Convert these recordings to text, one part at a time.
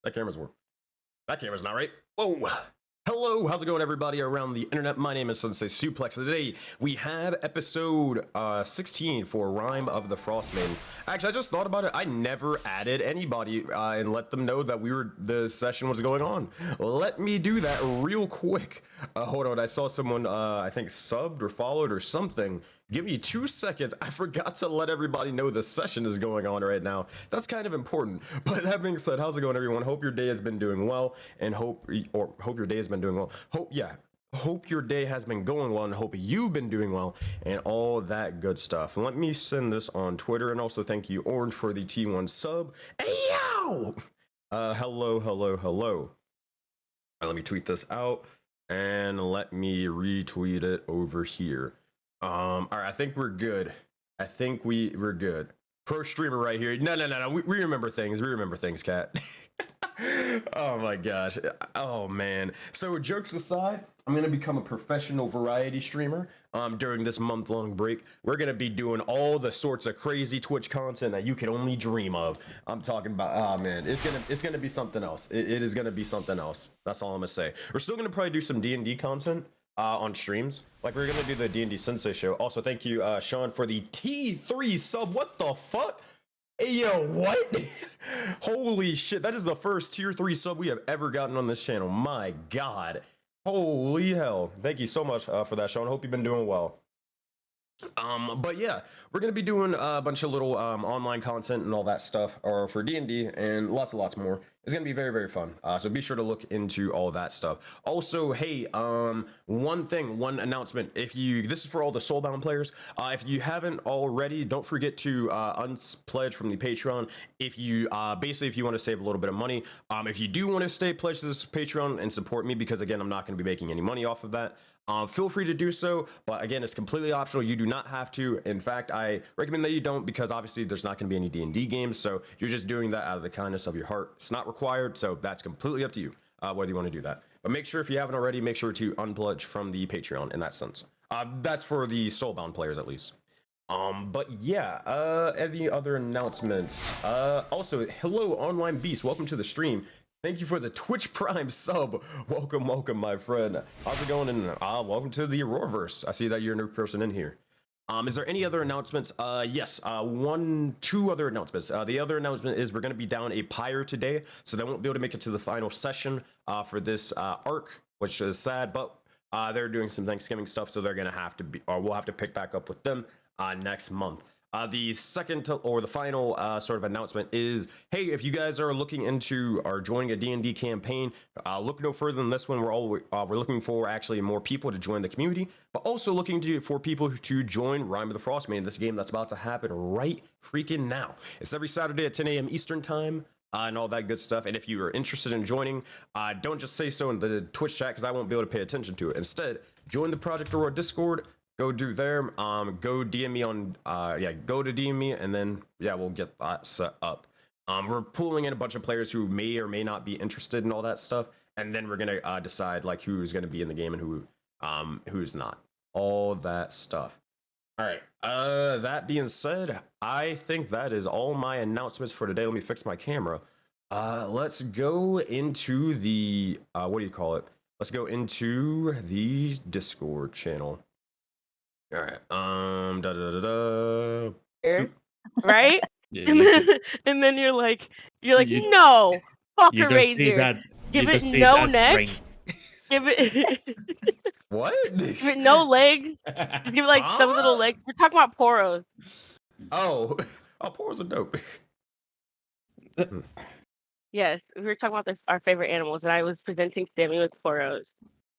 That camera's working. That camera's not right. Whoa. Hello, how's it going, everybody around the internet? My name is SenseiSuplex. Today we have episode 16 for Rime of the Frostmaiden. Actually, I just thought about it. I never added anybody and let them know that the session was going on. Let me do that real quick. Hold on, I saw someone I think subbed or followed or something. Give me 2 seconds. I forgot to let everybody know the session is going on right now. That's kind of important. But that being said, how's it going, everyone? Hope your day has been doing well, and hope your day has been doing well. Hope your day has been going well, and hope you've been doing well, and all that good stuff. Let me send this on Twitter, and also thank you, Orange, for the T1 sub. Hey, yo! Hello. Let me tweet this out, and let me retweet it over here. All right, I think we're good. We're good. Pro streamer right here. No. We remember things. We remember things, cat. Oh my gosh. Oh man. So jokes aside, I'm gonna become a professional variety streamer. During this month-long break, we're gonna be doing all the sorts of crazy Twitch content that you can only dream of. I'm talking about. Oh man, it's gonna be something else. It is gonna be something else. That's all I'm gonna say. We're still gonna probably do some D&D content. On streams, like we're gonna do the D&D Sensei show. Also, thank you, Sean, for the T3 sub. What the fuck? Hey, yo, what? Holy shit, that is the first tier 3 sub we have ever gotten on this channel. My god. Holy hell. Thank you so much for that, Sean. Hope you've been doing well. But yeah, we're gonna be doing a bunch of little online content and all that stuff, or for D&D, and lots more. It's gonna be very fun. So be sure to look into all that stuff. Also, hey, one announcement. This is for all the Soulbound players. If you haven't already, don't forget to unpledge from the Patreon. If you if you want to save a little bit of money, if you do want to stay pledged to this Patreon and support me, because again, I'm not going to be making any money off of that. Feel free to do so, but again, it's completely optional. You do not have to. In fact, I recommend that you don't, because obviously there's not going to be any D&D games, so you're just doing that out of the kindness of your heart. It's not required, so that's completely up to you whether you want to do that. But make sure, if you haven't already, make sure to unpledge from the Patreon in that sense. That's for the Soulbound players at least. But yeah, any other announcements? Also, hello, Online Beast. Welcome to the stream. Thank you for the Twitch Prime sub. Welcome, my friend. How's it going? And welcome to the Auroraverse. I see that you're a new person in here. Is there any other announcements? Yes, two other announcements. The other announcement is we're going to be down a pyre today, so they won't be able to make it to the final session for this arc, which is sad, but they're doing some Thanksgiving stuff, so they're going to have to be, or we'll have to pick back up with them next month. The second or the final sort of announcement is, hey, if you guys are looking into or joining a D&D campaign, look no further than this one. We're looking for actually more people to join the community, but also looking for people to join Rime of the Frostmaiden, this game that's about to happen right freaking now. It's every Saturday at 10 a.m. Eastern time. And all that good stuff. And if you are interested in joining, don't just say so in the Twitch chat, because I won't be able to pay attention to it. Instead, join the Project Aurora Discord. Go do there. Go DM me on. Go to DM me, and then we'll get that set up. We're pulling in a bunch of players who may or may not be interested in all that stuff, and then we're gonna decide like who's gonna be in the game and who's not. All that stuff. All right. That being said, I think that is all my announcements for today. Let me fix my camera. Let's go into the what do you call it? Let's go into the Discord channel. All right. Right? Yeah, And then you're like, no, fuck you a just see reindeer. that. Give You it just see no that neck. ring. Give it What? give it no legs. Just give it like some little legs. We're talking about poros. Oh, poros are dope. Yes, we were talking about our favorite animals, and I was presenting Sammy with poros.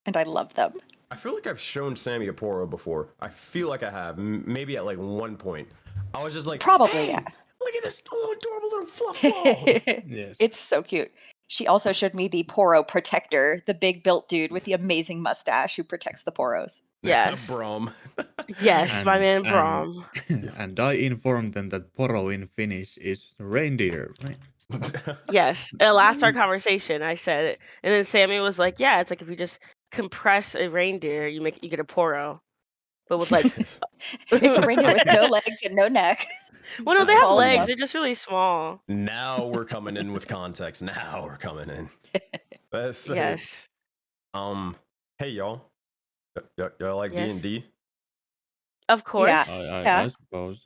And I love them. I feel like I've shown Sammy a poro before. I feel like I have, maybe at like one point. I was just like, probably, hey, yeah. Look at this adorable little fluff ball. Yes. It's so cute. She also showed me the Poro Protector, the big built dude with the amazing mustache who protects the poros. Yes. Brom. Yes, my man Brom. And I informed them that poro in Finnish is reindeer, right? Yes. Last our conversation, I said it, and then Sammy was like, "Yeah, it's like if you just compress a reindeer, you get a poro, but with like it's a reindeer with no legs and no neck." Well, no, Just they have fall in legs. love. They're just really small. Now we're coming in with context. Now we're coming in. That's it. Yes. Hey y'all. Y'all like Yes. D&D? Of course. Yeah. I suppose.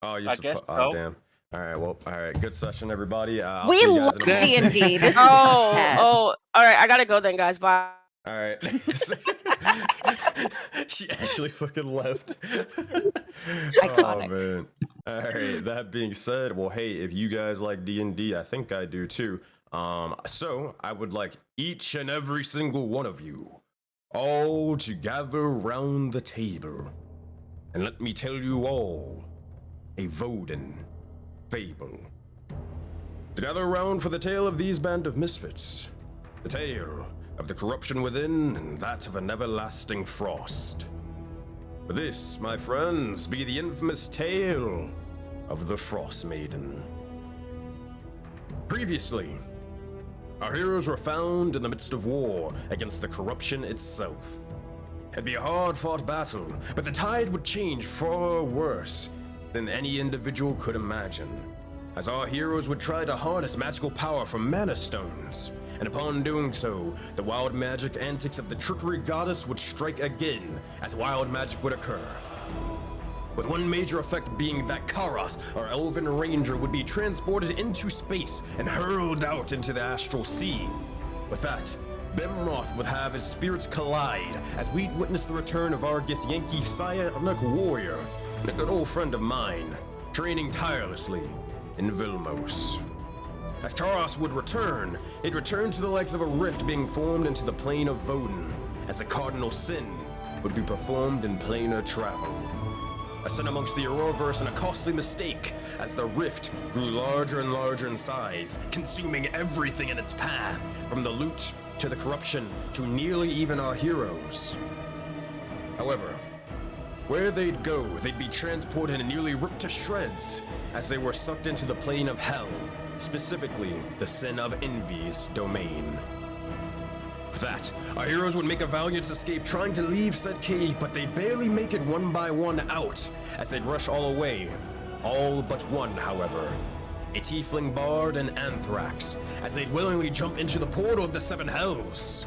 Oh, you I guess oh, so. damn. All right, well, all right. Good session, everybody. I'll We see you guys love in a moment. D&D. This is Oh, the best. oh. All right. I gotta go then, guys. Bye. All right. She actually fucking left. Oh, Iconic. man. All right. That being said, well, hey, if you guys like D&D, I think I do too. So I would like each and every single one of you all to gather round the table, and let me tell you all a Voden fable. To gather around for the tale of these band of misfits, the tale of the corruption within and that of an everlasting frost. For this, my friends, be the infamous tale of the Frostmaiden. Previously, our heroes were found in the midst of war against the corruption itself. It'd be a hard-fought battle, but the tide would change far worse than any individual could imagine, as our heroes would try to harness magical power from mana stones, and upon doing so, the wild magic antics of the trickery goddess would strike again, as wild magic would occur. With one major effect being that Karas, our elven ranger, would be transported into space and hurled out into the astral sea. With that, Bimroth would have his spirits collide as we'd witness the return of our Githyanki psionic warrior, and a good old friend of mine, training tirelessly in Vilmos. As Karas would return, he'd return to the legs of a rift being formed into the plane of Voden, as a cardinal sin would be performed in planar travel. A sin amongst the Auroraverse and a costly mistake, as the rift grew larger and larger in size, consuming everything in its path, from the loot to the corruption to nearly even our heroes. However, where they'd go, they'd be transported and nearly ripped to shreds, as they were sucked into the plane of hell, specifically the Sin of Envy's domain. For that, our heroes would make a valiant escape trying to leave said cave, but they'd barely make it one by one out, as they'd rush all away. All but one, however. A tiefling bard and Anthrax, as they'd willingly jump into the portal of the Seven Hells.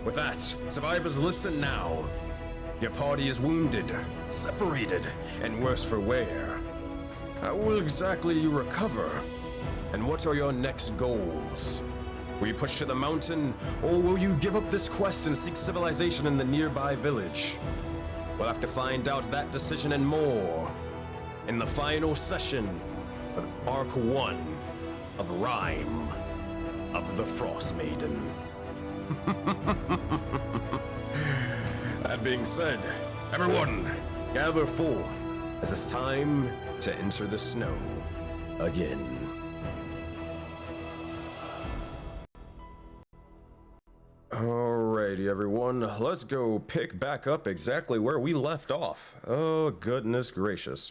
With that, survivors, listen now. Your party is wounded, separated, and worse for wear. How will exactly you recover? And what are your next goals? Will you push to the mountain, or will you give up this quest and seek civilization in the nearby village? We'll have to find out that decision and more in the final session of Arc 1 of Rime of the Frostmaiden. That being said, everyone, gather forth, as it's time to enter the snow again. Alrighty, everyone, let's go pick back up exactly where we left off. Oh, goodness gracious.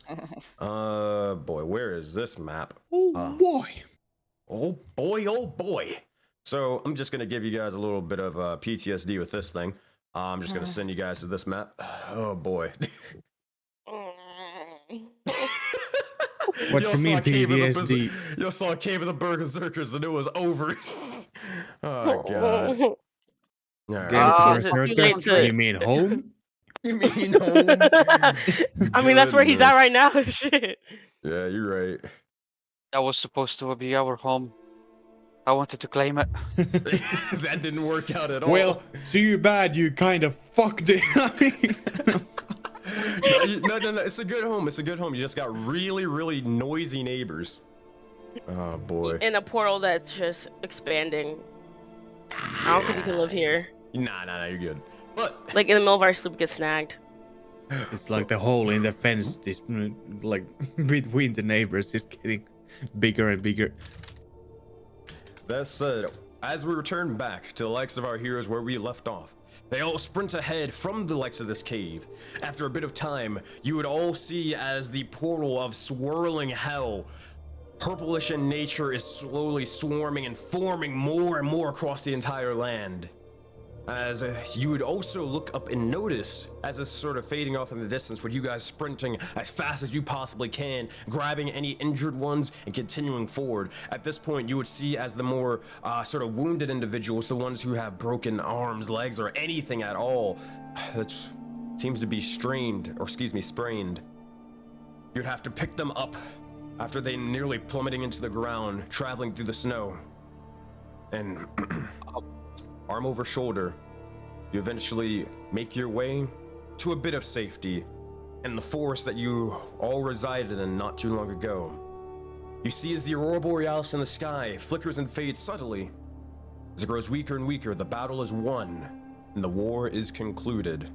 Boy, where is this map? Oh boy. Oh boy, oh boy. So I'm just gonna give you guys a little bit of PTSD with this thing. I'm just gonna send you guys to this map. Oh boy. What you mean PTSD? You saw a cave of the Berserkers and it was over. Oh god. Is it too late to- You mean home? You mean home? I mean, that's where he's at Goodness. right now. Shit. Yeah, you're right. That was supposed to be our home. I wanted to claim it. That didn't work out at all. Well, too bad you kind of fucked it. No. It's a good home. It's a good home. You just got really, really noisy neighbors. Oh boy. In a portal that's just expanding. I don't think we can live here. Nah, you're good. But Like in the middle of our sleep, get snagged. It's like the hole in the fence, this like between the neighbors, is getting bigger and bigger. that said, as we return back to the likes of our heroes where we left off, they all sprint ahead from the likes of this cave. After a bit of time, you would all see as the portal of swirling hell, purplish in nature, is slowly swarming and forming more and more across the entire land. As you would also look up and notice, as it's sort of fading off in the distance, with you guys sprinting as fast as you possibly can, grabbing any injured ones and continuing forward. At this point, you would see as the more sort of wounded individuals, the ones who have broken arms, legs, or anything at all, that seems to be sprained, you'd have to pick them up after they nearly plummeting into the ground, traveling through the snow. And arm over shoulder, you eventually make your way to a bit of safety in the forest that you all resided in not too long ago. You see as the Aurora Borealis in the sky flickers and fades subtly. As it grows weaker and weaker, the battle is won and the war is concluded.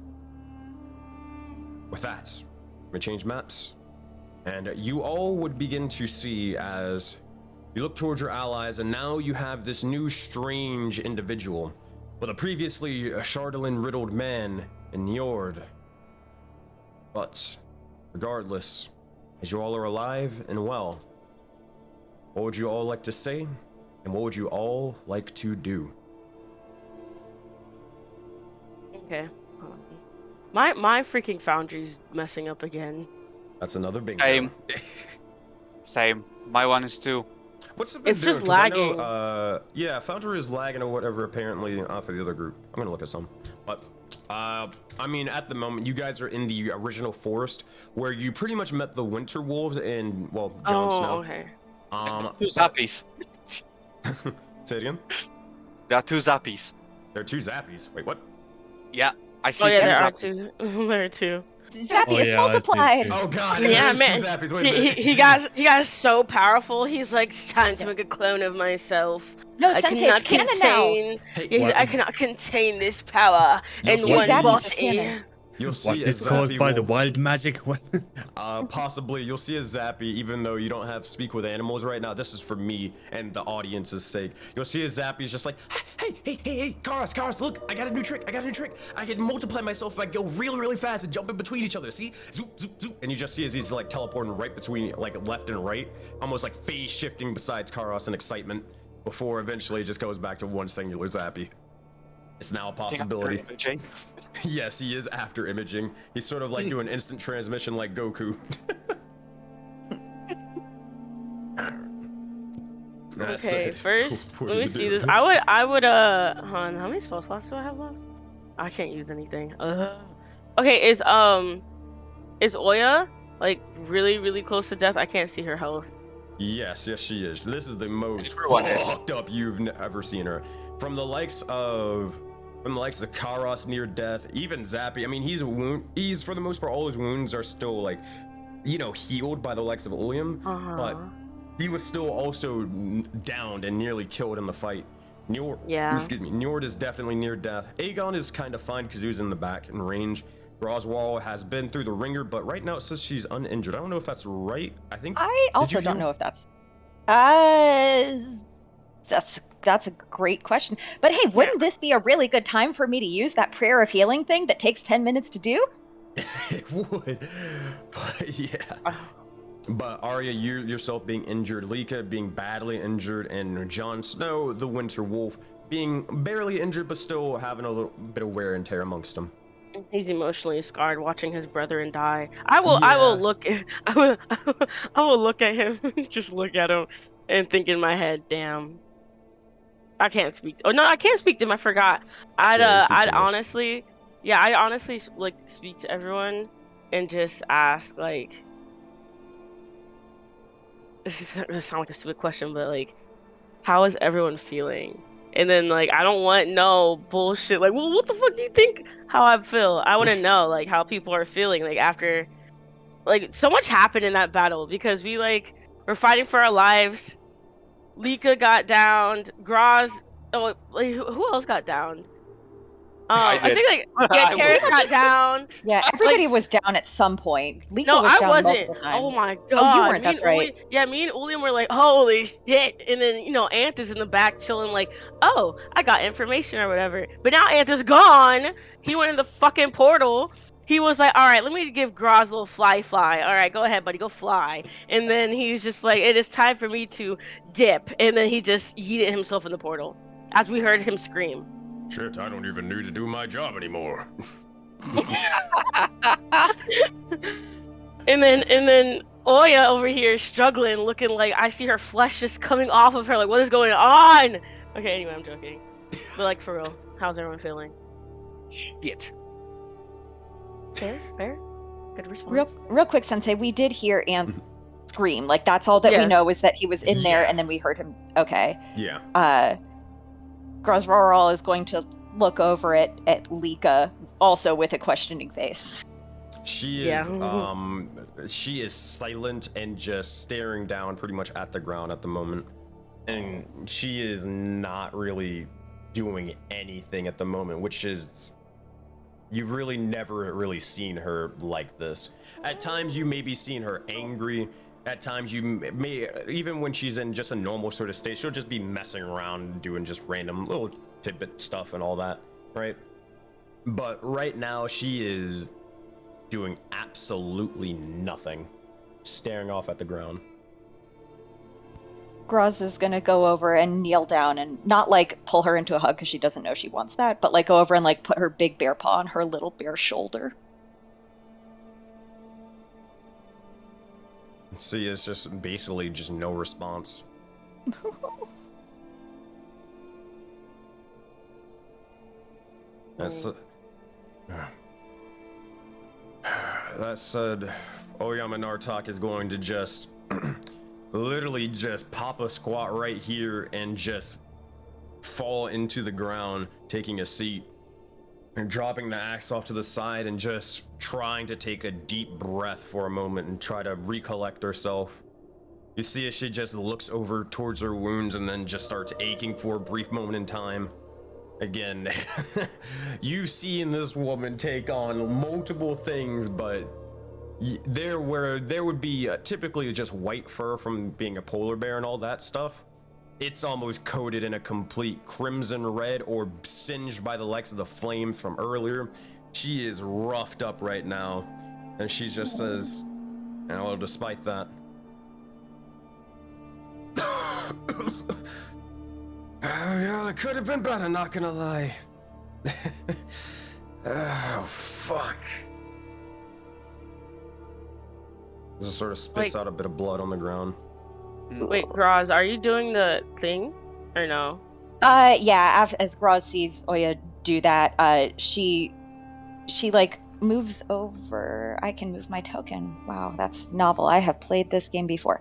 With that, we change maps, and you all would begin to see as you look towards your allies, and now you have this new strange individual with a previously Chardalin-riddled man in Njord. But regardless, as you all are alive and well, what would you all like to say, and what would you all like to do? Okay. My freaking foundry's messing up again. That's another bingo. Same. Same. My one is 2. What's it been It's doing? just 'Cause I know, lagging. yeah, Foundry is lagging or whatever, apparently, off of the other group. I'm gonna look at some. But, I mean, at the moment, you guys are in the original forest where you pretty much met the Winter Wolves and, well, Jon Snow. Okay. 2 zappies. Say it again? There are 2 zappies. There are 2 zappies. Wait, what? Yeah, I see Oh yeah, 2 there are zappies. 2. There are 2. Zappy Oh, is yeah, multiplied. Oh god, Yeah, there's man. 2 zappies. Wait a minute. He got so powerful. He's like, it's time to make a clone of myself. No, I Sensei, cannot it's canon now. contain. Hey, Yes, what? I cannot contain this power You'll in see- one Zappy is body. canon. You'll Was see a this caused zappy by the wolf. wild magic? Possibly. You'll see a zappy, even though you don't have speak with animals right now. This is for me and the audience's sake. You'll see a zappy is just like, hey, Karas, look, I got a new trick. I can multiply myself if I go really, really fast and jump in between each other. See? Zoop, zoop, zoop. And you just see as he's like teleporting right between, like, left and right, almost like phase shifting besides Karas in excitement, before eventually it just goes back to one singular zappy. It's now a possibility. Yes, he is after imaging. He's sort of like doing instant transmission like Goku. Okay, first, Poor let me dude. see this. I would, hold on, how many spell slots do I have left? I can't use anything. Okay, is Oya, like, really, really close to death? I can't see her health. Yes, she is. This is the most Everyone is. fucked up you've ever seen her. From the likes of Karos near death, even Zappy. I mean, he's for the most part, all his wounds are still like, you know, healed by the likes of Ulium, but he was still also downed and nearly killed in the fight. Njord is definitely near death. Aegon is kind of fine because he was in the back in range. Roswell has been through the ringer, but right now it says she's uninjured. I don't know if that's right. I think. I also you don't heal? know if that's. That's a great question. But hey, wouldn't this be a really good time for me to use that prayer of healing thing that takes 10 minutes to do? It would, but yeah. But Arya, you yourself being injured, Lika being badly injured, and Jon Snow, the Winter Wolf, being barely injured but still having a little bit of wear and tear amongst them. He's emotionally scarred watching his brethren die. I will look at him, just look at him, and think in my head, damn. I can't speak. Oh no, I can't speak to him. I forgot. I'd honestly like speak to everyone and just ask like. This is gonna sound like a stupid question, but like, how is everyone feeling? And then like, I don't want no bullshit. Like, well, what the fuck do you think how I feel? I want to know like how people are feeling like after, like so much happened in that battle because we're fighting for our lives. Lika got downed. Graz. Oh, like who else got downed? I did. think like yeah, Karis got down. Yeah, everybody Like, was down at some point. Lika No, was I down wasn't. multiple times. Oh my god. Oh, you weren't. Me That's and right. me and Ulium were like, holy shit. And then, Anth is in the back chilling like, oh, I got information or whatever. But now Anth is gone. He went in the fucking portal. He was like, all right, let me give Graz a little fly. All right, go ahead, buddy, go fly. And then he's just like, it is time for me to dip. And then he just yeeted himself in the portal as we heard him scream. Shit, I don't even need to do my job anymore. And then Oya over here struggling, looking like I see her flesh just coming off of her. Like, what is going on? Okay, anyway, I'm joking. But like, for real, how's everyone feeling? Shit. Fair. Good response. Real quick, Sensei, we did hear Anth scream. Like, that's all that we Yes. know is that he was in there, Yeah. and then we heard him. Okay. Yeah. Grosroral is going to look over at Lika, also with a questioning face. She is silent and just staring down pretty much at the ground at the moment. And she is not really doing anything at the moment, which is, you've really never really seen her like this. At times you may be seeing her angry. At times you may, even when she's in just a normal sort of state, she'll just be messing around, doing just random little tidbit stuff and all that, right? But right now she is doing absolutely nothing, staring off at the ground. Groz is gonna go over and kneel down and not like pull her into a hug because she doesn't know she wants that, but like go over and like put her big bear paw on her little bear shoulder. See, it's just basically just no response. That said, Oyama Nartok is going to just literally just pop a squat right here and just fall into the ground, taking a seat and dropping the axe off to the side and just trying to take a deep breath for a moment and try to recollect herself. You see as she just looks over towards her wounds and then just starts aching for a brief moment in time. Again, you've seen this woman take on multiple things, but there would be typically just white fur from being a polar bear and all that stuff. It's almost coated in a complete crimson red or singed by the likes of the flame from earlier. She is roughed up right now, and she just says, well, despite that, yeah, it could have been better, not gonna lie. Oh, fuck. Just sort of spits out a bit of blood on the ground. Wait, Groz, are you doing the thing or no? Yeah, as Groz sees Oya do that, she like moves over. I can move my token. Wow, that's novel. I have played this game before.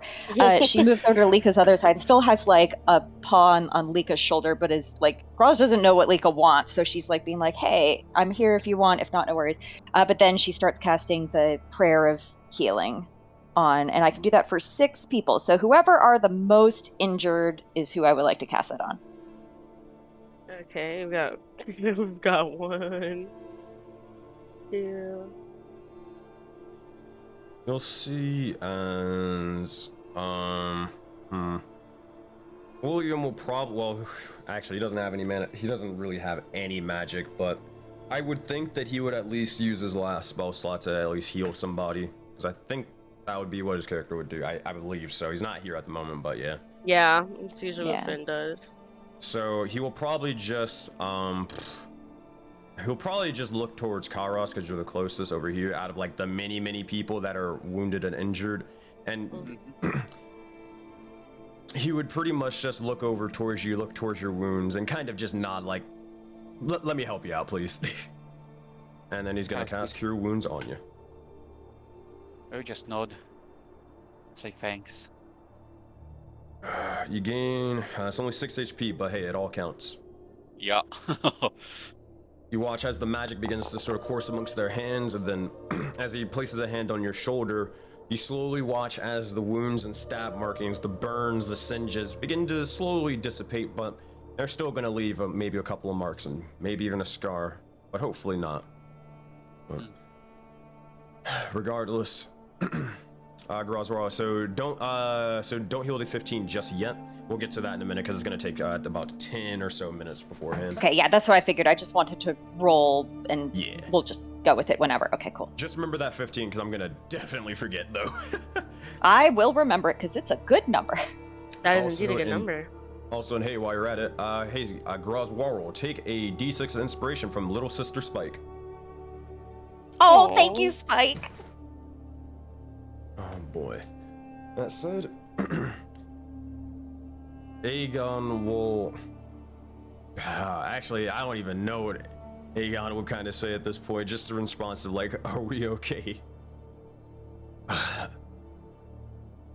She moves over to Lika's other side, still has like a paw on Lika's shoulder, but is like, Groz doesn't know what Lika wants, so she's like being like, hey, I'm here if you want, if not, no worries. But then she starts casting the prayer of healing on, and I can do that for 6 people. So whoever are the most injured is who I would like to cast that on. Okay, we've got 1, 2. You'll see as William will probably, well, actually he doesn't have any mana. He doesn't really have any magic, but I would think that he would at least use his last spell slot to at least heal somebody, because I think that would be what his character would do. I believe so. He's not here at the moment, but yeah. Yeah, it's usually what Finn does. So he will probably just look towards Kairos because you're the closest over here out of like the many people that are wounded and injured, and he would pretty much just look over towards you, look towards your wounds, and kind of just nod like, let me help you out, please. And then he's gonna cast Cure Wounds on you. Or just nod. Say thanks. You gain, it's only 6 HP, but hey, it all counts. Yeah. You watch as the magic begins to sort of course amongst their hands, and then as he places a hand on your shoulder, you slowly watch as the wounds and stab markings, the burns, the singes begin to slowly dissipate, but they're still going to leave maybe a couple of marks and maybe even a scar, but hopefully not. But regardless, Grosraw, so don't heal to 15 just yet. We'll get to that in a minute because it's going to take about 10 or so minutes beforehand. Okay, yeah, that's what I figured. I just wanted to roll, and we'll just go with it whenever. Okay, cool. Just remember that 15 because I'm going to definitely forget, though. I will remember it because it's a good number. That is indeed a good number. Also, and hey, while you're at it, hey, Groswarrel, take a D6 inspiration from Little Sister Spike. Oh, thank Aw. you, Spike. Oh boy. That said, Aegon will. Actually, I don't even know what Aegon would kind of say at this point, just in response to, like, are we okay?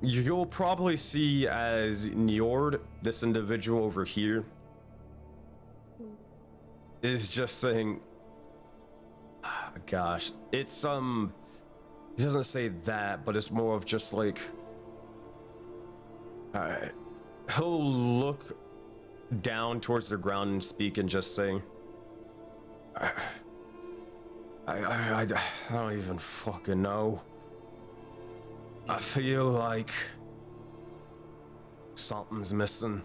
You'll probably see as Njord, this individual over here, is just saying, gosh, it's, he doesn't say that, but it's more of just like, he'll look down towards the ground and speak and just saying, I don't even fucking know. I feel like something's missing,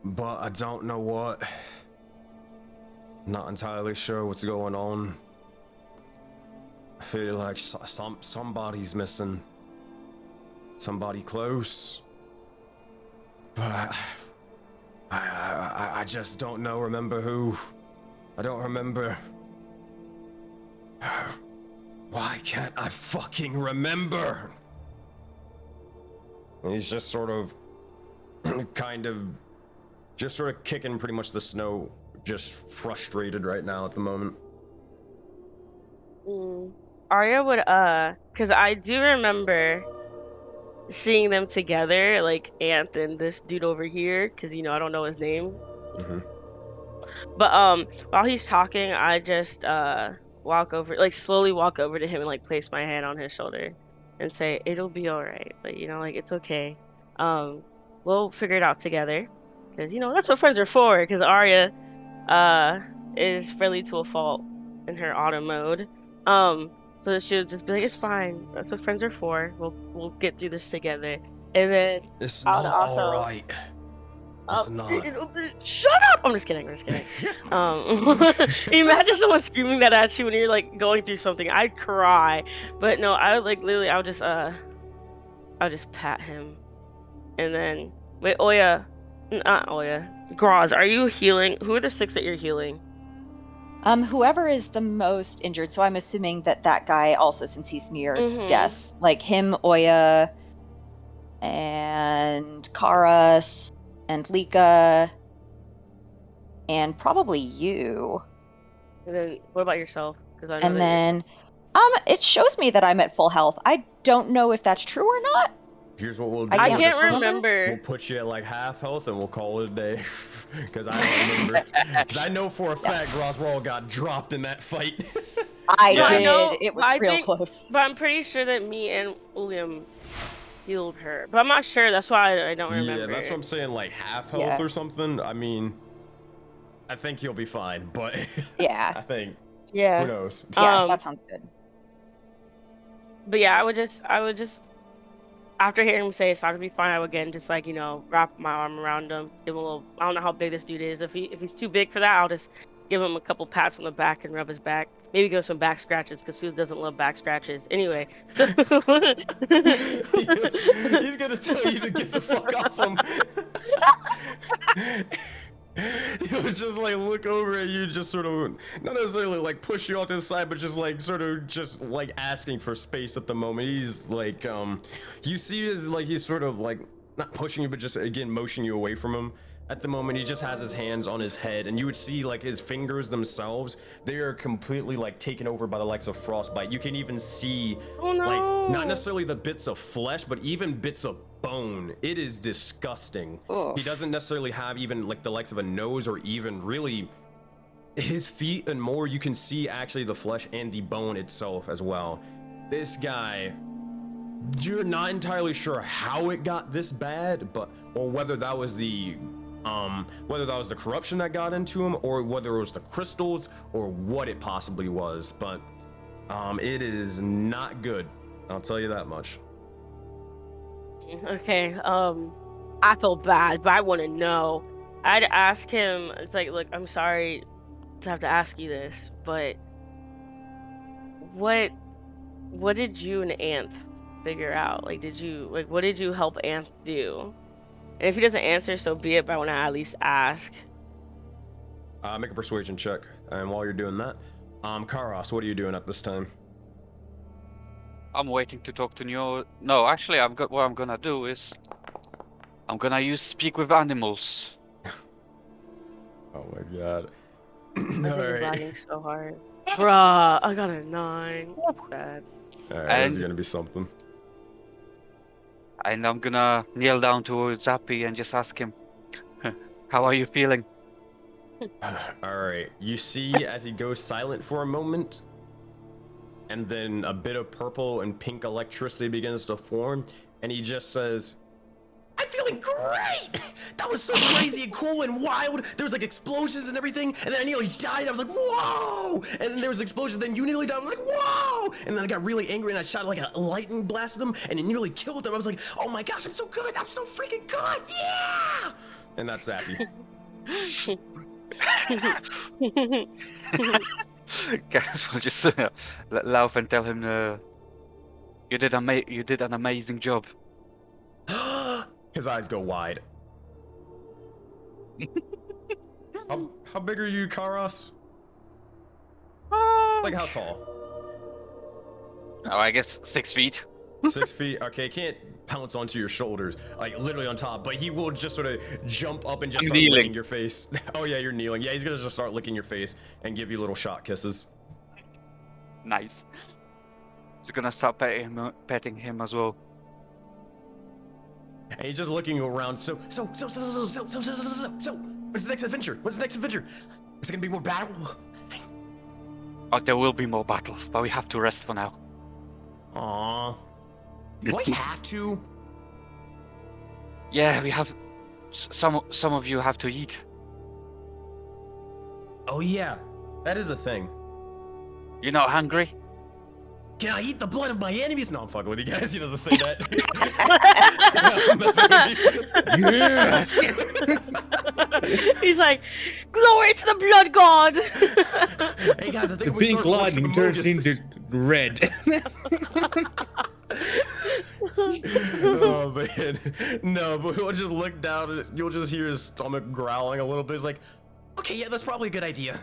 but I don't know what. Not entirely sure what's going on. I feel like somebody's missing. Somebody close. But I just don't know, remember who. I don't remember. Why can't I fucking remember? And he's just sort of just sort of kicking pretty much the snow, just frustrated right now at the moment. Arya would because I do remember seeing them together, like Anth and this dude over here, because I don't know his name. But while he's talking, I just slowly walk over to him and like place my hand on his shoulder and say, "It'll be all right." But like it's okay. We'll figure it out together, because that's what friends are for. Because Arya is friendly to a fault in her auto mode. So she'll just be like, "It's fine. That's what friends are for. We'll get through this together." And then It's I would not also all right. It's not. Shut up! I'm just kidding. Imagine someone screaming that at you when you're like going through something. I'd cry. But no, I would like literally. I'll just pat him, and then wait, Oya, not Oya, Graz. Are you healing? Who are the 6 that you're healing? Whoever is the most injured. So I'm assuming that guy also, since he's near death, like him, Oya, and Karas, and Lika, and probably you. And then what about yourself? Because I know And that then, it shows me that I'm at full health. I don't know if that's true or not. Here's what we'll do. I can't can't We'll remember. put you at like half health and we'll call it a day. Because I don't remember. Because I know for a fact Groswarrel got dropped in that fight. I No, I did. know. It was I real think, close. but I'm pretty sure that me and William healed her. But I'm not sure. That's why I don't remember. Yeah, that's what I'm saying. Like half health Yeah. or something. I mean, I think he'll be fine. But Yeah. I think. Yeah. Who knows? Yeah, that sounds good. But yeah, I would just after hearing him say it's not gonna be fine, I would again just like wrap my arm around him, give him a little. I don't know how big this dude is. If he's too big for that, I'll just give him a couple pats on the back and rub his back. Maybe give him some back scratches, because who doesn't love back scratches? Anyway. He's gonna tell you to get the fuck off him. He'll just like look over at you, just sort of not necessarily like push you off to the side, but just like sort of just like asking for space at the moment. He's like, you see is like he's sort of like not pushing you, but just again motioning you away from him. At the moment, he just has his hands on his head, and you would see like his fingers themselves, they are completely like taken over by the likes of frostbite. You can even see like not necessarily the bits of flesh, but even bits of bone. It is disgusting. Oof. He doesn't necessarily have even like the likes of a nose or even really his feet and more. You can see actually the flesh and the bone itself as well. This guy, you're not entirely sure how it got this bad, but or whether that was the corruption that got into him, or whether it was the crystals, or what it possibly was. But it is not good, I'll tell you that much. Okay. I feel bad, but I want to know. I'd ask him. It's like, look, I'm sorry to have to ask you this, but what did you and Anth figure out? Like, what did you help Anth do? And if he doesn't answer, so be it. But I want to at least ask. Make a persuasion check. And while you're doing that, Karos, what are you doing at this time? I'm waiting to talk to Njord. No, actually, what I'm gonna do is I'm gonna use speak with animals. Oh my god. My thing is Alright. lagging so hard. Bruh, I got a 9. Bad. Alright, this is And- gonna be something. And I'm gonna kneel down to Zappy and just ask him, how are you feeling? Alright, you see as he goes silent for a moment, and then a bit of purple and pink electricity begins to form, and he just says, I'm feeling great! That was so crazy and cool and wild. There was like explosions and everything, and then I nearly died. I was like, whoa! And then there was explosions, then you nearly died. I was like, whoa! And then I got really angry and I shot like a lightning blast at them, and it nearly killed them. I was like, oh my gosh, I'm so good! I'm so freaking good! Yeah! And that's Zappy. Guys, we'll just laugh and tell him, you did an amazing job. His eyes go wide. How big are you, Karos? Like how tall? Oh, I guess 6 feet. 6 feet. Okay, can't pounce onto your shoulders, like literally on top, but he will just sort of jump up and just I'm start kneeling. licking your face. Oh yeah, you're kneeling. Yeah, he's gonna just start licking your face and give you little shot kisses. Nice. He's gonna start petting him as well. And he's just looking around. So, what's the next adventure? What's the next adventure? Is it gonna be more battle? Oh, there will be more battle, but we have to rest for now. Aww. We have to. Yeah, we have. Some of you have to eat. Oh yeah, that is a thing. You're not hungry? Can I eat the blood of my enemies? No, I'm fucking with you guys. He doesn't say that. I'm messing with you. Yes! He's like, glory to the blood god. Hey guys, I The think we pink start watching lightning the turns movies. into red. Oh man, no, but we'll just look down and you'll just hear his stomach growling a little bit. He's like, okay, yeah, that's probably a good idea.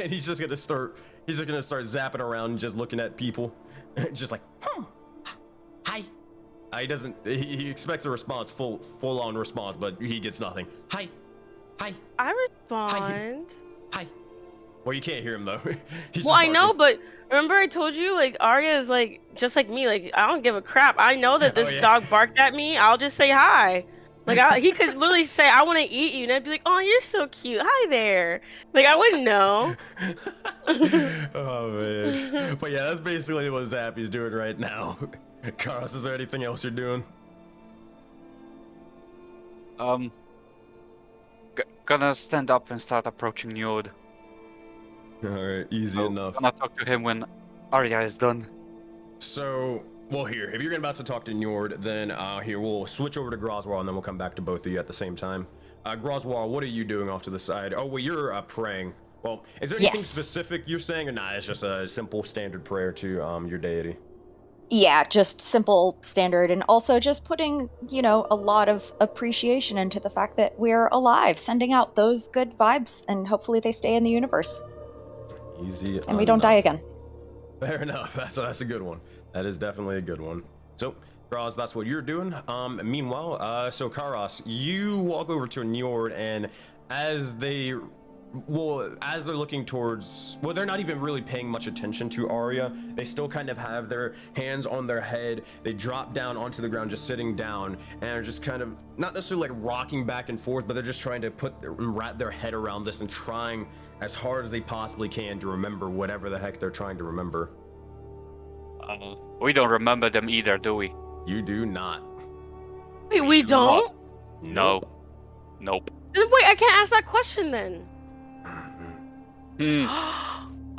And he's just gonna start zapping around and just looking at people, just like, hi. He expects a response, full on response, but he gets nothing. Hi. I respond. Hi. Well, you can't hear him though. He's Well, just I know, barking. but remember I told you, like, Arya is like just like me. Like, I don't give a crap. I know that this Oh, yeah. dog barked at me. I'll just say hi. Like, he could literally say, "I want to eat you," and I'd be like, "Oh, you're so cute. Hi there." Like, I wouldn't know. Oh man. But yeah, that's basically what Zappy's doing right now. Carlos, is there anything else you're doing? Gonna stand up and start approaching Njord. Alright, easy So, enough. gonna talk to him when Arya is done. So, well, here, if you're about to talk to Njord, then here, we'll switch over to Groswell and then we'll come back to both of you at the same time. Groswell, what are you doing off to the side? Oh, well, you're praying. Well, is there anything Yes. specific you're saying, or nah, it's just a simple standard prayer to your deity? Yeah, just simple standard, and also just putting, a lot of appreciation into the fact that we're alive, sending out those good vibes, and hopefully they stay in the universe Easy and we don't die enough. again. Fair enough. That's a good one. That is definitely a good one. So, Graz, that's what you're doing. Meanwhile, so Karos, you walk over to Njord, and as they're looking towards, well, they're not even really paying much attention to Arya. They still kind of have their hands on their head. They drop down onto the ground, just sitting down, and are just kind of not necessarily like rocking back and forth, but they're just trying to wrap their head around this and trying as hard as they possibly can to remember whatever the heck they're trying to remember. We don't remember them either, do we? You do not. Wait, we do don't? No. Nope. Then wait, I can't ask that question then. Hmm.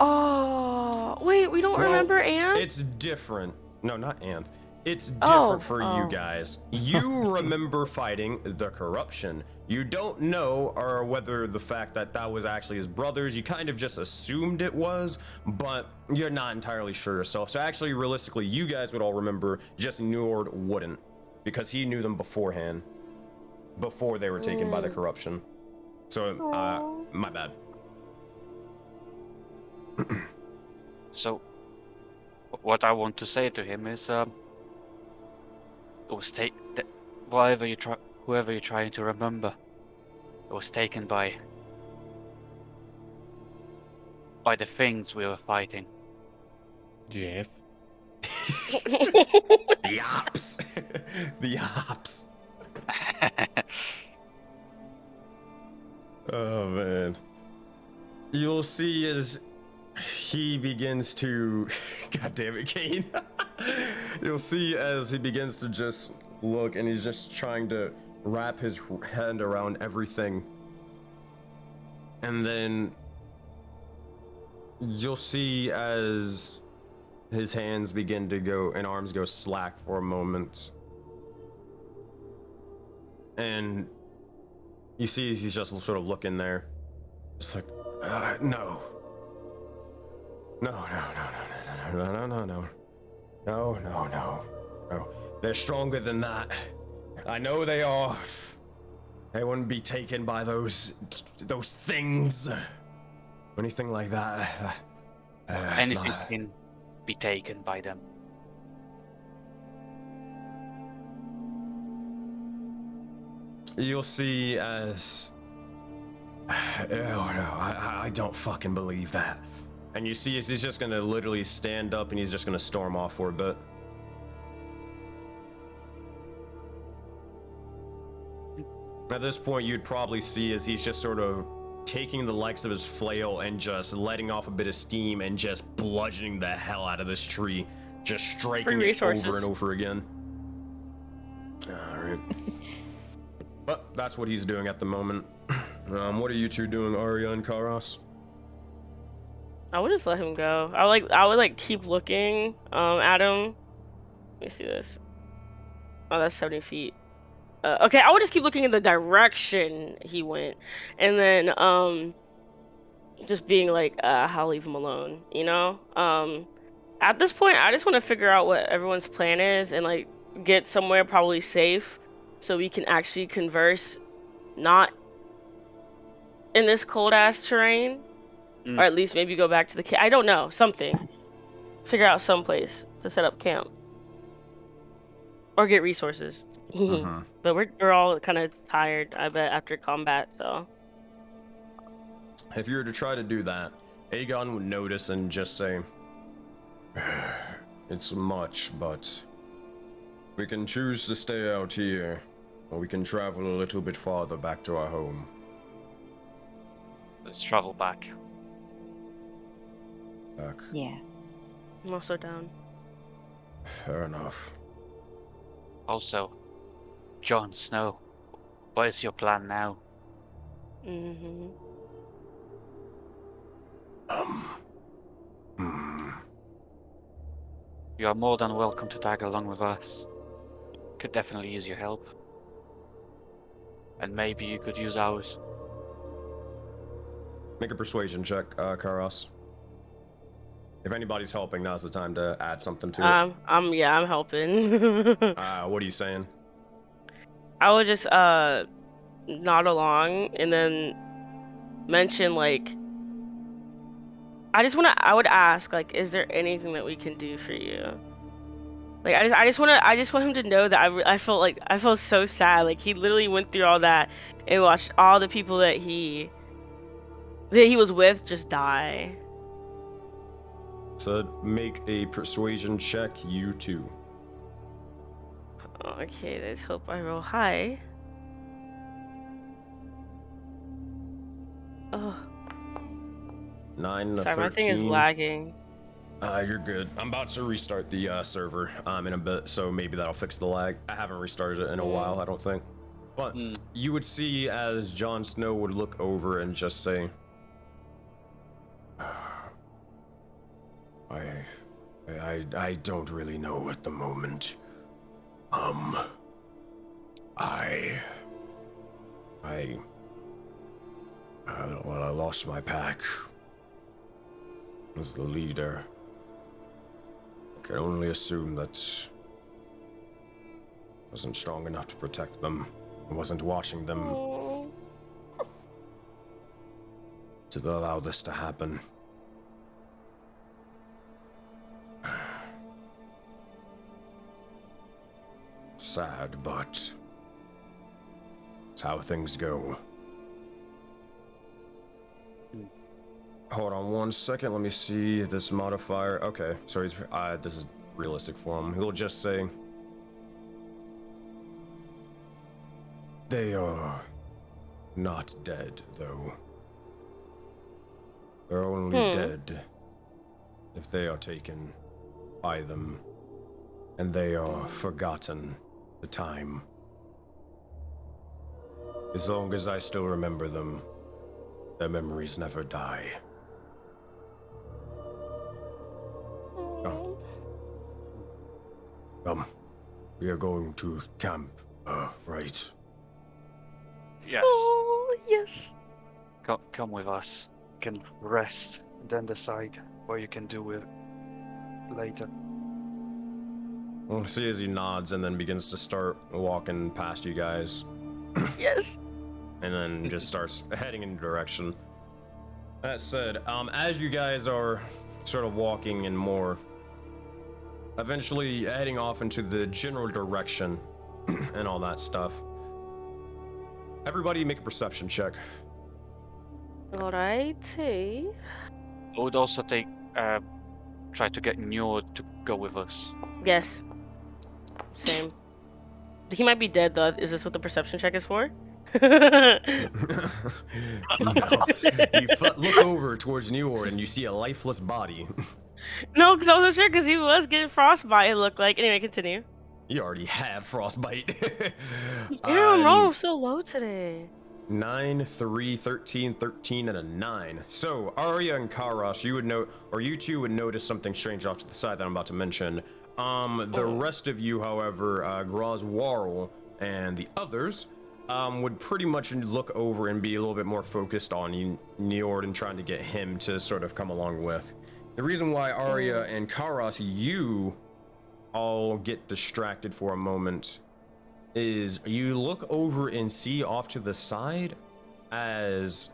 Oh, wait, we don't Well, remember Anne? It's different. No, not Anth. It's Oh, different for you oh. guys. You remember fighting the corruption. You don't know or whether the fact that that was actually his brothers. You kind of just assumed it was, but you're not entirely sure yourself. So actually, realistically, you guys would all remember. Just Njord wouldn't, because he knew them beforehand. before they were taken by the corruption. So, my bad. So, what I want to say to him is, it was whoever you're trying to remember, it was taken by the things we were fighting. Jeff. The ops. The ops. Oh man. You'll see as he begins to God damn it, Kane. You'll see as he begins to just look and he's just trying to wrap his hand around everything. And then you'll see as his hands begin to go and arms go slack for a moment. And you see he's just sort of looking there. Just like, no. No. They're stronger than that. I know they are. They wouldn't be taken by those things. Anything like that. Anything can be taken by them. You'll see as... Oh no, I don't fucking believe that. And you see as he's just gonna literally stand up and he's just gonna storm off for a bit. At this point, you'd probably see as he's just sort of taking the likes of his flail and just letting off a bit of steam and just bludgeoning the hell out of this tree, just striking it over and over again. Alright. But that's what he's doing at the moment. What are you two doing, Arya and Karas? I would just let him go. I would keep looking at him. Let me see this. Oh, that's 70 feet. Okay, I would just keep looking in the direction he went, and then just being like, I'll leave him alone, you know? At this point, I just want to figure out what everyone's plan is and like get somewhere probably safe so we can actually converse, not in this cold ass terrain, or at least maybe go back to the camp. I don't know, something. Figure out some place to set up camp or get resources. But we're all kind of tired, I bet, after combat, so. If you were to try to do that, Aegon would notice and just say, it's much, but we can choose to stay out here, or we can travel a little bit farther back to our home. Let's travel back. Back. Yeah. I'm also down. Fair enough. Also, Jon Snow, what is your plan now? You are more than welcome to tag along with us. Could definitely use your help. And maybe you could use ours. Make a persuasion check, Karas. If anybody's helping, now's the time to add something to it. I'm helping. What are you saying? I would just nod along and then mention like I would ask like, is there anything that we can do for you? Like I just want him to know that I felt so sad. Like he literally went through all that and watched all the people that he was with just die. So make a persuasion check, you two. Okay, let's hope I roll high. Oh. 9 to Sorry, 13. my thing is lagging. You're good. I'm about to restart the server in a bit, so maybe that'll fix the lag. I haven't restarted it in a while, I don't think. But you would see as Jon Snow would look over and just say, I don't really know at the moment. I lost my pack as the leader. I can only assume that I wasn't strong enough to protect them. I wasn't watching them Aw. to allow this to happen. Sad, but it's how things go. Hold on 1 second. Let me see this modifier. Okay, so he's this is realistic for him. He'll just say, "They are not dead, though. They're only dead if they are taken by them, and they are forgotten the time. As long as I still remember them, their memories never die." We are going to camp, right? Yes. Oh, yes. Come with us. You can rest, and then decide what you can do with it later. We'll see as he nods and then begins to start walking past you guys, Yes. and then just starts heading in a direction. That said, as you guys are sort of walking and more, eventually heading off into the general direction and all that stuff, everybody make a perception check. Alrighty. I would also try to get Njord to go with us. Yes. Same. He might be dead though. Is this what the perception check is for? No. You look over towards Njord and you see a lifeless body. No, because I wasn't sure because he was getting frostbite, it looked like. Anyway, continue. You already had frostbite. Yeah, I'm rolling so low today. 9, 3, 13, 13, and a 9. So, Arya and Karos, you would note, or you two would notice something strange off to the side that I'm about to mention. The rest of you, however, Graz, Warl, and the others, would pretty much look over and be a little bit more focused on Njord and trying to get him to sort of come along with. The reason why Arya and Karos, you all get distracted for a moment, is you look over and see off to the side as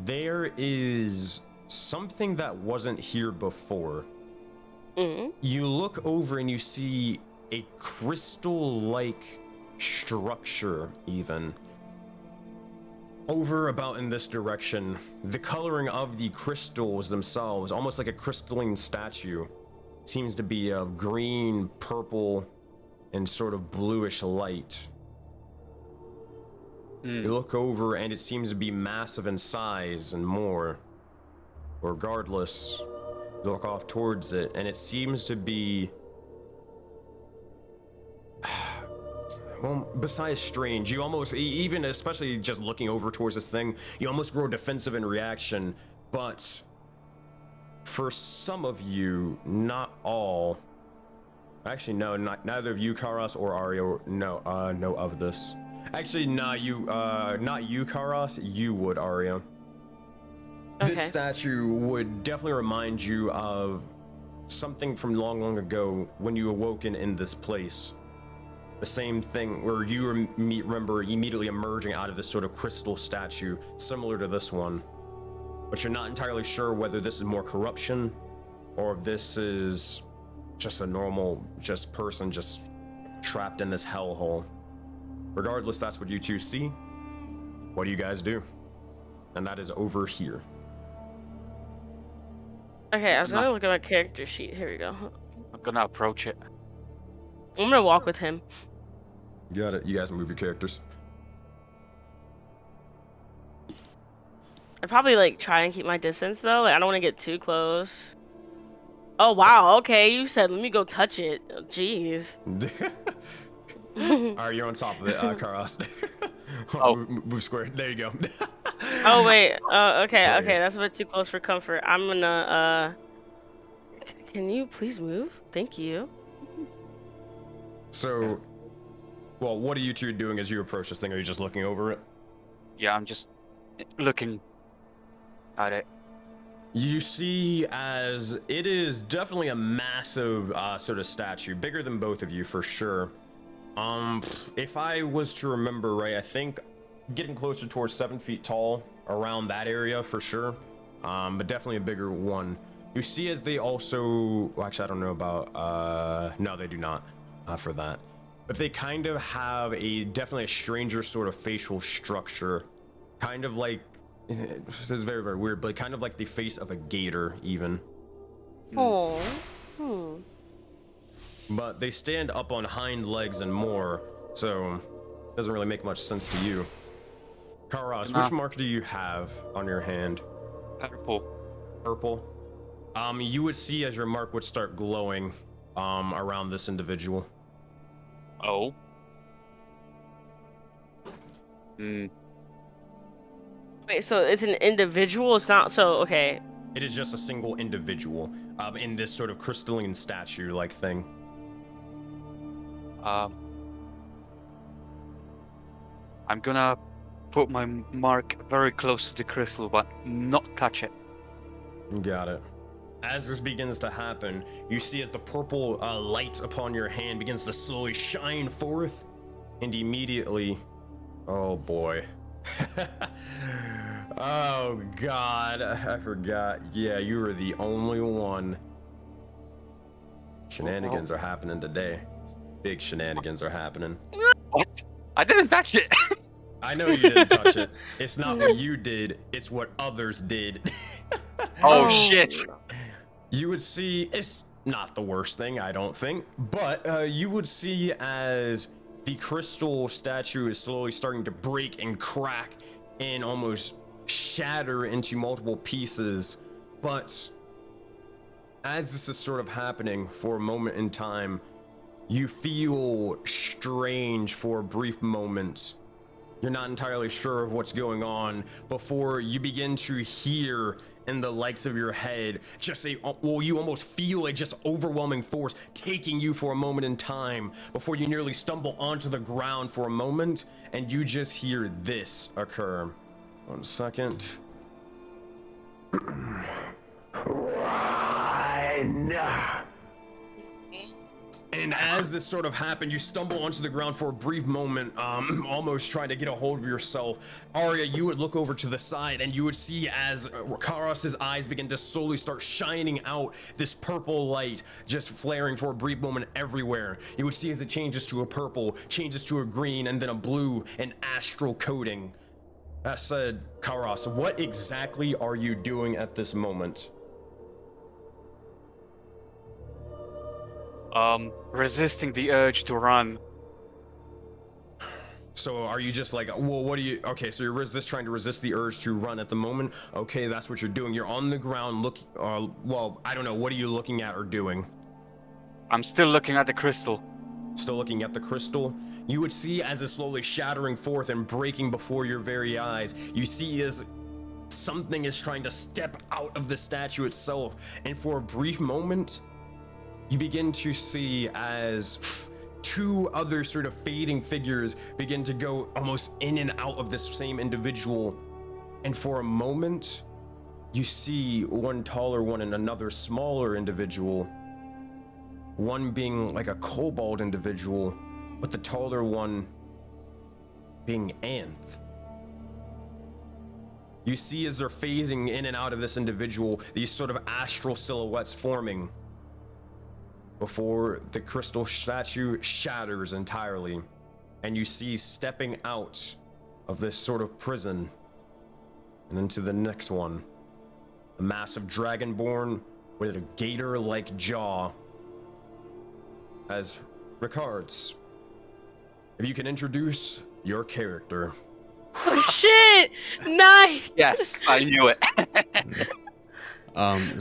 there is something that wasn't here before. You look over and you see a crystal-like structure even. Over about in this direction, the coloring of the crystals themselves, almost like a crystalline statue, seems to be of green, purple, and sort of bluish light. You look over and it seems to be massive in size and more. Regardless, you look off towards it and it seems to be, well, besides strange, you almost, even especially just looking over towards this thing, you almost grow defensive in reaction. But for some of you, not all, actually no, neither of you, Karos or Arya, know of this. Actually, not you, Karos, you would, Arya. Okay. This statue would definitely remind you of something from long, long ago when you awoken in this place. The same thing where you remember immediately emerging out of this sort of crystal statue, similar to this one. But you're not entirely sure whether this is more corruption or if this is just a normal person just trapped in this hellhole. Regardless, that's what you two see. What do you guys do? And that is over here. Okay, I was gonna look at my character sheet. Here we go. I'm gonna approach it. I'm gonna walk with him. Got it. You guys move your characters. I probably like try and keep my distance though. Like I don't want to get too close. Oh wow. Okay, you said let me go touch it. Oh, jeez. Alright, you're on top of it, Karos. Move square. There you go. Oh wait. Okay. Sorry. Okay, that's a bit too close for comfort. I'm gonna. Can you please move? Thank you. So, well, what are you two doing as you approach this thing? Are you just looking over it? Yeah, I'm just looking at it. You see, as it is definitely a massive sort of statue, bigger than both of you for sure. If I was to remember right, I think getting closer towards 7 feet tall, around that area for sure. But definitely a bigger one. You see as they also, well, actually I don't know about, no, they do not, for that. But they kind of have definitely a stranger sort of facial structure. Kind of like, this is very, very weird, but kind of like the face of a gator even. Oh. But they stand up on hind legs and more, so it doesn't really make much sense to you. Karas, which mark do you have on your hand? Purple. Purple. You would see as your mark would start glowing around this individual. Oh. Hmm. Wait, so it's an individual? It's not, so, okay. It is just a single individual in this sort of crystalline statue-like thing. I'm gonna put my mark very close to the crystal, but not touch it. Got it. As this begins to happen, you see as the purple light upon your hand begins to slowly shine forth, and immediately, oh boy. Oh god, I forgot. Yeah, you were the only one. Shenanigans are happening today. Big shenanigans are happening. What? I didn't touch it. I know you didn't touch it. It's not what you did, it's what others did. Oh shit. You would see, it's not the worst thing, I don't think, but you would see as the crystal statue is slowly starting to break and crack and almost shatter into multiple pieces. But as this is sort of happening for a moment in time, you feel strange for a brief moment. You're not entirely sure of what's going on before you begin to hear in the likes of your head just you almost feel a just overwhelming force taking you for a moment in time before you nearly stumble onto the ground for a moment, and you just hear this occur. 1 second. And as this sort of happened, you stumble onto the ground for a brief moment, almost trying to get a hold of yourself. Arya, you would look over to the side and you would see as Karas's eyes begin to slowly start shining out, this purple light just flaring for a brief moment everywhere. You would see as it changes to a purple, changes to a green, and then a blue, and astral coating. That said, Karas, what exactly are you doing at this moment? Resisting the urge to run. So are you just like, well, what do you, okay, so you're trying to resist the urge to run at the moment. Okay, that's what you're doing. You're on the ground well, I don't know, what are you looking at or doing? I'm still looking at the crystal. Still looking at the crystal? You would see as it's slowly shattering forth and breaking before your very eyes. You see as something is trying to step out of the statue itself, and for a brief moment, you begin to see as two other sort of fading figures begin to go almost in and out of this same individual. And for a moment, you see one taller one and another smaller individual. One being like a kobold individual, but the taller one being Anth. You see as they're phasing in and out of this individual, these sort of astral silhouettes forming before the crystal statue shatters entirely, and you see stepping out of this sort of prison and into the next one, a massive dragonborn with a gator-like jaw. As Ricards, if you can introduce your character. Oh shit! Nice! Yes, I knew it.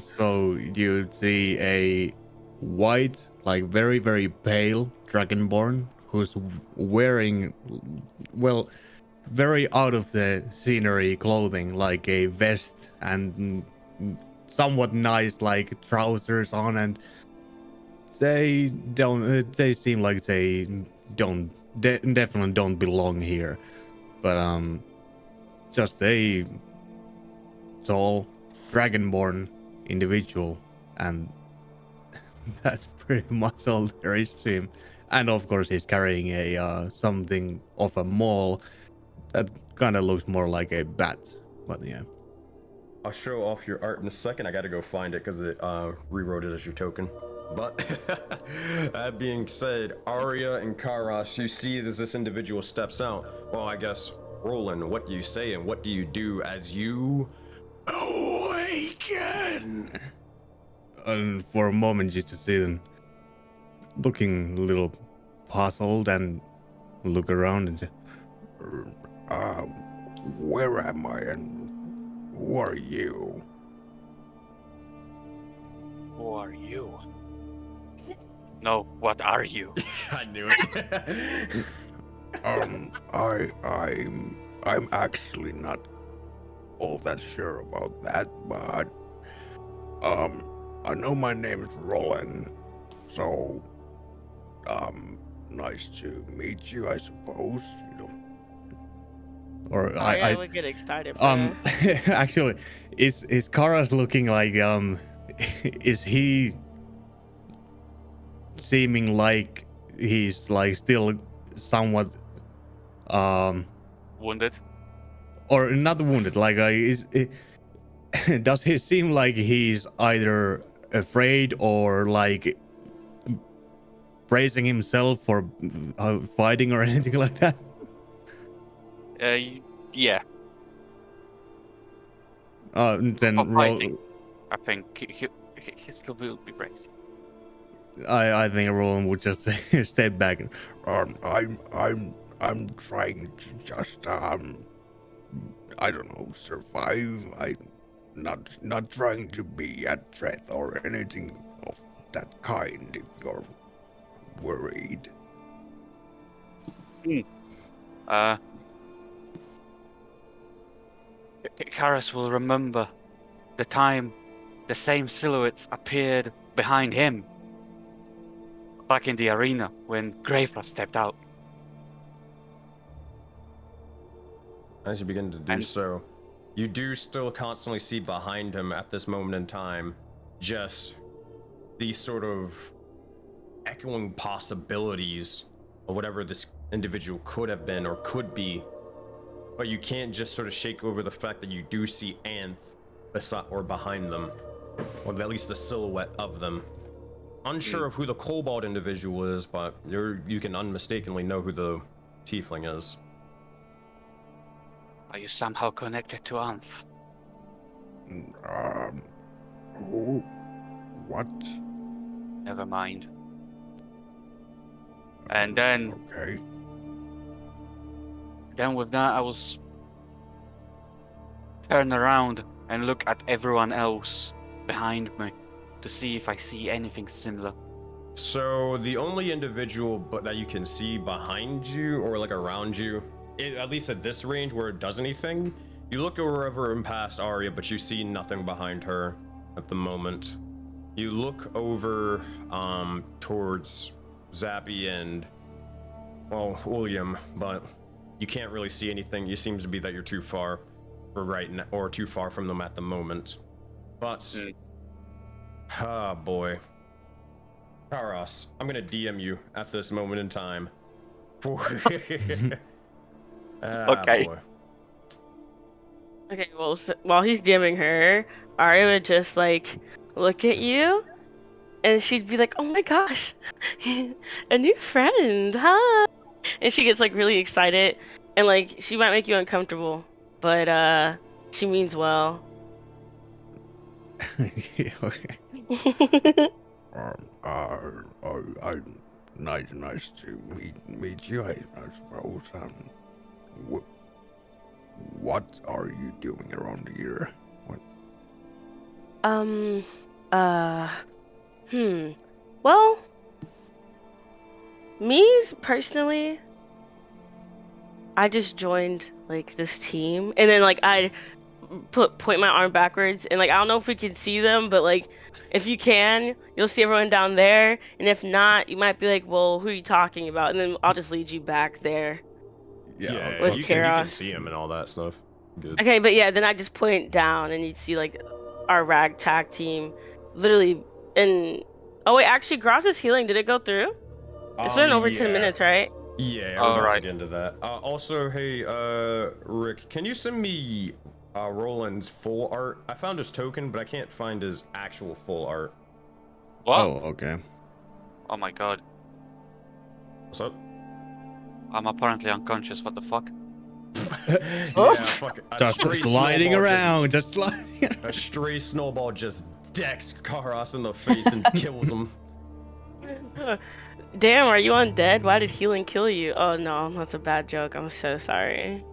So you see a white, like very, very pale dragonborn who's wearing, well, very out of the scenery clothing, like a vest and somewhat nice, like trousers on, and they seem like they definitely don't belong here, but just a tall dragonborn individual, and that's pretty much all there is to him. And of course, he's carrying a something of a maul that kind of looks more like a bat. But yeah. I'll show off your art in a second. I gotta go find it because it rewrote it as your token. But that being said, Arya and Karas, you see as this individual steps out. Well, I guess, Roland, what do you say and what do you do as you awaken? And for a moment, just to see them looking a little puzzled and look around and say, where am I and who are you? Who are you? No, what are you? I knew it. I'm actually not all that sure about that, but I know my name is Roland, so nice to meet you, I suppose. You know. Or I would get excited. actually, is Karas looking like is he seeming like he's like still somewhat Wounded? or not wounded, like does he seem like he's either afraid or like praising himself for fighting or anything like that? Yeah. Then For roll. fighting. I think he still will be braced. I think Roland would just step back. I'm trying to just I don't know, survive. I'm not trying to be a threat or anything of that kind. If you're worried. Karas will remember the time the same silhouettes appeared behind him back in the arena when Greyfrost stepped out. As you begin to do so, you do still constantly see behind him at this moment in time just these sort of echoing possibilities of whatever this individual could have been or could be. But you can't just sort of shake over the fact that you do see Anth beside or behind them, or at least the silhouette of them. Unsure of who the Kobold individual is, but you can unmistakably know who the Tiefling is. Are you somehow connected to Anth? Who? What? Never mind. And then, Okay. then with that, I was turn around and look at everyone else behind me to see if I see anything similar. So the only individual that you can see behind you or like around you, at least at this range where it does anything, you look over and past Arya, but you see nothing behind her at the moment. You look over towards Zappy and, well, William, but you can't really see anything. It seems to be that you're too far for right now, or too far from them at the moment. But, ah, boy. Karas, I'm gonna DM you at this moment in time. Okay. Boy. Okay, well, while he's DMing her, Arya would just like look at you, and she'd be like, "Oh my gosh, a new friend, hi!" And she gets like really excited, and like she might make you uncomfortable, but she means well. Yeah, okay. Nice to meet you, I suppose. What are you doing around here? What? Well, me personally, I just joined like this team, and then like I point my arm backwards, and like I don't know if we can see them, but like if you can, you'll see everyone down there, and if not, you might be like, well, who are you talking about? And then I'll just lead you back there. Yeah, with you can Karas. see him and all that stuff. Good. Okay, but yeah, then I just point down, and you'd see like our ragtag team, literally. And oh wait, actually, Gross's healing, did it go through? It's been over 10 minutes, right? Yeah, we're All about to right. get into that. Also, hey, Rick, can you send me Roland's full art? I found his token, but I can't find his actual full art. What? Oh, okay. Oh my god. What's up? I'm apparently unconscious. What the fuck? Yeah, fuck it. Just sliding around, just sliding. A stray snowball just decks Karos in the face and kills him. Damn, are you undead? Why did healing kill you? Oh no, that's a bad joke. I'm so sorry.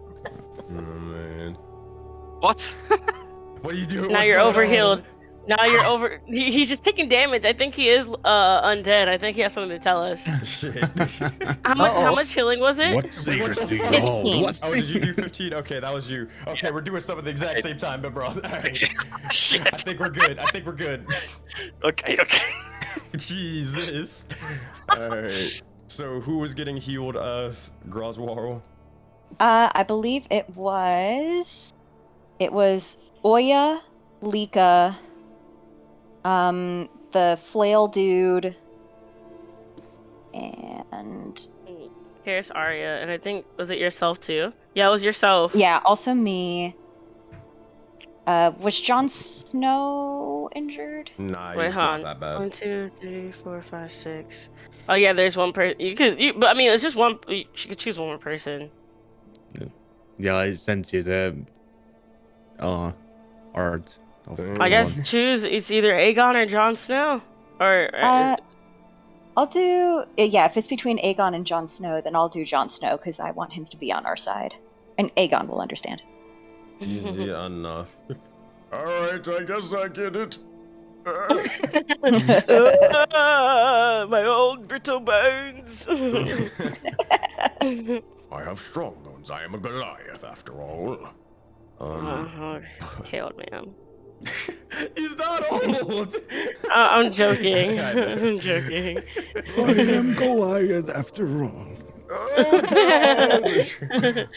Oh, man. What? What are you doing? Now What's you're going overhealed. on? Now you're over. He's just taking damage. I think he is undead. I think he has something to tell us. Shit. How much healing was it? What secrets do you 15. hold? What Oh, did you do secrets? 15? Okay, that was you. Okay, we're doing stuff at the exact same time, but bro. All right. Shit. I think we're good. I think we're good. Okay. Jesus. All right. So who was getting healed? Groswaro? I believe it was Oya, Lika, the flail dude, and Here's Arya, and I think was it yourself too? Yeah, it was yourself. yeah, also me. Was Jon Snow injured? Nah, Wait, he's hold not on. that bad. 1, 2, 3, 4, 5, 6. Oh yeah, there's one person. But I mean, it's just one. She could choose one more person. Yeah, I sent you the art. Of I guess everyone. choose. It's either Aegon or Jon Snow, or I'll do yeah. If it's between Aegon and Jon Snow, then I'll do Jon Snow because I want him to be on our side, and Aegon will understand. Easy enough. All right, I guess I get it. My old brittle bones. I have strong bones. I am a Goliath, after all. Killed man. He's not old. I'm joking. I know. I'm joking. I am Goliath after all. Oh, God.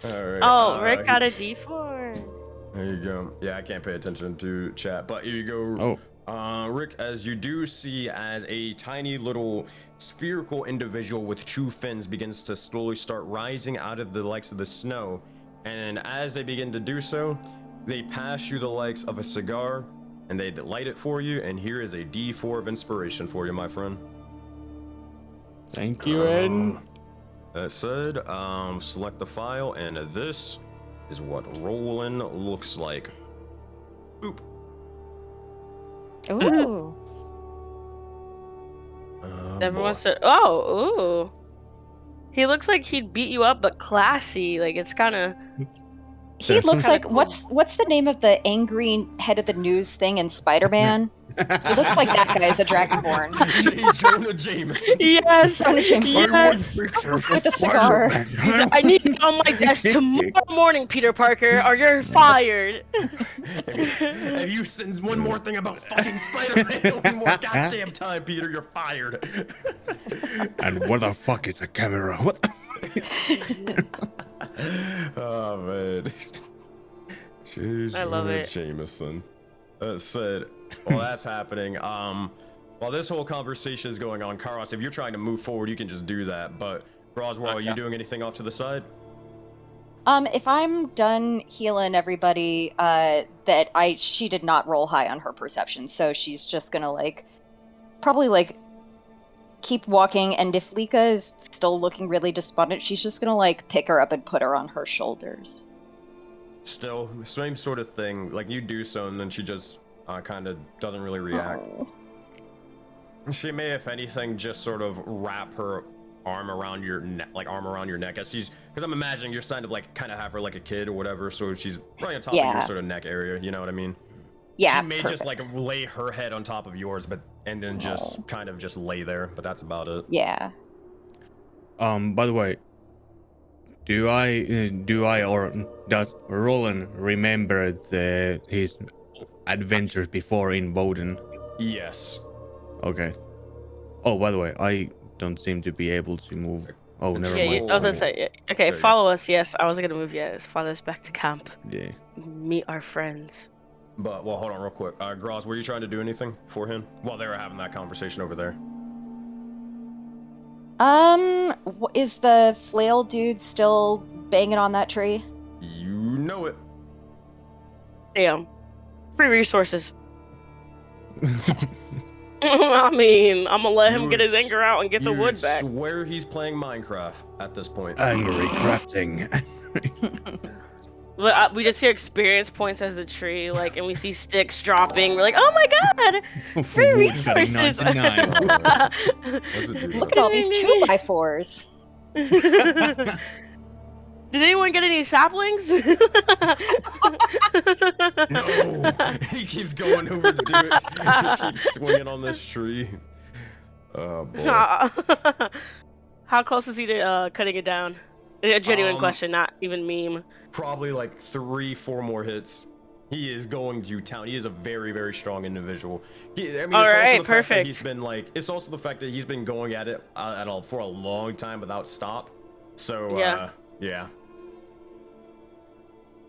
All right. Oh, Rick got a D4. There you go. Yeah, I can't pay attention to chat, but here you go. Oh. Rick, as you do see, as a tiny little spherical individual with two fins begins to slowly start rising out of the likes of the snow, and as they begin to do so, they pass you the likes of a cigar, and they light it for you, and here is a D4 of inspiration for you, my friend. Thank you, Ed. That said, select the file, and this is what Roland looks like. Boop. Ooh. Everyone Boy. said, "Oh, ooh." He looks like he'd beat you up, but classy. Like it's kind of. He There's looks some- like what's the name of the angry head of the news thing in Spider-Man? He looks like that guy as a Dragonborn. Jonah Jameson. Yes. Jonah Jameson. Yes. Pictures With a cigar. I need it on my desk tomorrow morning, Peter Parker, or you're fired. If you send one more thing about fucking Spider-Man one more goddamn time, Peter, you're fired. And what the fuck is a camera? What? Oh man. Jeez, I love Jonah it. Jameson. That said, while that's happening, while this whole conversation is going on, Karos, if you're trying to move forward, you can just do that. But Roswell, are you doing anything off to the side? If I'm done healing everybody, she did not roll high on her perception, so she's just gonna probably keep walking, and if Lika is still looking really despondent, she's just gonna pick her up and put her on her shoulders. Still, same sort of thing. Like you do so, and then she just kind of doesn't really react. Oh. She may, if anything, just sort of wrap her arm around your neck, as she's, because I'm imagining you're kind of have her like a kid or whatever, so she's right on top of your sort of neck area. You know what I mean? Yeah. She may perfect. just lay her head on top of yours, and then just kind of just lay there. But that's about it. Yeah. By the way, do I or does Roland remember his adventures before in Woden? Yes. Okay. Oh, by the way, I don't seem to be able to move. Oh, never Yeah, mind. I was gonna say. Yeah. Okay, There you follow us. Yes, I wasn't gonna move yet. Follow us back to camp. Yeah. Meet our friends. But well, hold on real quick. Groz, were you trying to do anything for him while they were having that conversation over there? Is the flail dude still banging on that tree? You know it. Damn. Free resources. I mean, I'm gonna let him get his anger out and get the wood back. You swear he's playing Minecraft at this point. Angry crafting. But we just hear experience points as a tree, like, and we see sticks dropping. We're like, oh my god, free Wood cutting resources. 99. What's it do? Look at all these 2x4s. Did anyone get any saplings? No! He keeps going over to do it. He keeps swinging on this tree. Oh boy. How close is he to cutting it down? A genuine Um, question, not even meme. Probably like 3-4 more hits. He is going to town. He is a very, very strong individual. All right, perfect. He's been like. It's also the fact that he's been going at it for a long time without stop. So Yeah. yeah.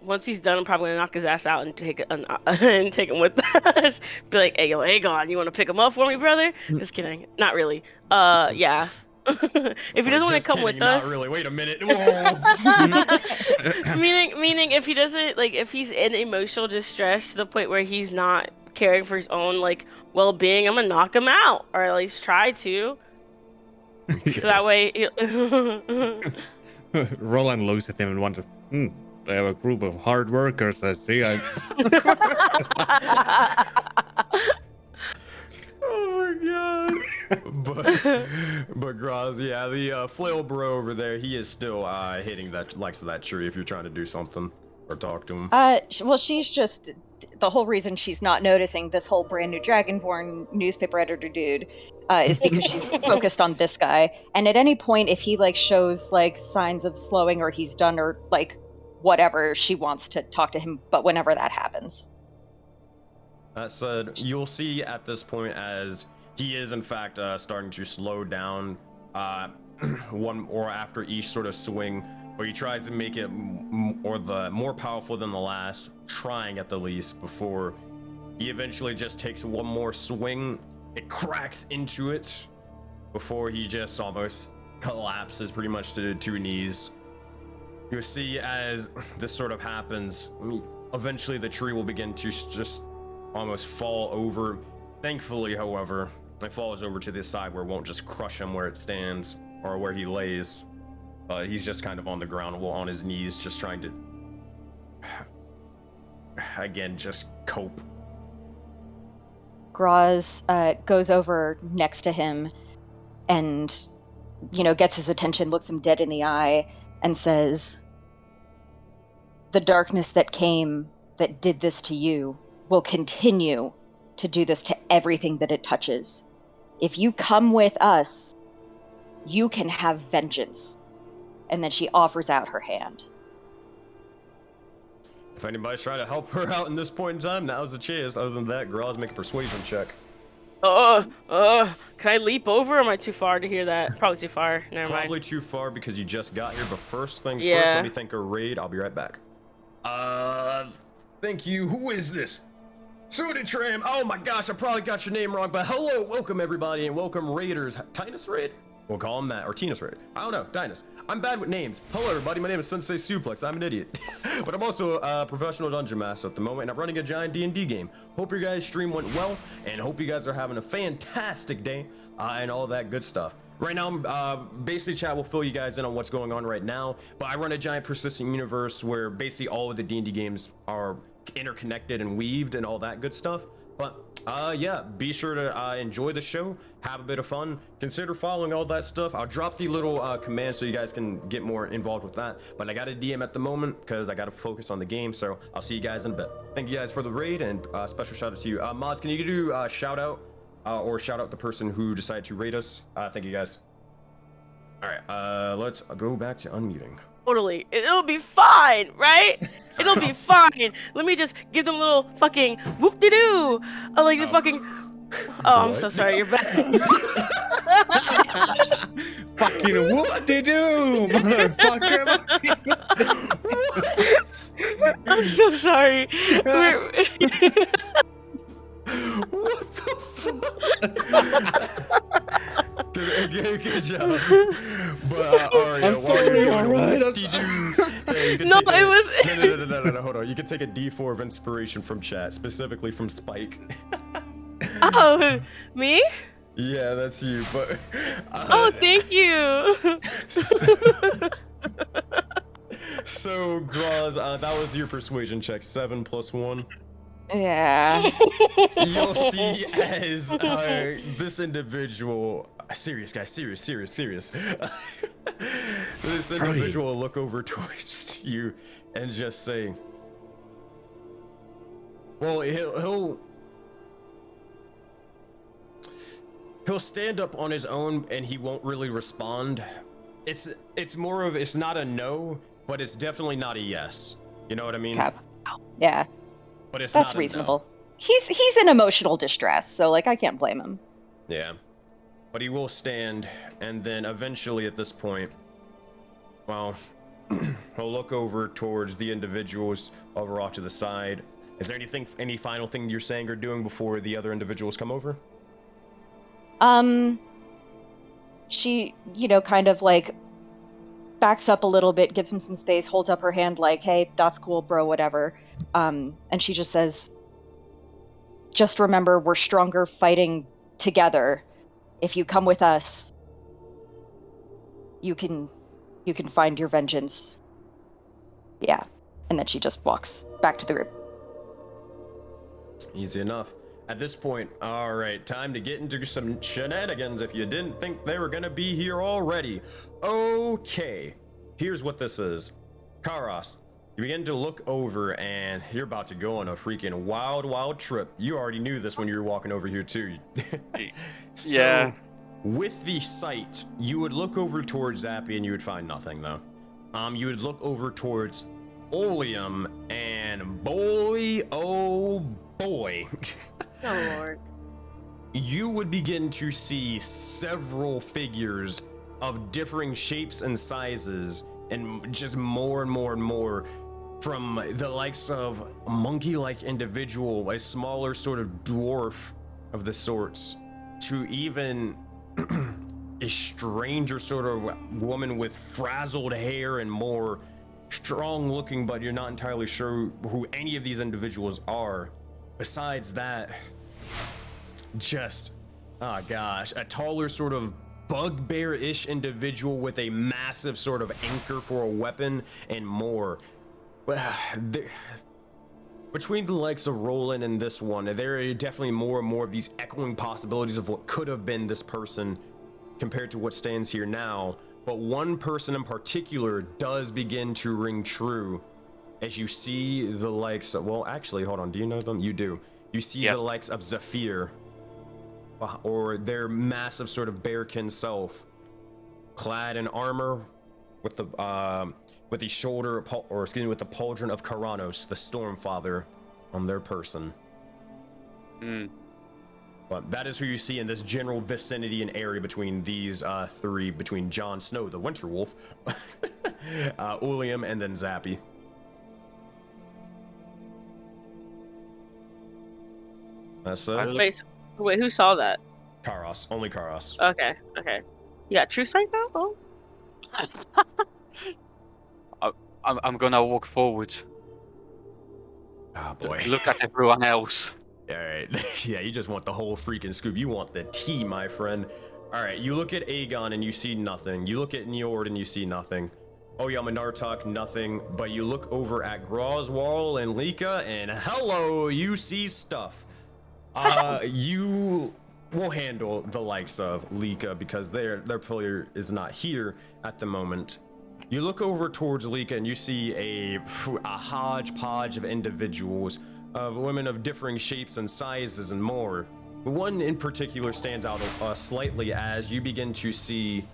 Once he's done, I'm probably gonna knock his ass out and take him with us. Be like, hey yo, Aegon, you want to pick him up for me, brother? Just kidding. Not really. Yeah. If he doesn't want to come with us. Not really. Wait a minute. meaning if he doesn't, like, if he's in emotional distress to the point where he's not caring for his own, like, well-being, I'm gonna knock him out, or at least try to. So that way Roland looks at him and wonders, they have a group of hard workers, I see. Oh my god. But Graz, yeah, the flail bro over there, he is still hitting that likes of that tree if you're trying to do something or talk to him. Well, she's just the whole reason she's not noticing this whole brand new Dragonborn newspaper editor dude is because she's focused on this guy. And at any point, if he like shows like signs of slowing or he's done or like whatever, she wants to talk to him. But whenever that happens. That said, you'll see at this point as he is in fact starting to slow down one or after each sort of swing, or he tries to make it more powerful than the last, trying at the least, before he eventually just takes one more swing. It cracks into it before he just almost collapses pretty much to the 2 knees. You'll see as this sort of happens, eventually the tree will begin to just almost fall over. Thankfully, however, it falls over to this side where it won't just crush him where it stands or where he lays. He's just kind of on the ground, on his knees, just trying to, again, just cope. Graz goes over next to him and, gets his attention, looks him dead in the eye, and says, "The darkness that came, that did this to you, will continue to do this to everything that it touches. If you come with us, you can have vengeance." And then she offers out her hand. If anybody's trying to help her out in this point in time, now's the chance. Other than that, Graz, make a persuasion check. can I leap over, or am I too far to hear that? Probably too far. Never mind. Probably too far because you just got here, but first things Yeah. first, let me think of raid. I'll be right back. Thank you. Who is this? Suditram. Oh my gosh, I probably got your name wrong, but hello, welcome everybody, and welcome raiders. Tinus Raid? We'll call him that, or Tinus Raid. I don't know, Dinus. I'm bad with names. Hello everybody, my name is SenseiSuplex. I'm an idiot. But I'm also a professional dungeon master at the moment, and I'm running a giant D&D game. Hope your guys' stream went well, and hope you guys are having a fantastic day, and all that good stuff. Right now, basically chat will fill you guys in on what's going on right now, but I run a giant persistent universe where basically all of the D&D games are interconnected and weaved and all that good stuff. But yeah, be sure to enjoy the show, have a bit of fun, consider following all that stuff. I'll drop the little commands so you guys can get more involved with that, but I got a DM at the moment because I got to focus on the game, so I'll see you guys in a bit. Thank you guys for the raid, and special shout out to you. Mods, can you do shout out or shout out the person who decided to raid us? Thank you guys. All right, let's go back to unmuting. Totally. It'll be fine, right? It'll be fine. Let me just give them a little fucking whoop-de-doo. Like the fucking... Oh, I'm so sorry. You're back. Fucking whoop-de-doo, motherfucker. I'm so sorry. What the fuck? Did Good job. But Aria, I'm sorry, alright. you can No, take it a- was- no, hold on. You can take a D4 of inspiration from chat, specifically from Spike. Oh, me? Yeah, that's you. But Oh, thank you. so Graz, that was your persuasion check. 7 + 1. Yeah. You'll see as this individual, serious guy, serious. This individual will look over towards you and just say, well, he'll stand up on his own and he won't really respond. It's more of, it's not a no, but it's definitely not a yes. You know what I mean? Cap. Yeah, But it's that's not a no. reasonable. He's in emotional distress, so like I can't blame him. Yeah. But he will stand, and then eventually at this point, well, he'll look over towards the individuals over off to the side. Is there any final thing you're saying or doing before the other individuals come over? She, kind of like backs up a little bit, gives him some space, holds up her hand like, hey, that's cool, bro, whatever. And she just says, just remember, we're stronger fighting together. If you come with us, you can find your vengeance. Yeah. And then she just walks back to the group. Easy enough. At this point, all right, time to get into some shenanigans if you didn't think they were gonna be here already. Okay, here's what this is. Karos, you begin to look over and you're about to go on a freaking wild trip. You already knew this when you were walking over here too. Yeah. So, with the sight, you would look over towards Zappy and you would find nothing though. You would look over towards Oleum and boy, oh boy. Oh Lord. You would begin to see several figures of differing shapes and sizes, and just more and more from the likes of a monkey-like individual, a smaller sort of dwarf of the sorts, to even a stranger sort of woman with frazzled hair and more strong looking, but you're not entirely sure who any of these individuals are. Besides that, just, oh gosh, a taller sort of bugbear-ish individual with a massive sort of anchor for a weapon and more. Between the likes of Roland and this one, there are definitely more and more of these echoing possibilities of what could have been this person compared to what stands here now. But one person in particular does begin to ring true as you see the likes of, well, actually, hold on, do you know them? You do. You see Yes. the likes of Zephyr, or their massive sort of bearkin self, clad in armor with the with the shoulder, or excuse me, with the pauldron of Karanos, the Stormfather, on their person. But that is who you see in this general vicinity and area between these three, between Jon Snow, the Winter Wolf, Oleum, and then Zappy. That's Wait, who saw that? Karos, only Karos. Okay. You got true sight now? Oh. I'm gonna walk forward. Ah, boy. Look at everyone else. All right. Yeah, you just want the whole freaking scoop. You want the tea, my friend. All right, you look at Aegon and you see nothing. You look at Njord and you see nothing. Oyama Nartok, nothing. But you look over at Groswall and Lika, and hello, you see stuff. You will handle the likes of Lika because their player is not here at the moment. You look over towards Lika and you see a hodgepodge of individuals, of women of differing shapes and sizes and more. One in particular stands out slightly as you begin to see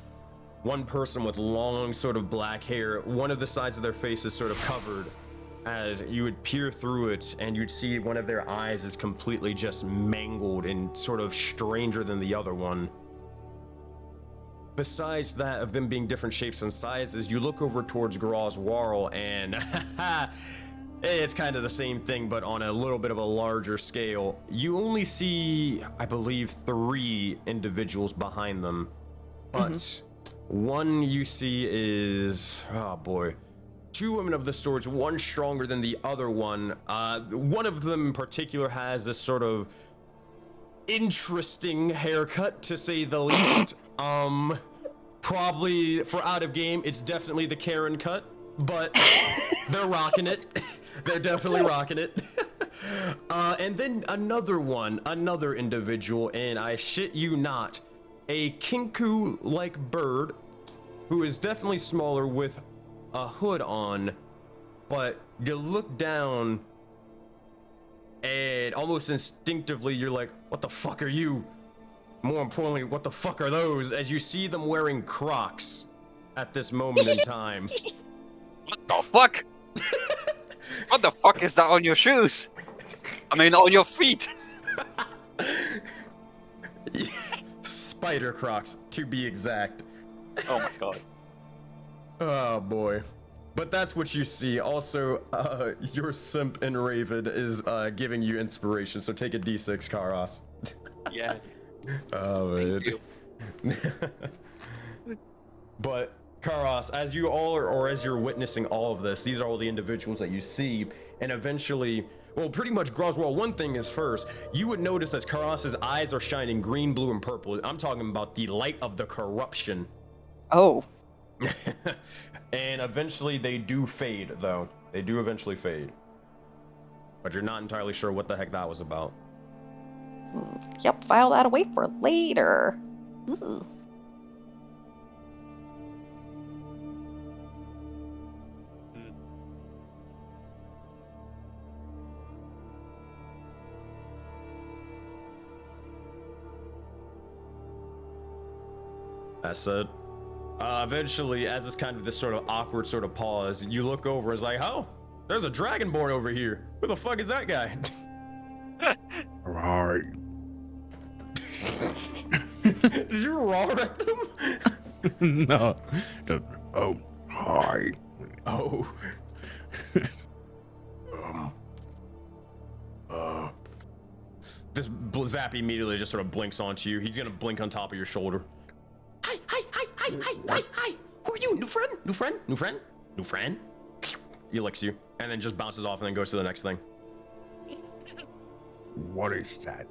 one person with long sort of black hair. One of the sides of their face is sort of covered, as you would peer through it and you'd see one of their eyes is completely just mangled and sort of stranger than the other one. Besides that, of them being different shapes and sizes, you look over towards Groswarl and it's kind of the same thing, but on a little bit of a larger scale. You only see, I believe, 3 individuals behind them. But one you see is, oh boy, two women of the swords, one stronger than the other one. One of them in particular has this sort of interesting haircut, to say the least. Probably for out of game, it's definitely the Karen cut, but they're rocking it. They're definitely rocking it. And then another individual, and I shit you not, a kinku-like bird who is definitely smaller with a hood on, but you look down and almost instinctively you're like, what the fuck are you? More importantly, what the fuck are those? As you see them wearing Crocs at this moment in time. What the fuck? What the fuck is that on your shoes? I mean, on your feet. Spider Crocs, to be exact. Oh my god. Oh boy. But that's what you see. Also, your simp in Raven is giving you inspiration, so take a d6, Karos. Yeah. Oh man. Thank you. But Karos, as you all are, or as you're witnessing all of this, these are all the individuals that you see, and eventually, well, pretty much Groswell, one thing is first, you would notice as Karos's eyes are shining green, blue, and purple. I'm talking about the light of the corruption. Oh. And eventually they do fade, though. They do eventually fade. But you're not entirely sure what the heck that was about. Yep, file that away for later. Ooh. That said, eventually, as it's kind of this sort of awkward sort of pause, you look over, it's like, oh, there's a dragonborn over here. Who the fuck is that guy? Right. Did you roar at them? No. Oh, hi. Oh. This Zap immediately just sort of blinks onto you. He's gonna blink on top of your shoulder. Hi. Who are you? New friend? He licks you and then just bounces off and then goes to the next thing. What is that?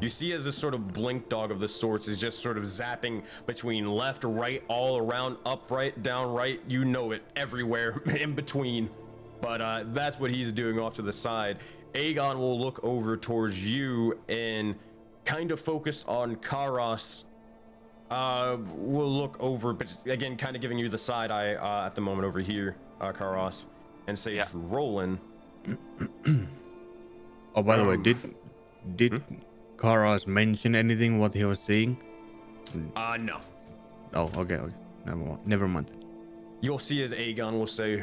You see as this sort of blink dog of the sorts is just sort of zapping between left, right, all around, up, right, down, right, you know it, everywhere in between. But that's what he's doing off to the side. Aegon will look over towards you and kind of focus on Karos. We'll look over, but again, kind of giving you the side eye at the moment over here, Karos, and say, Roland. Oh, by the way, did Karos mention anything what he was seeing? No. Oh, okay. Never mind. You'll see as Aegon will say,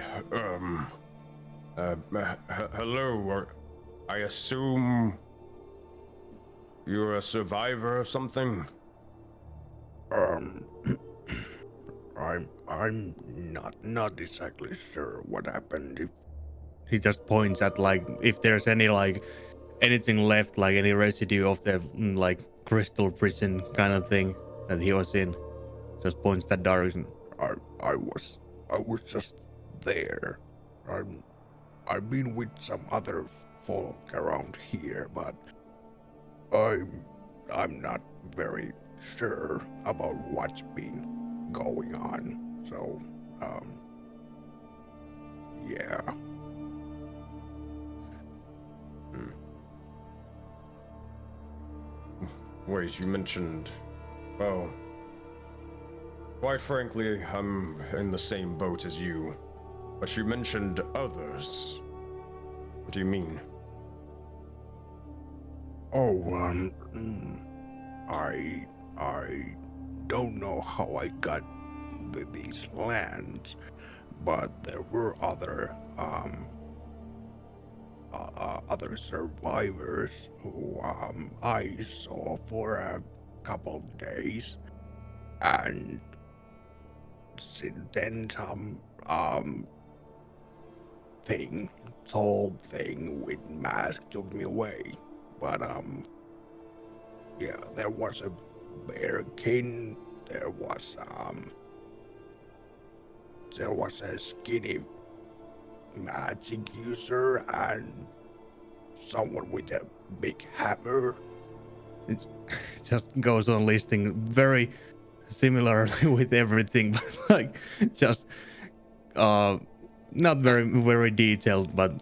hello, or I assume you're a survivor or something? I'm not exactly sure what happened. He just points at like if there's any like anything left, like any residue of the like crystal prison kind of thing that he was in. Just points that direction. I was just there. I've been with some other folk around here, but I'm not very sure about what's been going on. So, yeah. Wait, you mentioned... Well... Quite frankly, I'm in the same boat as you. But you mentioned others. What do you mean? Oh, I don't know how I got these lands, but there were other survivors who I saw for a couple of days, and since then some tall thing with mask took me away. But yeah, there was a bearkin. There was a skinny magic user and someone with a big hammer. It just goes on listing very similarly with everything, but like just not very detailed, but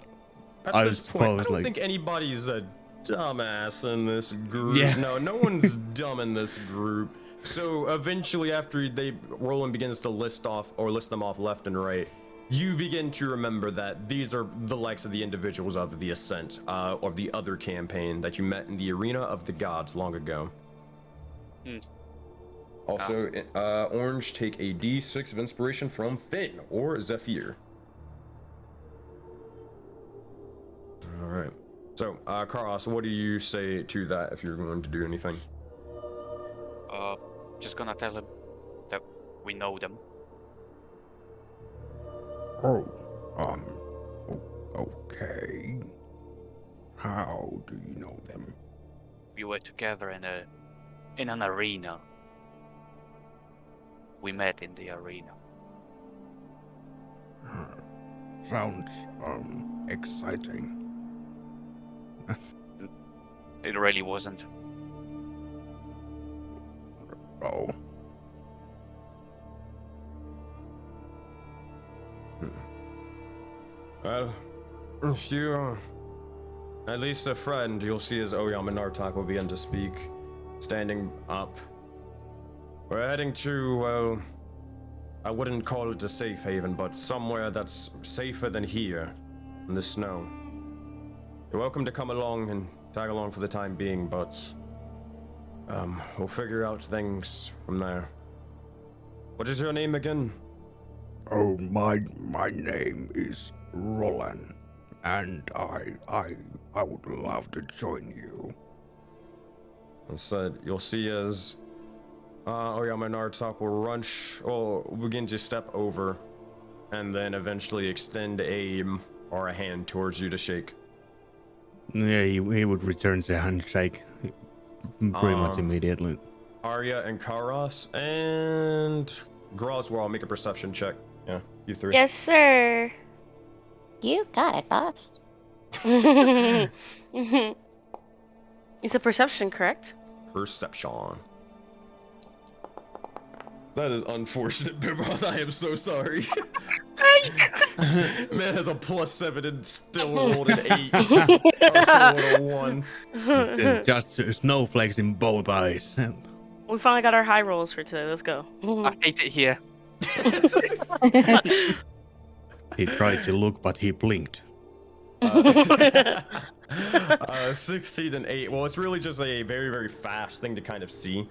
At I this point, I suppose don't like think anybody's a dumbass in this group. Yeah. No one's dumb in this group. So eventually, after Roland begins to list them off left and right, you begin to remember that these are the likes of the individuals of the Ascent, or the other campaign that you met in the Arena of the Gods long ago. Also, Orange, take a D6 of inspiration from Finn or Zephyr. All right. So, Karos, what do you say to that if you're going to do anything? Just gonna tell him that we know them. Okay. How do you know them? We were together in an arena. We met in the arena. Sounds, exciting. It really wasn't. Oh. Well, if you at least a friend, you'll see as Oyama Nartok will begin to speak, standing up. We're heading to, well, I wouldn't call it a safe haven, but somewhere that's safer than here, in the snow. You're welcome to come along and tag along for the time being, but we'll figure out things from there. What is your name again? Oh, my name is Roland, and I would love to join you. I said, you'll see as Oyama Nartok will begin to step over, and then eventually extend a hand towards you to shake. yeah, he would return the handshake pretty much immediately. Arya and Karos and Groswell, make a perception check. Yeah, you three. Yes, sir. You got it, boss. It's a perception, correct? Perception. That is unfortunate, Bibroth. I am so sorry. Man has a +7 and still rolled an 8. Or still rolled a 1. Just snowflakes in both eyes. We finally got our high rolls for today. Let's go. I hate it here. He tried to look, but he blinked. 16 and 8. Well, it's really just a very, very fast thing to kind of see.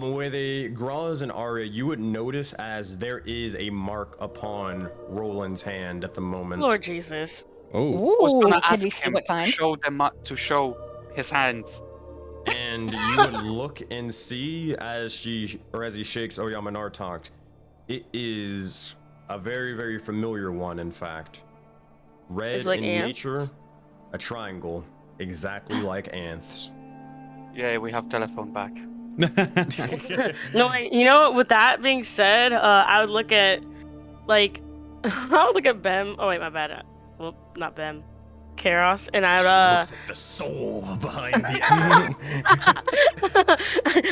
With a Graz and Arya, you would notice as there is a mark upon Roland's hand at the moment. Lord Jesus. Oh, I was gonna Can ask we see him what kind? to show his hands. And you would look and see as he shakes Oyama Nartok, it is a very, very familiar one, in fact. Red It's like in ants? nature, a triangle, exactly like Anth's. Yeah, we have telephone back. No, wait, you know what? With that being said, I would look at, like, I would look at Bem. Oh, wait, my bad. Well, not Bem. Karos, and I'd, Looks like the soul behind the eye.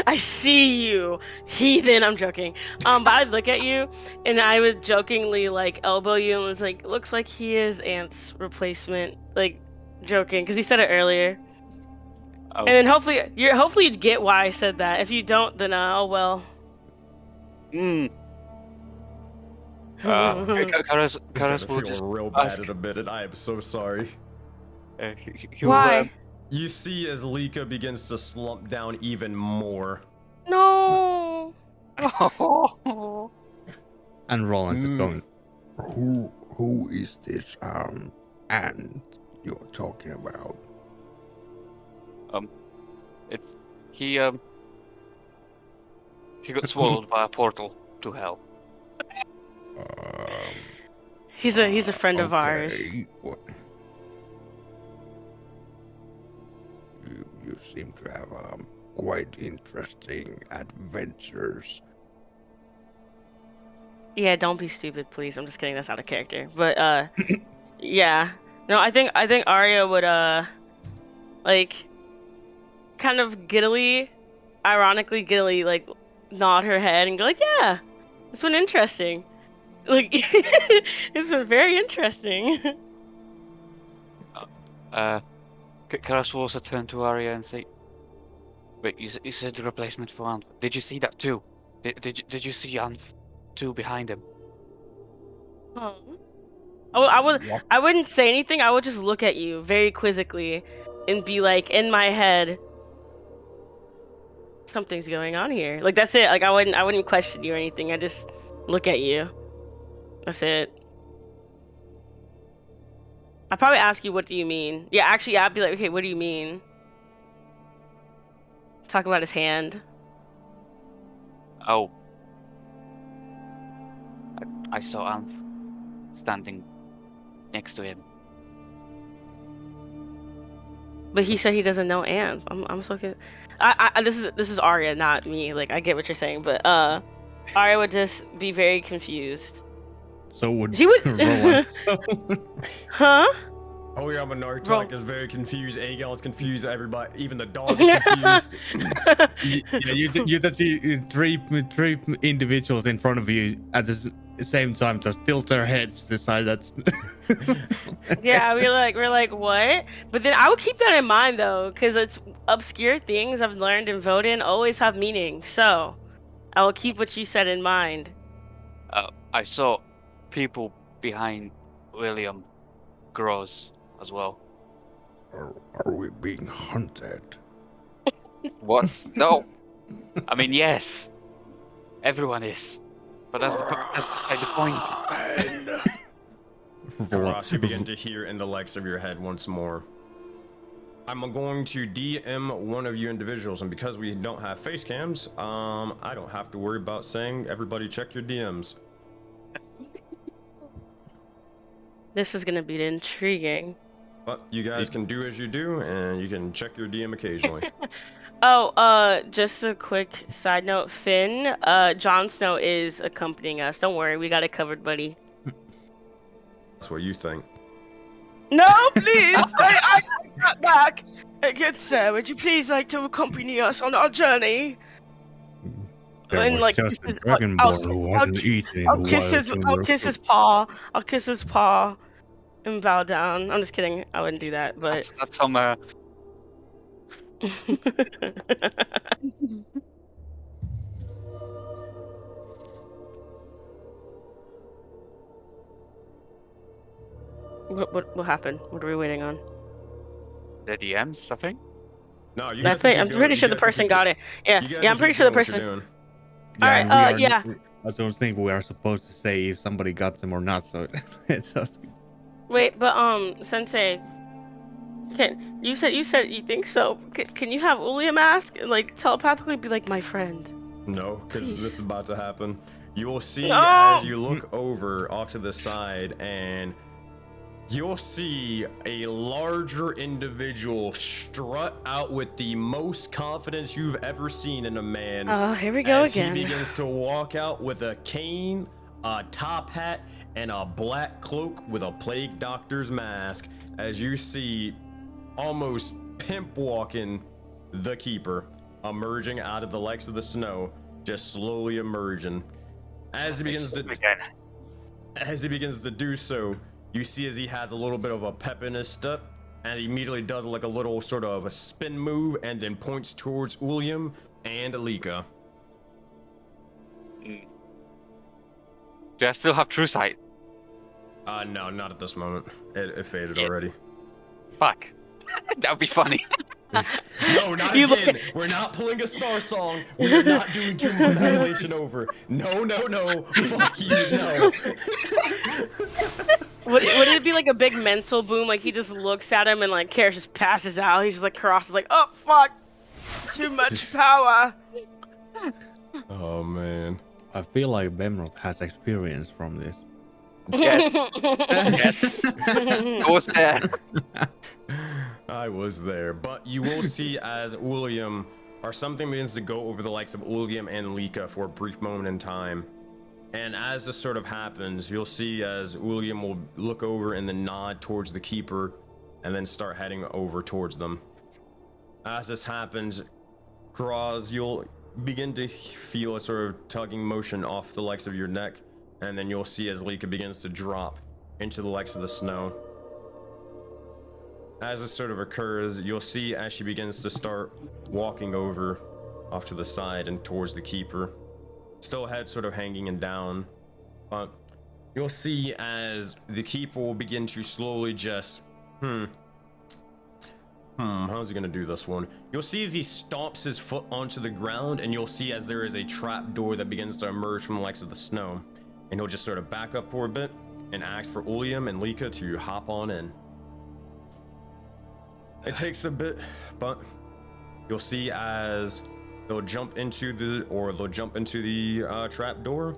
I see you, heathen. I'm joking. But I'd look at you, and I would jokingly, like, elbow you, and was like, looks like he is Ant's replacement. Like, joking, because he said it earlier. Oh. And then hopefully you'd get why I said that. If you don't, then oh well. Karas I'm gonna will feel just real bad ask. in a minute. I am so sorry. He'll, Why? You see as Lika begins to slump down even more. No. and Roland's just going, Who is this ant you're talking about? It's he got swallowed by a portal to hell. He's a friend of ours. Okay, what? You seem to have quite interesting adventures. Yeah, don't be stupid, please. I'm just kidding. That's out of character. But yeah. No, I think Arya would like kind of ironically giddily, like nod her head and go like, yeah, it's been interesting. Like it's been very interesting. Could I also turn to Arya and say, wait, you said the replacement for Anf. Did you see that too? Did you see Anf too behind him? I wouldn't say anything. I would just look at you very quizzically and be like, in my head, something's going on here. Like that's it. Like I wouldn't question you or anything. I just look at you. That's it. I'd probably ask you, what do you mean? Yeah, actually, yeah, I'd be like, okay, what do you mean? Talking about his hand. Oh. I saw Anf standing next to him. But he said he doesn't know Anne. I'm so good. This is Arya, not me. Like I get what you're saying, but Arya would just be very confused. So would She would- Rowan. So Huh? Oh yeah, Nartok Bro. is very confused. Aegon is confused. Everybody, even the dog is confused. you three individuals in front of you at the same time just tilt their heads to decide that's Yeah, we're like what? But then I would keep that in mind though, because it's obscure things I've learned in Voden always have meaning. So I will keep what you said in mind. I saw people behind William Gross as well. Are we being hunted? What? No. I mean, yes. Everyone is. But that's the point. Ross, you begin to hear in the legs of your head once more. I'm going to DM one of you individuals, and because we don't have face cams, I don't have to worry about saying everybody check your DMs. This is gonna be intriguing. But you guys can do as you do, and you can check your DM occasionally. Oh, just a quick side note, Finn, Jon Snow is accompanying us. Don't worry, we got it covered, buddy. That's what you think. No, please! I got back! Good sir, would you please like to accompany us on our journey? There And, was like, just a kisses- dragonborn I'll- who I'll- wasn't eaten in I'll a kiss while. his paw. I'll kiss his paw and bow down. I'm just kidding. I wouldn't do that, but That's some what happened? What are we waiting on? the DMs, I think. No, you I guys can think keep I'm going. pretty You sure the guys can person keep got it. Yeah, you guys yeah, can I'm pretty keep sure the doing what you're person. doing. Alright, we are, yeah. I don't think we are supposed to say if somebody got them or not, so it's just Wait, but Sensei, you said you think so? Can you have William ask and like telepathically be like my friend? No, because this is about to happen. You will see No! as you look over off to the side, and you'll see a larger individual strut out with the most confidence you've ever seen in a man. Here we go as again. He begins to walk out with a cane, a top hat, and a black cloak with a plague doctor's mask. As you see, almost pimp walking the keeper, emerging out of the legs of the snow, just slowly emerging. As he begins to do so, you see as he has a little bit of a pep in his step, and he immediately does like a little sort of a spin move, and then points towards William and Alika. Do I still have true sight? No, not at this moment. It faded Yeah. already. Fuck. That would be funny. No, not You again. look- We're not pulling a star song. We are not doing 2 more annihilation over. No. Fuck you, no. Would it be like a big mental boom? Like he just looks at him and like Karis just passes out. He's just like crosses like, oh fuck, too much power. Oh man. I feel like Bemroth has experience from this. Yes. I was there. I was there, but you will see as William, or something begins to go over the likes of Ulium and Lika for a brief moment in time. And as this sort of happens, you'll see as Ulium will look over and then nod towards the keeper and then start heading over towards them. As this happens, Graz, you'll begin to feel a sort of tugging motion off the likes of your neck, and then you'll see as Lika begins to drop into the likes of the snow. As this sort of occurs, you'll see as she begins to start walking over off to the side and towards the keeper. Still head sort of hanging and down, but you'll see as the keeper will begin to slowly just, how's he gonna do this one? You'll see as he stomps his foot onto the ground, and you'll see as there is a trap door that begins to emerge from the likes of the snow, and he'll just sort of back up for a bit and ask for Ulium and Lika to hop on in. It takes a bit, but you'll see as they'll jump into the trap door,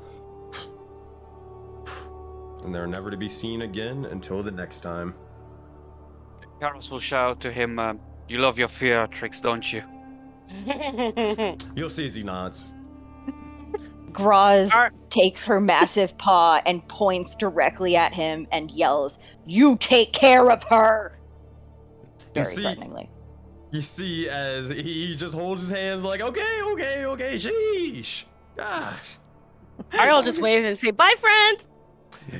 and they're never to be seen again until the next time. Karos will shout to him, "You love your fear tricks, don't you?" You'll see as he nods. Graz takes her massive paw and points directly at him and yells, "You take care of her!" Very threateningly. You see as he just holds his hands like, okay, sheesh. Gosh. I'll just wave and say, "Bye, friend."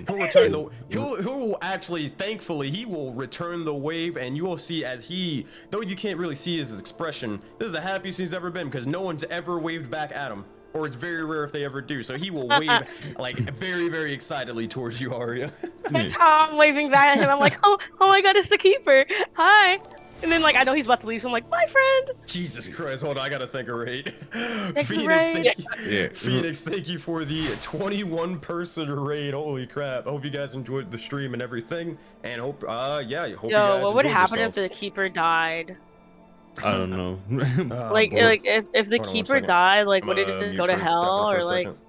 He'll actually, thankfully, he will return the wave, and you will see as he, though you can't really see his expression, this is the happiest he's ever been because no one's ever waved back at him, or it's very rare if they ever do. So he will wave like very, very excitedly towards you, Arya. And Tom waving back at him. I'm like, oh my god, it's the keeper. Hi. And then, like, I know he's about to leave, so I'm like, "Bye, friend." Jesus Christ, hold on, I gotta think of rate. Phoenix, Raid. Phoenix, thank you for the 21-person raid. Holy crap. I hope you guys enjoyed the stream and everything. And hope, you guys What would enjoyed happen yourselves. if the keeper died? I don't know. Like if the Hold on one keeper second. died, like, would I'm it gonna go mute to for hell, a or like... second.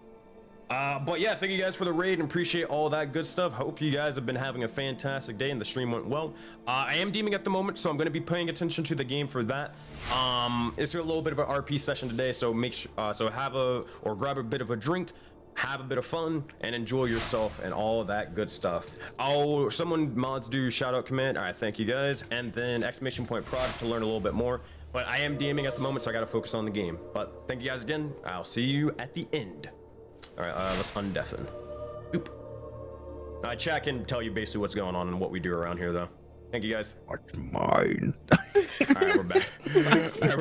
But yeah, thank you guys for the raid and appreciate all that good stuff. Hope you guys have been having a fantastic day and the stream went well. I am deeming at the moment, so I'm going to be paying attention to the game for that. It's a little bit of an RP session today, so make sure, grab a bit of a drink, have a bit of fun, and enjoy yourself and all that good stuff. Someone mods do shout out command. All right, thank you guys, and then !prod to learn a little bit more. But I am DMing at the moment, so I got to focus on the game. But thank you guys again. I'll see you at the end. All right, let's undeafen. Oop. Chat can tell you basically what's going on and what we do around here, though. Thank you, guys. What's mine? All right, we're back.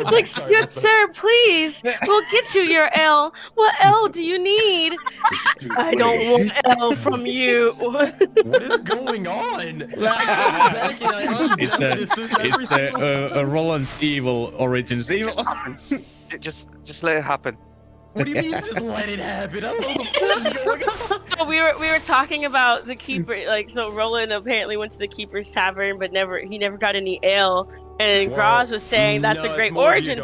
Like, good sir, please, we'll get you your L. What L do you need? I don't want L from you. What is going on? It's a Roland's evil origins. Evil. Just let it happen. What do you mean, just let it happen? I don't know what the fuck is going on. So we were talking about the keeper, like, so Roland apparently went to the keeper's tavern, but he never got any ale, and Graz was saying that's a great origin.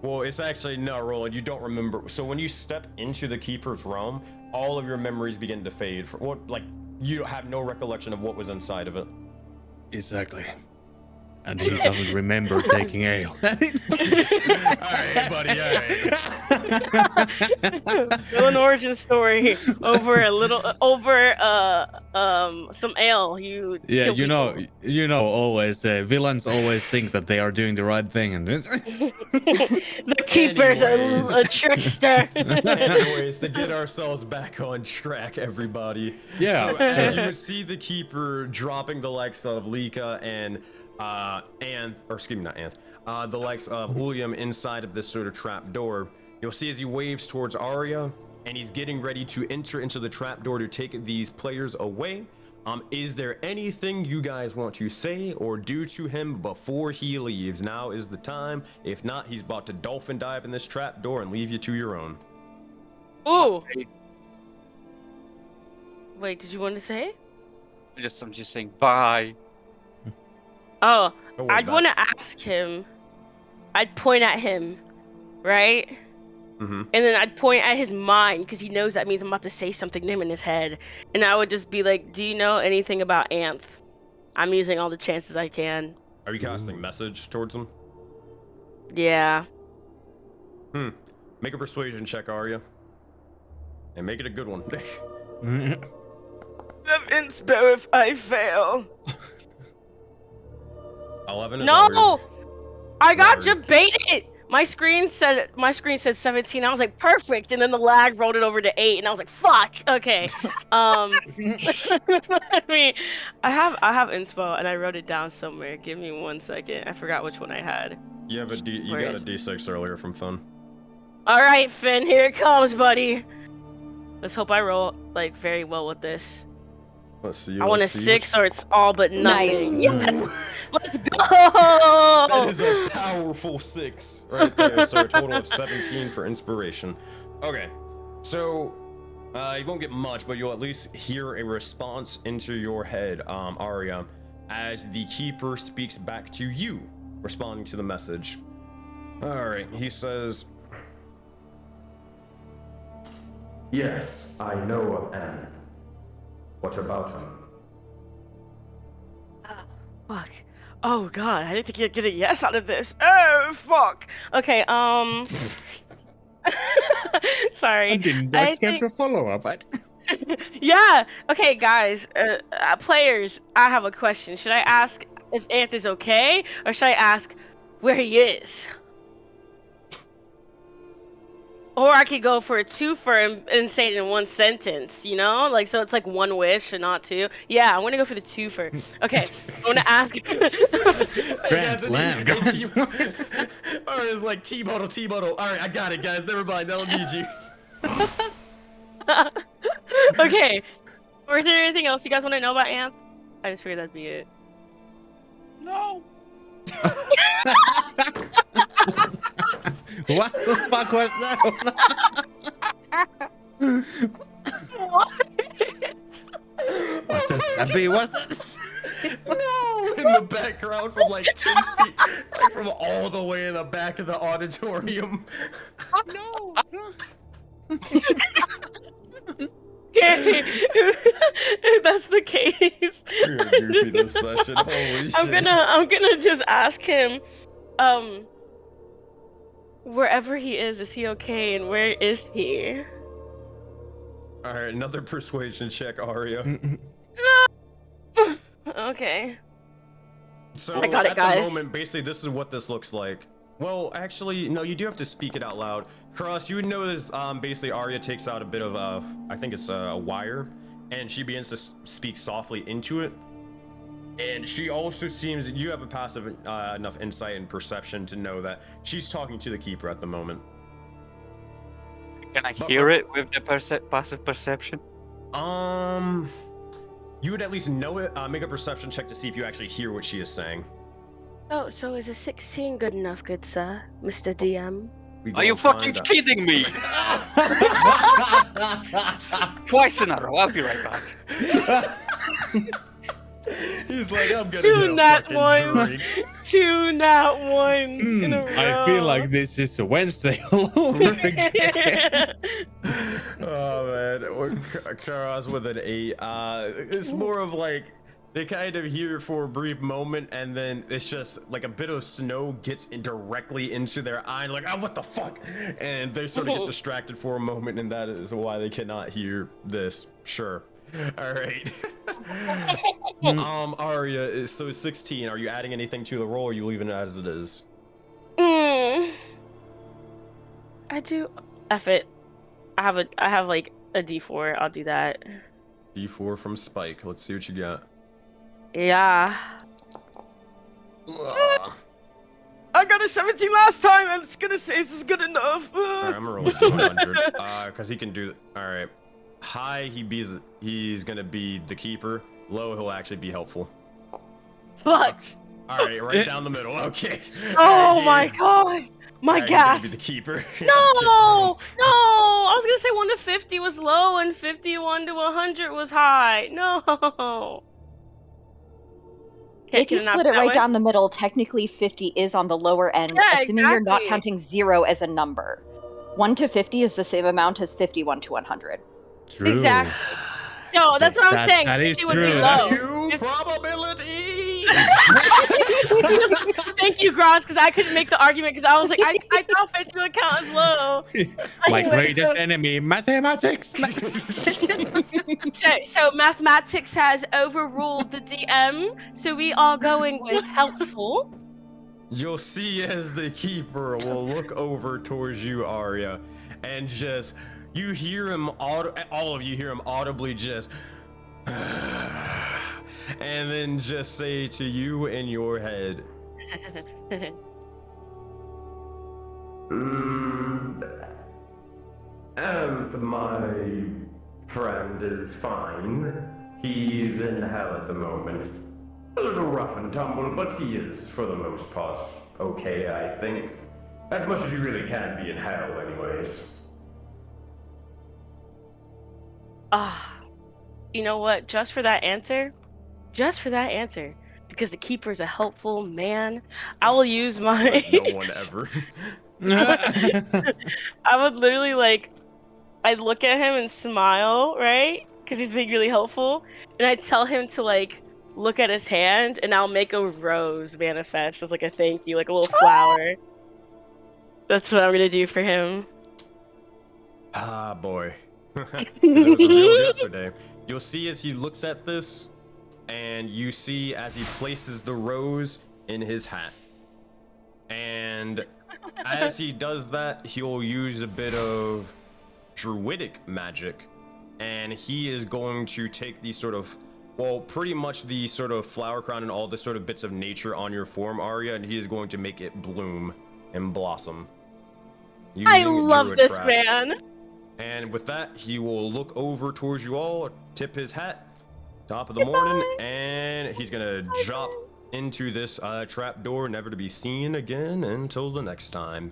Well, it's actually no, Roland. You don't remember. So when you step into the keeper's realm, all of your memories begin to fade. You have no recollection of what was inside of it. Exactly. And he doesn't remember taking ale. All right, buddy. All right. Still an origin story over some ale. You know, always villains always think that they are doing the right thing, and the keeper's a trickster. Anyways, to get ourselves back on track, everybody. Yeah. So as you would see the keeper dropping the likes of Lika and the likes of Ulium inside of this sort of trap door, you'll see as he waves towards Arya and he's getting ready to enter into the trap door to take these players away. Is there anything you guys want to say or do to him before he leaves? Now is the time. If not, he's about to dolphin dive in this trap door and leave you to your own. Ooh. Wait, did you want to say? I'm just saying bye. Oh, Don't worry I'd about want to ask him. I'd point at him, right? Mm-hmm. And then I'd point at his mind because he knows that means I'm about to say something to him in his head. And I would just be like, "Do you know anything about Anth?" I'm using all the chances I can. Are you casting message towards him? Yeah. Make a persuasion check, Arya. And make it a good one. Inspo if I fail. 11 is No! I got Sorry. debated. My screen said 17. I was like, perfect, and then the lag rolled it over to 8, and I was like, fuck. Okay. I mean, I have inspo, and I wrote it down somewhere. Give me 1 second. I forgot which one I had. You have a you got a D6 earlier from Fun. All right, Finn, here it comes, buddy. Let's hope I roll like very well with this. Let's see. I want a 6 or it's all but nothing. Nice. Yes. Let's go. That is a powerful 6 right there. So a total of 17 for inspiration. Okay, so you won't get much, but you'll at least hear a response into your head, Arya, as the keeper speaks back to you, responding to the message. All right, he says, "Yes, I know of Anne. What about him?" Fuck. Oh god, I didn't think you'd get a yes out of this. Oh fuck. Okay, sorry. I didn't I expect think- a follow-up. Yeah. Okay, guys, players, I have a question. Should I ask if Anth is okay, or should I ask where he is? Or I could go for a twofer and say it in one sentence, you know? Like, so it's like one wish and not two. Yeah, I'm gonna go for the twofer. Okay, I'm gonna ask. Grand slam, guys. Or it's like T-bottle. All right, I got it, guys. Never mind. That'll need you. Okay. Or is there anything else you guys want to know about Anth? I just figured that'd be it. No. What the fuck was that? What? What's that? Sappy? What's that? No, in the background from like 10 feet, like from all the way in the back of the auditorium. No. Okay. If that's the case, You're gonna goofy this session. Holy shit. I'm gonna just ask him, wherever he is he okay, and where is he? All right, another persuasion check, Arya. Okay. So I got it, at guys. the moment, basically, this is what this looks like. Well, actually, no, you do have to speak it out loud. Cross, you would notice, basically, Arya takes out a bit of I think it's a wire, and she begins to speak softly into it. And she also seems, you have a passive enough insight and perception to know that she's talking to the keeper at the moment. Can I hear it with the passive perception? You would at least know it. Make a perception check to see if you actually hear what she is saying. Oh, so is a 16 good enough, good sir, Mr. DM? We Are you go find fucking out. kidding me? Twice in a row. I'll be right back. He's like, I'm gonna Two get a nat fucking ones. drink. 2 nat 1s in a row. I feel like this is a Wednesday all over again. Oh man, Karas with an 8. It's more of like they kind of hear for a brief moment, and then it's just like a bit of snow gets directly into their eye, like, oh, what the fuck? And they sort of get distracted for a moment, and that is why they cannot hear this. Sure. All right. Arya, so 16. Are you adding anything to the roll, or are you leaving it as it is? I do. F it. I have like a D4. I'll do that. D4 from Spike. Let's see what you got. Yeah. I got a 17 last time, and it's gonna say this is good enough. All right, I'm gonna roll a D100 because he can do. All right. High, he's gonna be the keeper. Low, he'll actually be helpful. Fuck. All right, right down the middle. Okay. Oh my god. My He's gas. gonna be the keeper. No, no. I was gonna say 1 to 50 was low and 51 to 100 was high. No. Okay, If you can I split not it right way? down the middle, technically 50 is on the lower end, Yeah, assuming you're not exactly. counting 0 as a number. 1 to 50 is the same amount as 51 to 100. True. Exactly. No, that's what I'm saying. that is 50 would be true. low. You probability. Thank you, Gross, because I couldn't make the argument because I was like, I thought 50 would count as low. My Anyway, greatest enemy, mathematics. So mathematics has overruled the DM, so we are going with helpful. You'll see as the keeper will look over towards you, Arya, and just you hear him all of you hear him audibly just and then just say to you in your head, my friend is fine. He's in hell at the moment. A little rough and tumble, but he is, for the most part, okay, I think. As much as you really can be in hell, anyways. You know what? Just for that answer, because the keeper is a helpful man, I will use my. Said no one ever. I would literally I'd look at him and smile, right? Because he's being really helpful, and I'd tell him to look at his hand, and I'll make a rose manifest as a thank you, like a little flower. That's what I'm gonna do for him. Ah, boy. Because it was revealed yesterday. You'll see as he looks at this, and you see as he places the rose in his hat. And as he does that, he'll use a bit of druidic magic, and he is going to take these pretty much the sort of flower crown and all the sort of bits of nature on your form, Arya, and he is going to make it bloom and blossom. I love this man. And with that, he will look over towards you all, tip his hat, top of the morning, and he's gonna drop into this trap door, never to be seen again until the next time.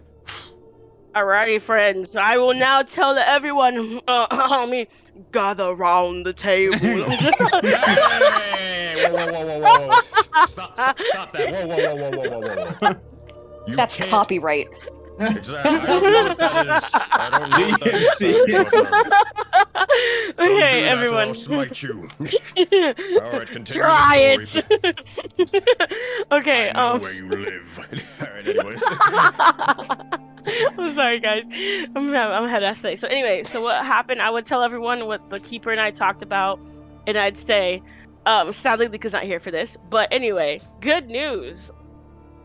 Alrighty, friends. I will now tell everyone, gather around the table. Hey, whoa. Stop that. Whoa. You That's can't- copyright. Exactly. I don't know what that is. I don't know what that is. Okay, everyone. I'll smite you. Alright, continue Try the story. Okay, I know where you live. Alright, anyways. I'm sorry, guys. I'm head ass today. So anyway, so what happened? I would tell everyone what the keeper and I talked about, and I'd say, sadly, Lika's not here for this, but anyway, good news.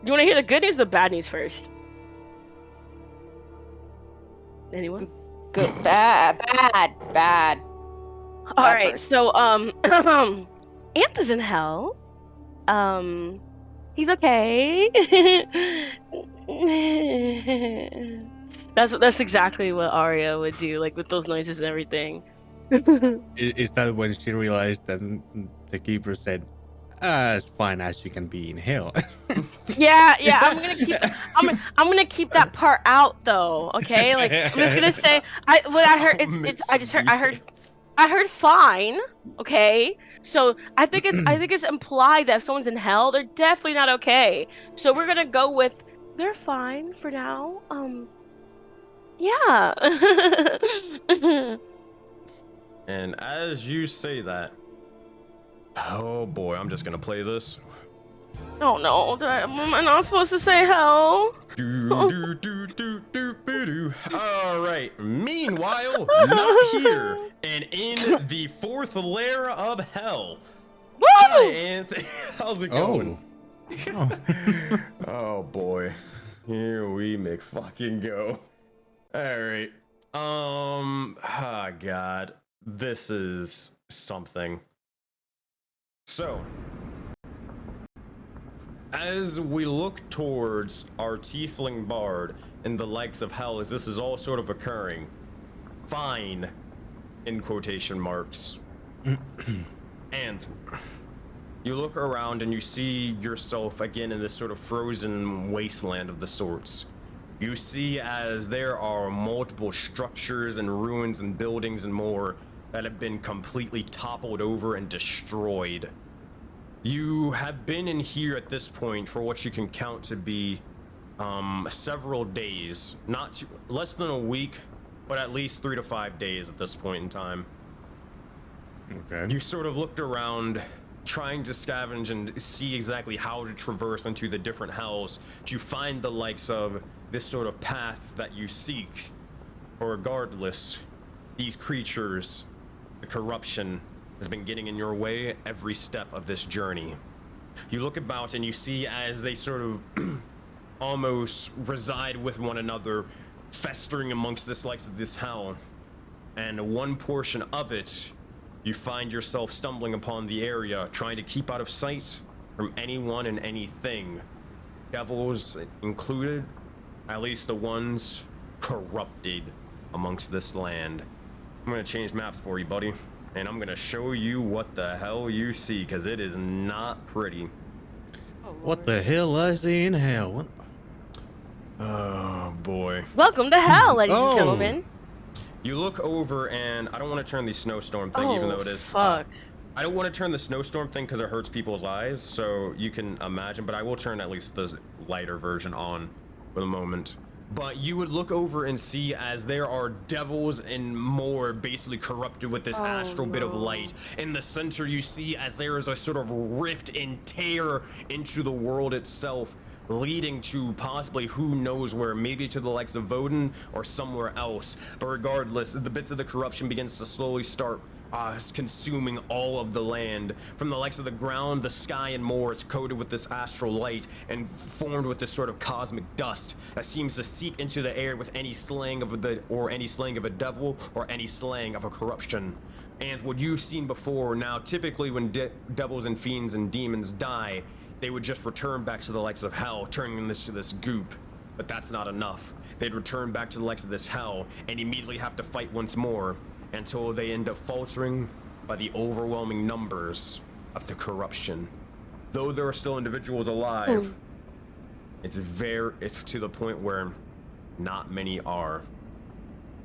You want to hear the good news or the bad news first? Anyone? Good, bad. All right, so Anth's in hell. He's okay. That's exactly what Arya would do, with those noises and everything. Is that when she realized that the keeper said, as fine as you can be in hell? Yeah. I'm gonna keep that part out though. Okay, I'm just gonna say I heard fine. Okay, so I think it's implied that if someone's in hell, they're definitely not okay. So we're gonna go with they're fine for now. Yeah. And as you say that, oh boy, I'm just gonna play this. Oh no, am I not supposed to say hell? All right. Meanwhile, not here, and in the fourth layer of hell. Woo! Hi, Anthony. How's it going? Oh boy, here we make fucking go. All right. God, this is something. So, as we look towards our tiefling bard in the likes of hell, as this is all sort of occurring, fine, in quotation marks, and you look around and you see yourself again in this sort of frozen wasteland of the sorts. You see as there are multiple structures and ruins and buildings and more that have been completely toppled over and destroyed. You have been in here at this point for what you can count to be several days, less than a week, but at least 3 to 5 days at this point in time. Okay. You sort of looked around trying to scavenge and see exactly how to traverse into the different hells to find the likes of this sort of path that you seek. But regardless, these creatures, the corruption, has been getting in your way every step of this journey. You look about and you see as they sort of almost reside with one another, festering amongst this likes of this hell. And one portion of it, you find yourself stumbling upon the area, trying to keep out of sight from anyone and anything. Devils included, at least the ones corrupted amongst this land. I'm gonna change maps for you, buddy, and I'm gonna show you what the hell you see, because it is not pretty. What the hell I see in hell? What? Oh boy. Welcome to hell, ladies Oh. and gentlemen. You look over, and I don't want to turn the snowstorm thing, even though it is. Fuck. I don't want to turn the snowstorm thing because it hurts people's eyes, so you can imagine, but I will turn at least the lighter version on for the moment. But you would look over and see as there are devils and more basically corrupted with this astral bit of light. In the center, you see as there is a sort of rift and tear into the world itself, leading to possibly who knows where, maybe to the likes of Voden or somewhere else. But regardless, the bits of the corruption begins to slowly start consuming all of the land. From the likes of the ground, the sky, and more, it's coated with this astral light and formed with this sort of cosmic dust that seems to seep into the air with any slaying of any slaying of a devil or any slaying of a corruption. And what you've seen before, now typically when devils and fiends and demons die, they would just return back to the likes of hell, turning this to this goop. But that's not enough. They'd return back to the likes of this hell and immediately have to fight once more, until they end up faltering by the overwhelming numbers of the corruption. Though there are still individuals alive, it's to the point where not many are.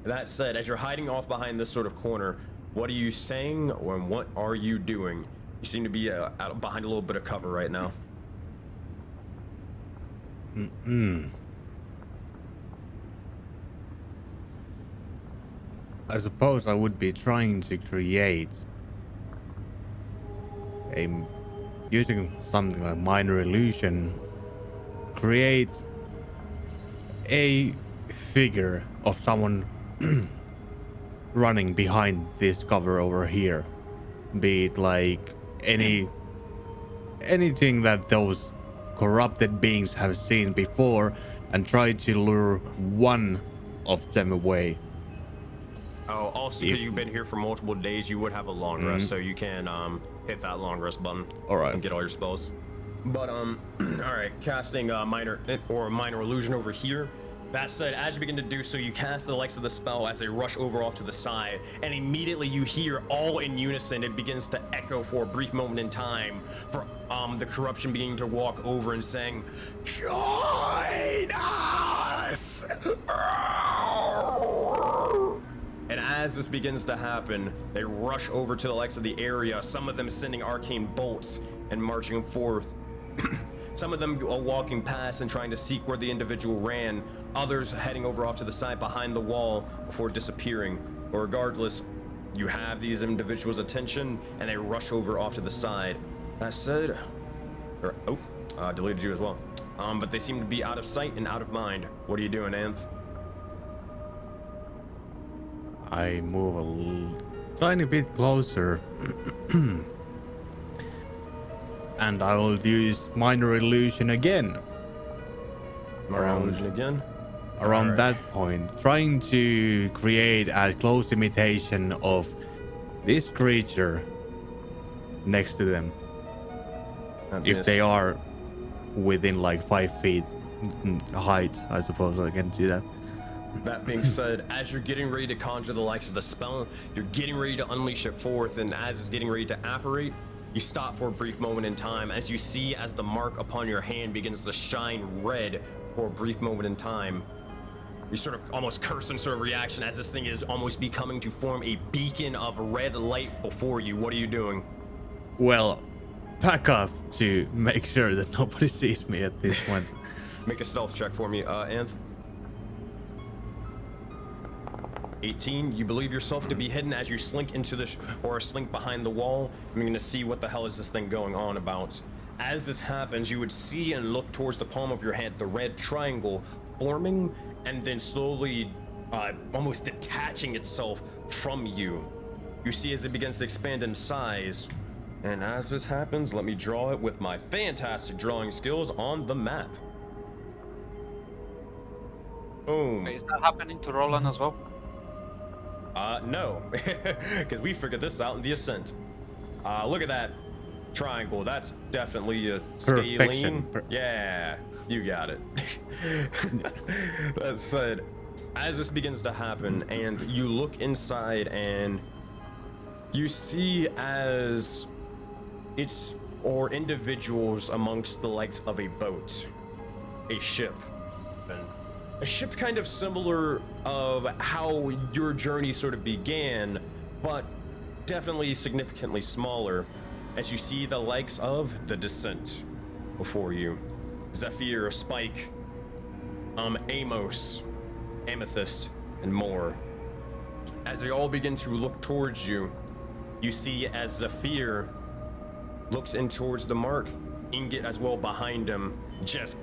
That said, as you're hiding off behind this sort of corner, what are you saying, or what are you doing? You seem to be out behind a little bit of cover right now. I suppose I would be trying to create using something like minor illusion, create a figure of someone running behind this cover over here. Be it like anything that those corrupted beings have seen before, and try to lure one of them away. Oh, also because you've been here for multiple days, you would have a long rest, so you can hit that long rest button. All right. And get all your spells. But all right, casting minor illusion over here. That said, as you begin to do so, you cast the likes of the spell as they rush over off to the side, and immediately you hear all in unison. It begins to echo for a brief moment in time for the corruption beginning to walk over and saying, "Join us!" And as this begins to happen, they rush over to the likes of the area, some of them sending arcane bolts and marching forth. Some of them are walking past and trying to seek where the individual ran, others heading over off to the side behind the wall before disappearing. But regardless, you have these individuals' attention and they rush over off to the side. That said, deleted you as well. But they seem to be out of sight and out of mind. What are you doing, Anth? I move a tiny bit closer. And I will use minor illusion again. Around Alright. That point, trying to create a close imitation of this creature next to them. If they are within like 5 feet height, I suppose I can do that. That being said, as you're getting ready to conjure the likes of the spell, you're getting ready to unleash it forth, and as it's getting ready to apparate, you stop for a brief moment in time as you see as the mark upon your hand begins to shine red for a brief moment in time. You sort of almost curse some sort of reaction as this thing is almost becoming to form a beacon of red light before you. What are you doing? Well, back off to make sure that nobody sees me at this point. Make a stealth check for me, Anth. 18. You believe yourself to be hidden as you slink into the or slink behind the wall. I'm gonna see what the hell is this thing going on about. As this happens, you would see and look towards the palm of your hand, the red triangle forming and then slowly almost detaching itself from you. You see as it begins to expand in size. And as this happens, let me draw it with my fantastic drawing skills on the map. Boom. Is that happening to Roland as well? No, because we figured this out in the Ascent. Look at that triangle. That's definitely a scaling. Yeah, you got it. That said, as this begins to happen and you look inside and you see as it's or individuals amongst the likes of a boat, a ship, and a ship kind of similar of how your journey sort of began, but definitely significantly smaller, as you see the likes of the Descent before you. Zephyr, Spike, Amos, Amethyst, and more. As they all begin to look towards you, you see as Zephyr looks in towards the mark, Ingot as well behind him, just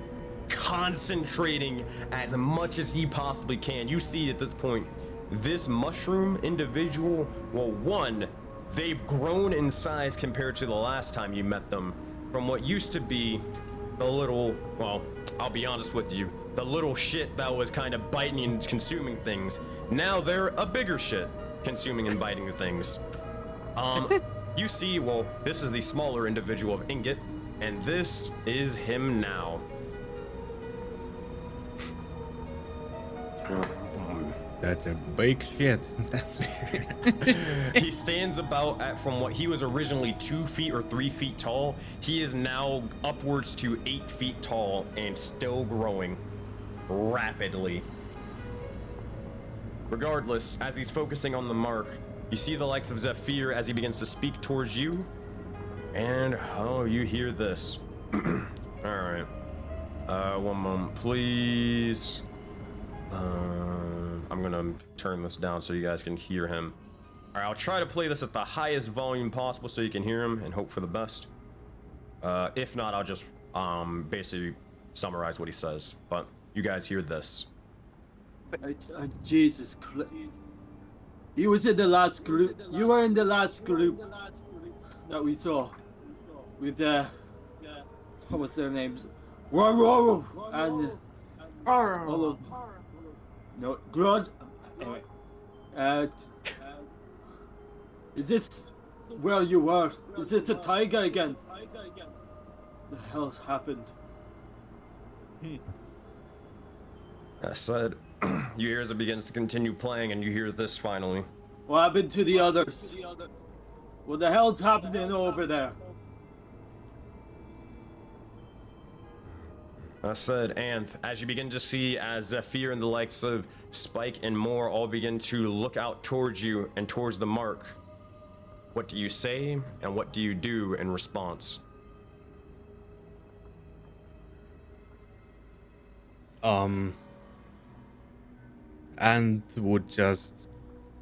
concentrating as much as he possibly can. You see at this point, this mushroom individual, well, one, they've grown in size compared to the last time you met them. From what used to be the little, well, I'll be honest with you, the little shit that was kind of biting and consuming things. Now they're a bigger shit, consuming and biting the things. You see, well, this is the smaller individual of Ingot, and this is him now. That's a big shit. He stands about at, from what he was originally 2 feet or 3 feet tall, he is now upwards to 8 feet tall and still growing rapidly. Regardless, as he's focusing on the mark, you see the likes of Zephyr as he begins to speak towards you, and oh, you hear this. Alright. One moment, please. I'm gonna turn this down so you guys can hear him. Alright, I'll try to play this at the highest volume possible so you can hear him and hope for the best. If not, I'll just basically summarize what he says. But you guys hear this. Jesus Christ. He was in the last group. You were in the last group that we saw. With what's their names? Aurora and all of them. No, Grud. Anyway. Is this where you were? Is this a tiger again? The hell's happened? That said, you hear as it begins to continue playing, and you hear this finally. What happened to the others? What the hell's happening over there? That said, Anth, as you begin to see as Zephyr and the likes of Spike and more all begin to look out towards you and towards the mark, what do you say and what do you do in response? And would just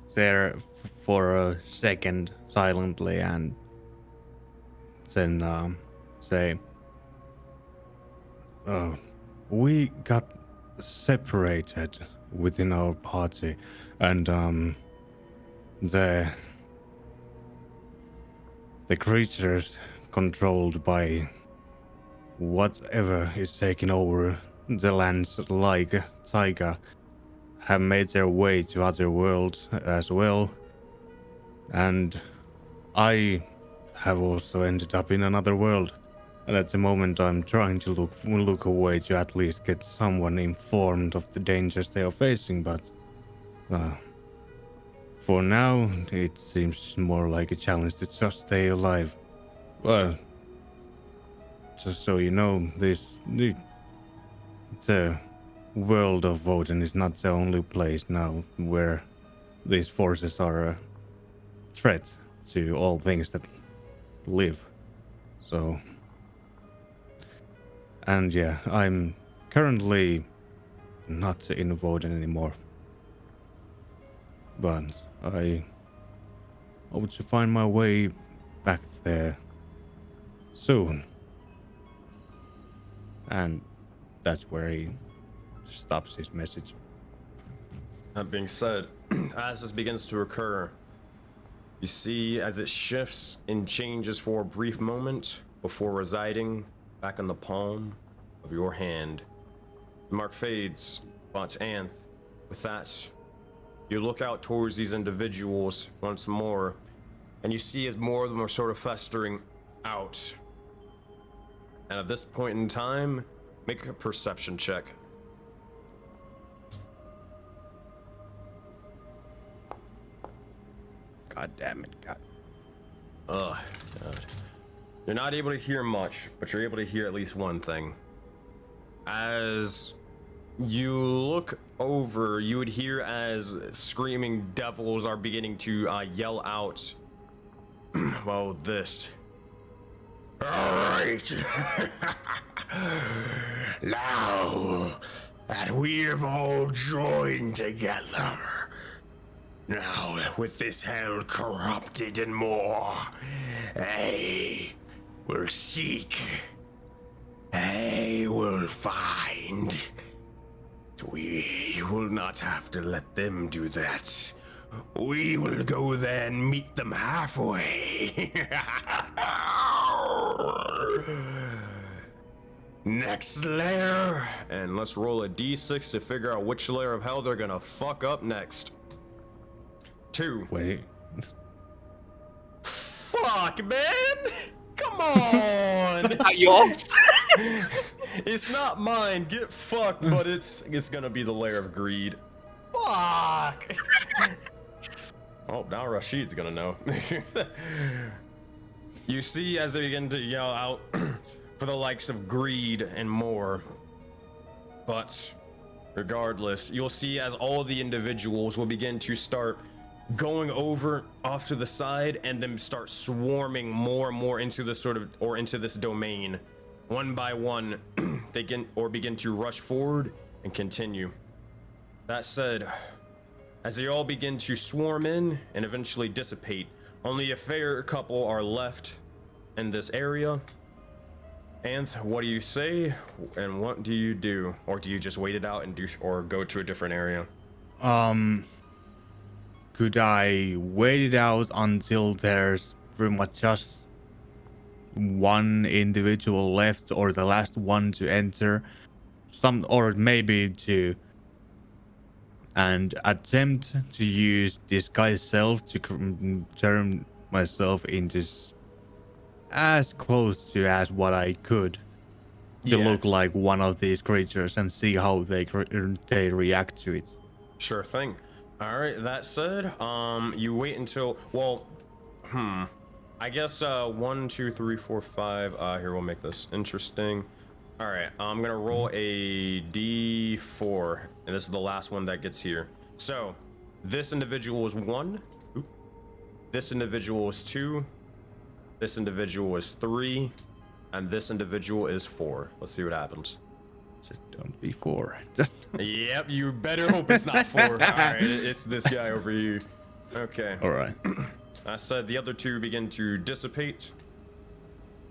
stare for a second silently and then say, we got separated within our party, and the creatures controlled by whatever is taking over the lands like Taiga have made their way to other worlds as well, and I have also ended up in another world. And at the moment I'm trying to look away to at least get someone informed of the dangers they are facing, but for now it seems more like a challenge to just stay alive. Well, just so you know, the world of Woden is not the only place now where these forces are a threat to all things that live. So, and yeah, I'm currently not in Woden anymore. but I hope to find my way back there soon. And that's where he stops his message. That being said, as this begins to occur, you see as it shifts and changes for a brief moment before residing back in the palm of your hand. The mark fades, but Anth, with that, you look out towards these individuals once more, and you see as more of them are sort of festering out. And at this point in time, make a perception check. God damn it, God. Ugh, God. You're not able to hear much, but you're able to hear at least one thing. As you look over, you would hear as screaming devils are beginning to yell out, well, this. Alright. Now that we've all joined together, now with this hell corrupted and more, I will seek, I will find. We will not have to let them do that. We will go there and meet them halfway. Next layer, and let's roll a d6 to figure out which layer of hell they're gonna fuck up next. 2. Wait. Fuck, man! Come on! Are you off? It's not mine. Get fucked, but it's gonna be the layer of greed. Fuck! Oh, now Rashid's gonna know. You see as they begin to yell out for the likes of greed and more. But regardless, you'll see as all the individuals will begin to start going over off to the side and then start swarming more and more into this into this domain. One by one, they begin to rush forward and continue. That said, as they all begin to swarm in and eventually dissipate, only a fair couple are left in this area. Anth, what do you say, and what do you do? Or do you just wait it out and or go to a different area? Could I wait it out until there's pretty much just one individual left, or the last one to enter? Or maybe two, and attempt to use disguise self to turn myself into as close to as what I could to look like one of these creatures and see how they react to it. Sure thing. All right, that said, you wait until, well, I guess 1, 2, 3, 4, 5. Here, we'll make this interesting. All right, I'm gonna roll a d4, and this is the last one that gets here. So this individual is 1. This individual is 2. This individual is 3, and this individual is 4. Let's see what happens. Just don't be 4. Yep, you better hope it's not 4. All right, it's this guy over here. Okay. All right. I said the other two begin to dissipate.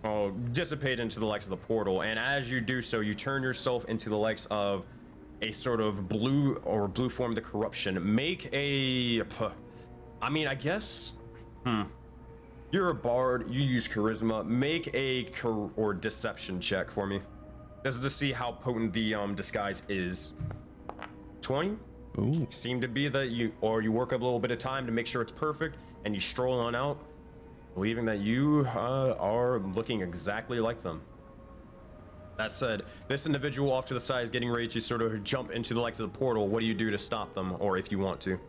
Oh, dissipate into the likes of the portal, and as you do so, you turn yourself into the likes of a sort of blue form of the corruption. Make a, I mean, I guess, you're a bard, you use charisma. Make a deception check for me. This is to see how potent the disguise is. 20. Ooh. Seem to be that you work up a little bit of time to make sure it's perfect, and you stroll on out, believing that you are looking exactly like them. That said, this individual off to the side is getting ready to sort of jump into the likes of the portal. What do you do to stop them, or if you want to?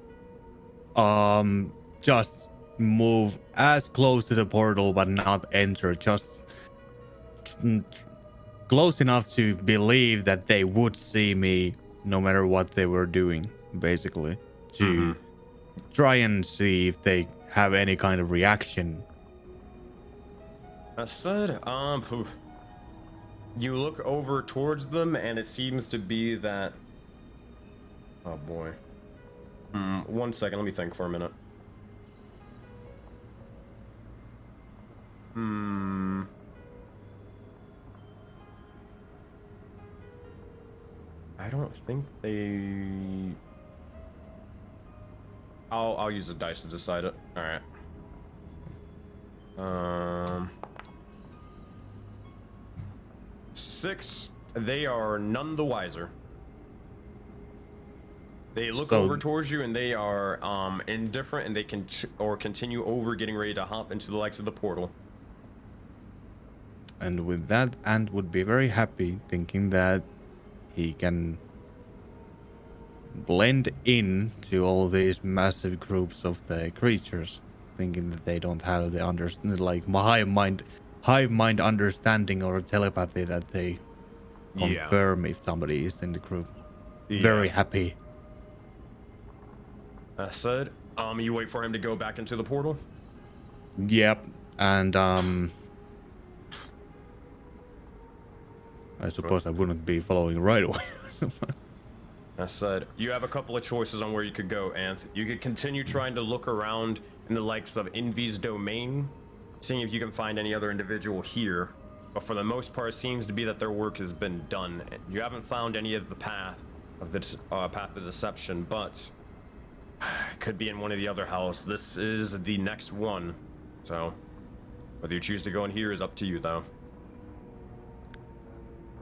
Just move as close to the portal but not enter, just close enough to believe that they would see me no matter what they were doing, basically, to try and see if they have any kind of reaction. That said, you look over towards them, and it seems to be that, oh boy, 1 second, let me think for a minute. I don't think they... I'll use the dice to decide it. Alright. 6, they are none the wiser. They look over towards you and they are indifferent, and they can continue over, getting ready to hop into the likes of the portal. And with that, Ant would be very happy, thinking that he can blend in to all these massive groups of the creatures, thinking that they don't have the hive mind understanding or telepathy that they confirm if somebody is in the group. Very happy. That said, you wait for him to go back into the portal? Yep. And I suppose I wouldn't be following right away. That said, you have a couple of choices on where you could go, Anth. You could continue trying to look around in the likes of Envy's domain, seeing if you can find any other individual here. But for the most part, it seems to be that their work has been done. You haven't found any of the path of deception, but it could be in one of the other houses. This is the next one, so whether you choose to go in here is up to you, though.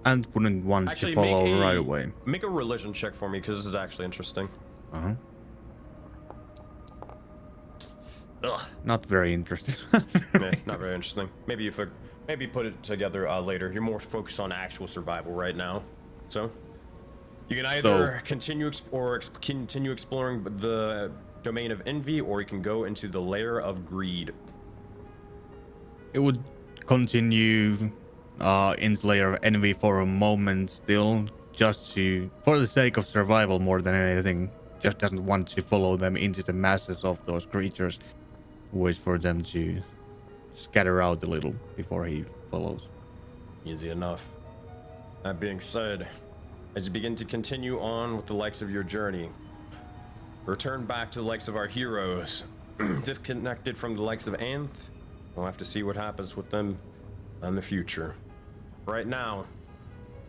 And wouldn't want to follow right away. Make a religion check for me, because this is actually interesting. Not very interesting. Not very interesting. Maybe put it together later. You're more focused on actual survival right now, so you can either continue exploring the domain of envy, or you can go into the lair of greed. It would continue in the layer of envy for a moment still, just for the sake of survival more than anything. Just doesn't want to follow them into the masses of those creatures. Waits for them to scatter out a little before he follows. Easy enough. That being said, as you begin to continue on with the likes of your journey, return back to the likes of our heroes, disconnected from the likes of Anth. We'll have to see what happens with them in the future. Right now,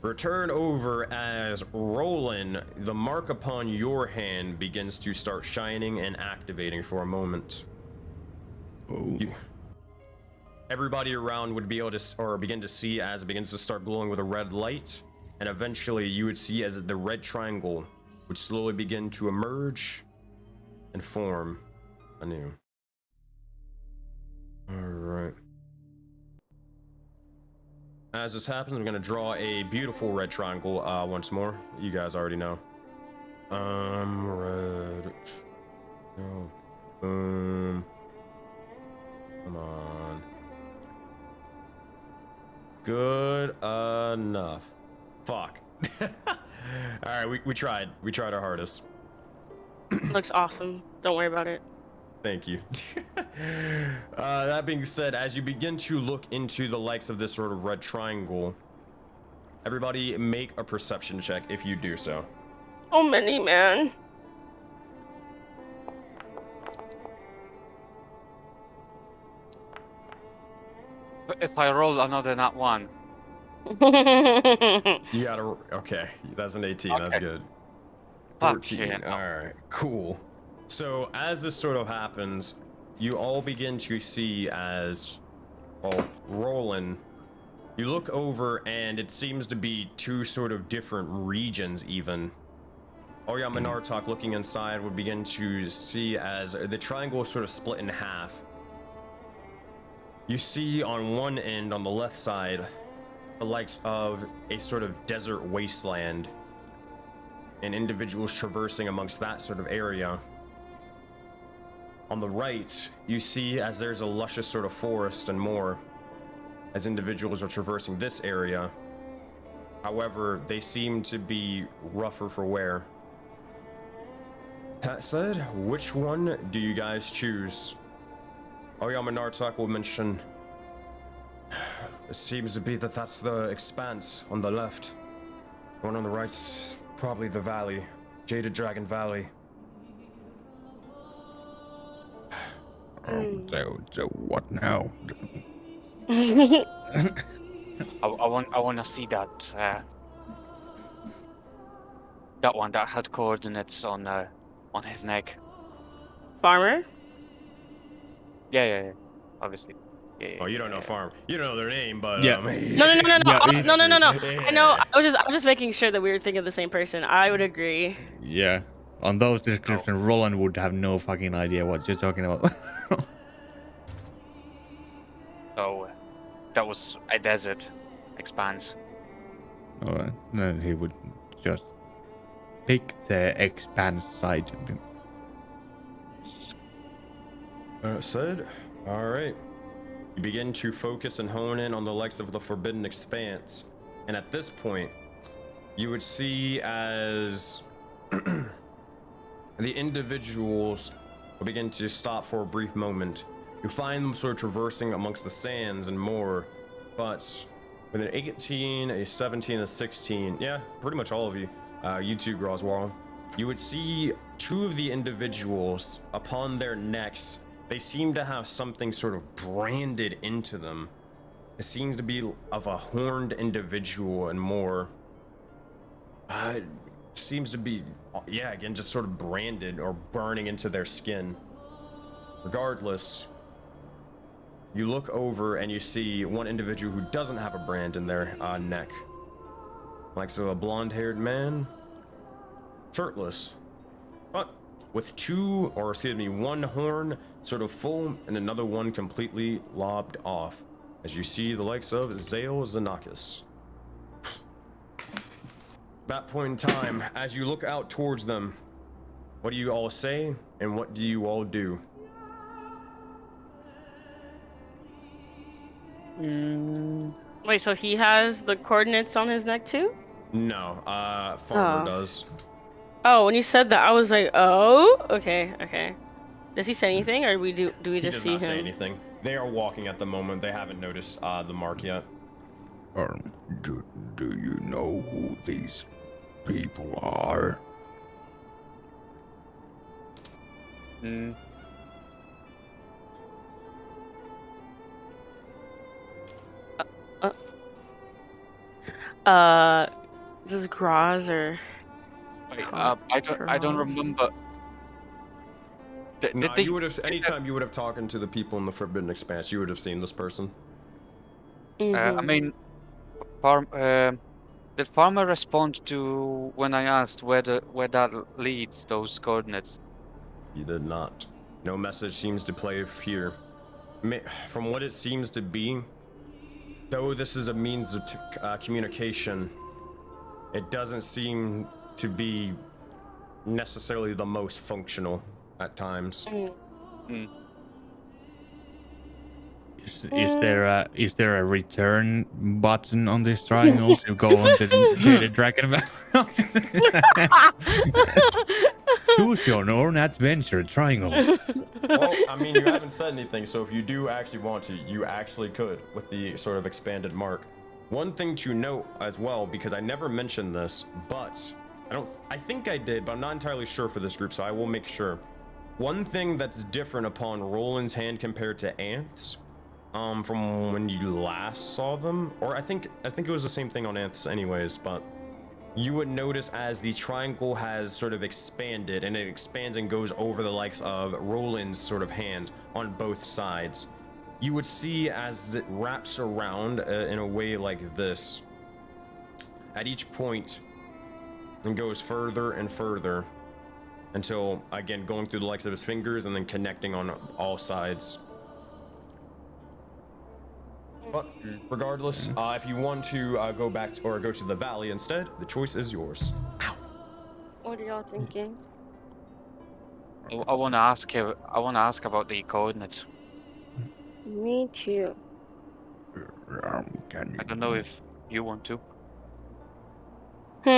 return over as Roland, the mark upon your hand begins to start shining and activating for a moment. Everybody around would be able to, or begin to see as it begins to start glowing with a red light, and eventually you would see as the red triangle would slowly begin to emerge and form anew. Alright. As this happens, I'm gonna draw a beautiful red triangle once more. You guys already know. Red. Oh, boom. Come on. Good enough. Fuck. Alright, we tried. We tried our hardest. Looks awesome. Don't worry about it. Thank you. That being said, as you begin to look into the likes of this sort of red triangle, everybody make a perception check if you do so. Oh, many, man. But if I roll another nat 1. You gotta, okay, that's an 18, okay. That's good. 14, yeah. Alright, cool. So as this sort of happens, you all begin to see as, well, Roland, you look over and it seems to be two sort of different regions even. Oya Menartok looking inside would begin to see as the triangle is sort of split in half. You see on one end, on the left side, the likes of a sort of desert wasteland and individuals traversing amongst that sort of area. On the right, you see as there's a luscious sort of forest and more, as individuals are traversing this area. However, they seem to be rougher for wear. That said, which one do you guys choose? Oyama Nartok will mention, it seems to be that that's the expanse on the left. The one on the right's probably the valley, Jaded Dragon Valley. So what now? I want to see that that one that had coordinates on his neck. Farmer? Yeah. Obviously. Yeah. Oh, you don't know farm. You don't know their name, but Yeah. No. Yeah, No. I know. Yeah. I was just making sure that we were thinking of the same person. I would agree. Yeah. On those descriptions, Roland would have no fucking idea what you're talking about. So that was a desert expanse. Alright. No, he would just pick the expanse side. Said, all right. You begin to focus and hone in on the likes of the Forbidden Expanse. And at this point, you would see as the individuals will begin to stop for a brief moment. You find them sort of traversing amongst the sands and more, but with an 18, a 17, a 16, yeah, pretty much all of you, you too, Groswell, you would see two of the individuals upon their necks. They seem to have something sort of branded into them. It seems to be of a horned individual and more. It seems to be, yeah, again, just sort of branded or burning into their skin. Regardless, you look over and you see one individual who doesn't have a brand in their neck. Like so, a blonde-haired man, shirtless, but with one horn sort of full and another one completely lobbed off. As you see the likes of Zale Xenakis. That point in time, as you look out towards them, what do you all say and what do you all do? Wait, so he has the coordinates on his neck too? No, Farmer Oh. does. Oh, when you said that, I was like, oh, okay. Does he say anything, or do we He just does see not him? say anything. They are walking at the moment. They haven't noticed the mark yet. Do you know who these people are? Mm. Is this Graz or? Wait, Con- I don't Cross. remember. No, you would have. Anytime you would have talked to the people in the Forbidden Expanse, you would have seen this person. I Mhm. mean, did Farmer respond to when I asked where that leads, those coordinates? He did not. No message seems to play here. From what it seems to be, though this is a means of communication, it doesn't seem to be necessarily the most functional at times. Is there a return button on this triangle to go on to the Jaded Dragon? Choose your own adventure triangle. Well, I mean, you haven't said anything, so if you do actually want to, you actually could with the sort of expanded mark. One thing to note as well, because I never mentioned this, but I think I did, but I'm not entirely sure for this group, so I will make sure. One thing that's different upon Roland's hand compared to Anth's, from when you last saw them, or I think it was the same thing on Anth's anyways, but you would notice as the triangle has sort of expanded, and it expands and goes over the likes of Roland's sort of hands on both sides. You would see as it wraps around in a way like this, at each point, and goes further and further until, again, going through the likes of his fingers and then connecting on all sides. But regardless, if you want to go back to, or go to the valley instead, the choice is yours. Ow. What are y'all thinking? I want to ask you. I want to ask about the coordinates. Me too. Can you, I don't know if you want to. Hmm?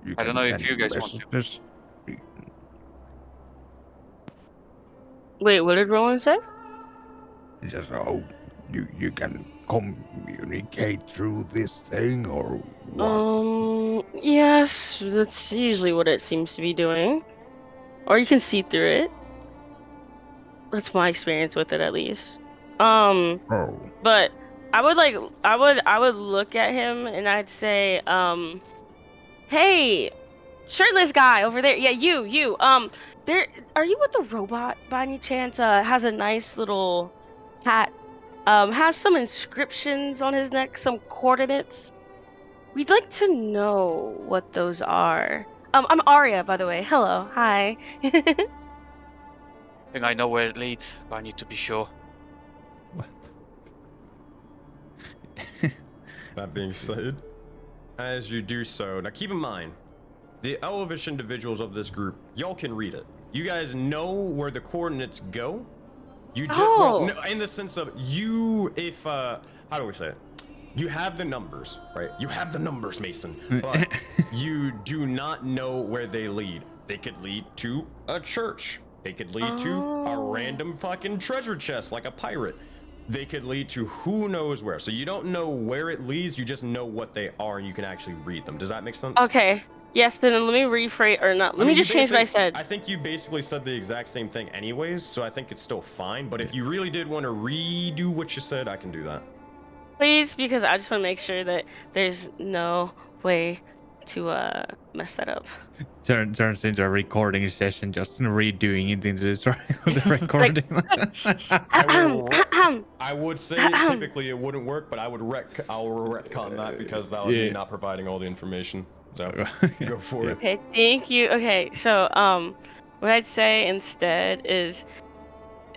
you I don't can know if send you guys want to. messages? Wait, what did Roland say? Just you can communicate through this thing or what? Yes, that's usually what it seems to be doing. Or you can see through it. That's my experience with it, at least. Oh. But I would look at him and I'd say, hey, shirtless guy over there. Yeah, you. There, are you with the robot by any chance? Has a nice little hat. Has some inscriptions on his neck, some coordinates. We'd like to know what those are. I'm Arya, by the way. Hello, hi. I think I know where it leads, but I need to be sure. That being said, as you do so, now keep in mind, the elvish individuals of this group, y'all can read it. You guys know where the coordinates go. You just, well, Oh. no, in the sense of you, if, how do we say it? You have the numbers, right? You have the numbers, Mason, but you do not know where they lead. They could lead to a church. They could lead to a Oh. random fucking treasure chest like a pirate. They could lead to who knows where. So you don't know where it leads, you just know what they are and you can actually read them. Does that make sense? Okay. Yes, then let me rephrase, or not. Let me you just change what I basically- said. I think you basically said the exact same thing anyways, so I think it's still fine. But if you really did want to redo what you said, I can do that. Please, because I just want to make sure that there's no way to mess that up. Turns into a recording session, just redoing it into the recording. I would say typically it wouldn't work, but I'll retcon that because that would be not providing all the information. So go for it. Okay, thank you. Okay, so what I'd say instead is,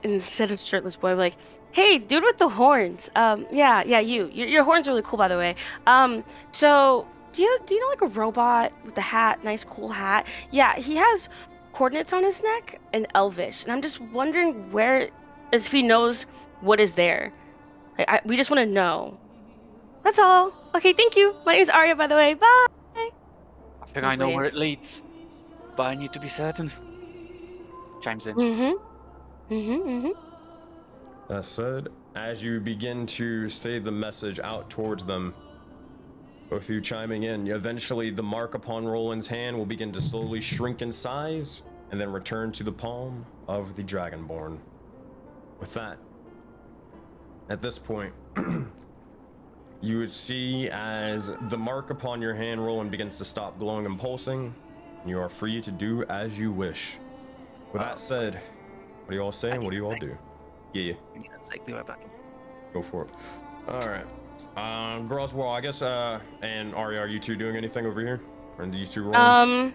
instead of shirtless boy, like, hey, dude with the horns. Yeah, your horns are really cool, by the way. So do you know like a robot with a hat, nice cool hat? Yeah, he has coordinates on his neck and Elvish, and I'm just wondering where, if he knows what is there. Like, we just want to know. That's all. Okay, thank you. My name's Arya, by the way. Bye. I think Just I know where wave. it leads, but I need to be certain. Chimes in. Mm-hmm. That said, as you begin to say the message out towards them, both of you chiming in, eventually the mark upon Roland's hand will begin to slowly shrink in size and then return to the palm of the Dragonborn. With that, at this point, you would see as the mark upon your hand, Roland, begins to stop glowing and pulsing. You are free to do as you wish. With that said, what do you all say and what do you all do? Yeah. Be right back. Go for it. All right. Girls, well, I guess, and Arya, are you two doing anything over here? Or do you two rolling?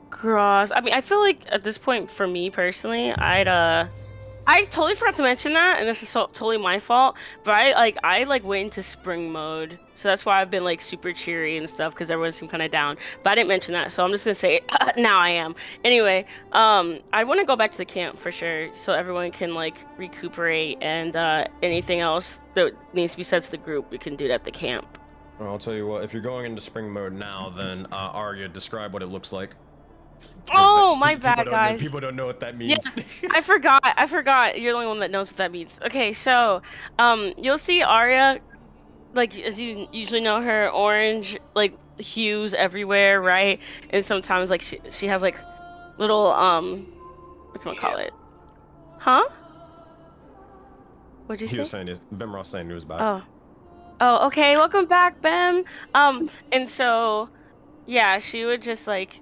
Gross. I mean, I feel like at this point, for me personally, I totally forgot to mention that, and this is totally my fault. But I went into spring mode, so that's why I've been like super cheery and stuff because everyone seemed kind of down. But I didn't mention that, so I'm just gonna say it. Now I am. Anyway, I want to go back to the camp for sure, so everyone can like recuperate, and anything else that needs to be said to the group, we can do it at the camp. Well, I'll tell you what. If you're going into spring mode now, then Arya, describe what it looks like. Oh, my bad, guys. People don't know what that means. Yeah, I forgot. You're the only one that knows what that means. Okay, so, you'll see Arya, like, as you usually know her, orange, like, hues everywhere, right? And sometimes, like, she has, like, little, what can I call it? Huh? What'd you He was say? saying, Bemroth saying he was back. Oh, okay. Welcome back, Bem. And so, yeah, she would just, like,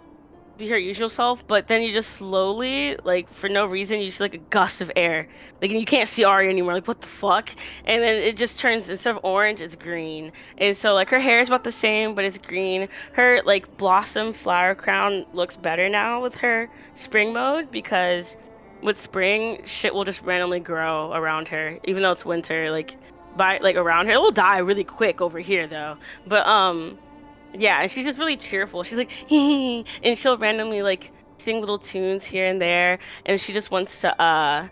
be her usual self, but then you just slowly, like, for no reason, you see like a gust of air, like, and you can't see Arya anymore, like, what the fuck? And then it just turns, instead of orange, it's green. And so, like, her hair is about the same, but it's green. Her, like, blossom flower crown looks better now with her spring mode, because with spring, shit will just randomly grow around her, even though it's winter, like, around her. It will die really quick over here, though. But yeah, and she's just really cheerful. She's like, hee, and she'll randomly like sing little tunes here and there, and she just wants to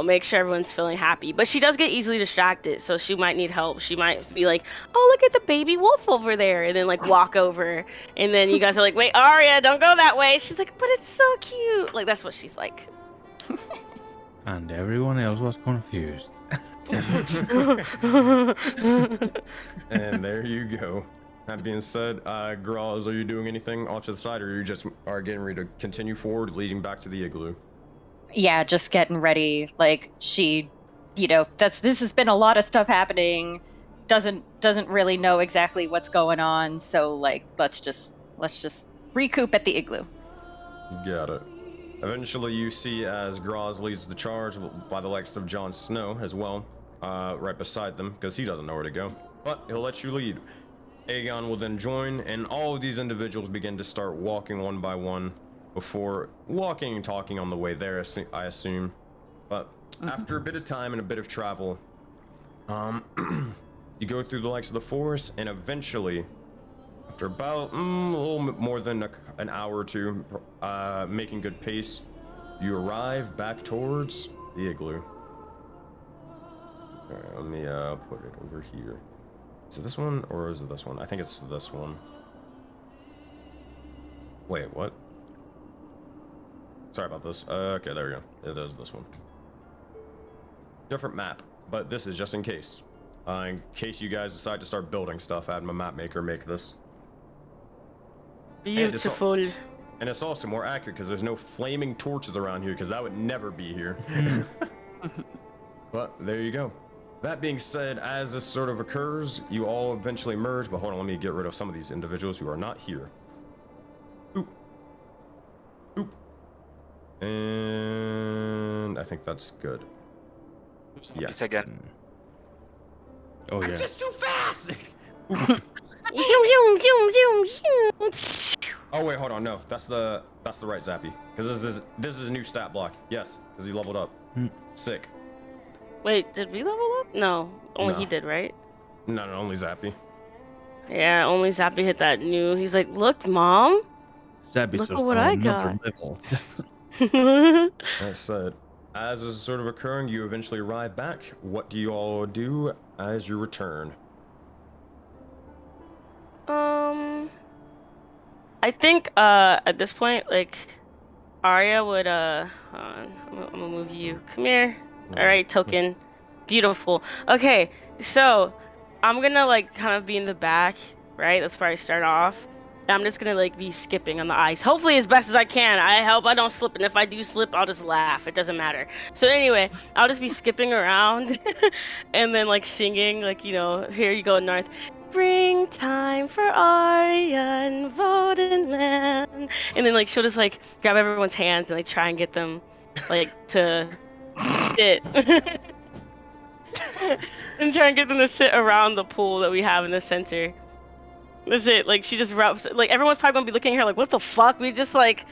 make sure everyone's feeling happy. But she does get easily distracted, so she might need help. She might be like, "Oh, look at the baby wolf over there," and then like walk over, and then you guys are like, "Wait, Arya, don't go that way." She's like, "But it's so cute." Like, that's what she's like. And everyone else was confused. And there you go. That being said, Graz, are you doing anything off to the side, or you just are getting ready to continue forward, leading back to the igloo? Yeah, just getting ready. Like she, this has been a lot of stuff happening. Doesn't really know exactly what's going on. So like, let's just recoup at the igloo. Got it. Eventually, you see as Graz leads the charge by the likes of Jon Snow as well, right beside them, because he doesn't know where to go. But he'll let you lead. Aegon will then join, and all of these individuals begin to start walking one by one before walking and talking on the way there, I assume. But after a bit of time and a bit of travel, you go through the likes of the forest, and eventually, after about a little bit more than an hour or two, making good pace, you arrive back towards the igloo. Alright, let me put it over here. Is it this one or is it this one? I think it's this one. Wait, what? Sorry about this. Okay, there we go. It is this one. Different map, but this is just in case. In case you guys decide to start building stuff, I had my map maker make this. Beautiful. And it's also more accurate because there's no flaming torches around here, because that would never be here. But there you go. That being said, as this sort of occurs, you all eventually merge. But hold on, let me get rid of some of these individuals who are not here. Oop. Oop. And I think that's good. Oops, Yeah. again. Oh yeah. I'm just too fast! Oh wait, hold on. No, that's the right Zappy. Because this is a new stat block. Yes, because he leveled up. Sick. Wait, did we level up? No, only No. he did, right? No, only Zappy. Yeah, only Zappy hit that new. He's like, look, mom. Zappy's Look just at what on I another got. level. That said, as this is sort of occurring, you eventually arrive back. What do you all do as you return? I think at this point, like, Arya would hold on, I'm gonna move you. Come here. All right, token. Beautiful. Okay, so I'm gonna like kind of be in the back, right? That's where I start off. And I'm just gonna like be skipping on the ice, hopefully as best as I can. I hope I don't slip, and if I do slip, I'll just laugh. It doesn't matter. So anyway, I'll just be skipping around, and then like singing, like, here you go, North. Springtime for Arya and Vodenland. And then like she'll just like grab everyone's hands and like try and get them like to sit. And try and get them to sit around the pool that we have in the center. That's it. Like she just rubs, like everyone's probably gonna be looking at her like, what the fuck? We just like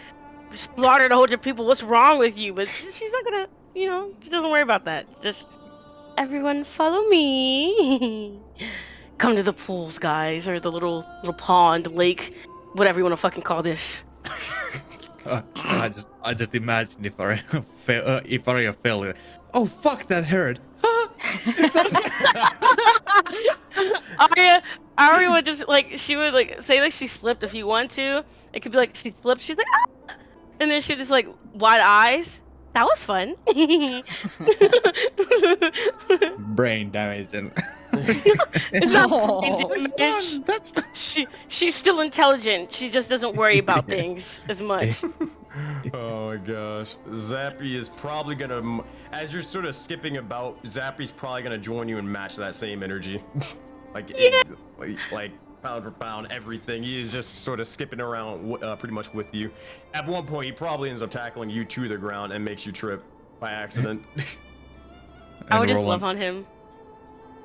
slaughtered 100 people. What's wrong with you? But she's not gonna, she doesn't worry about that. Just everyone follow me. Come to the pools, guys, or the little pond, lake, whatever you want to fucking call this. I just imagine if Arya fell. Oh fuck, that hurt. Arya would just like, she would like say like she slipped if you want to. It could be like she slipped, she's like, ah! And then she just like wide eyes. That was fun. Brain damage and It's not brain damage. That's She's still intelligent. She just doesn't worry about things as much. Oh my gosh. Zappy is probably gonna, as you're sort of skipping about, Zappy's probably gonna join you and match that same energy. Like, Yeah. like pound for pound, everything. He is just sort of skipping around pretty much with you. At one point, he probably ends up tackling you to the ground and makes you trip by accident. I would just love on him.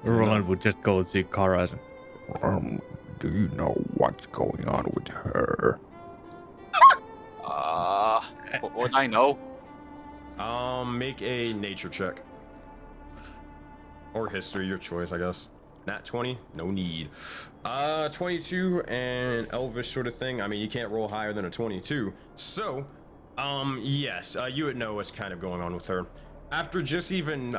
Roland would just go to Kara. Do you know what's going on with her? What would I know? Make a nature check. Or history, your choice, I guess. Nat 20, no need. 22 and elvish sort of thing. I mean, you can't roll higher than a 22. So, yes, you would know what's kind of going on with her. After just even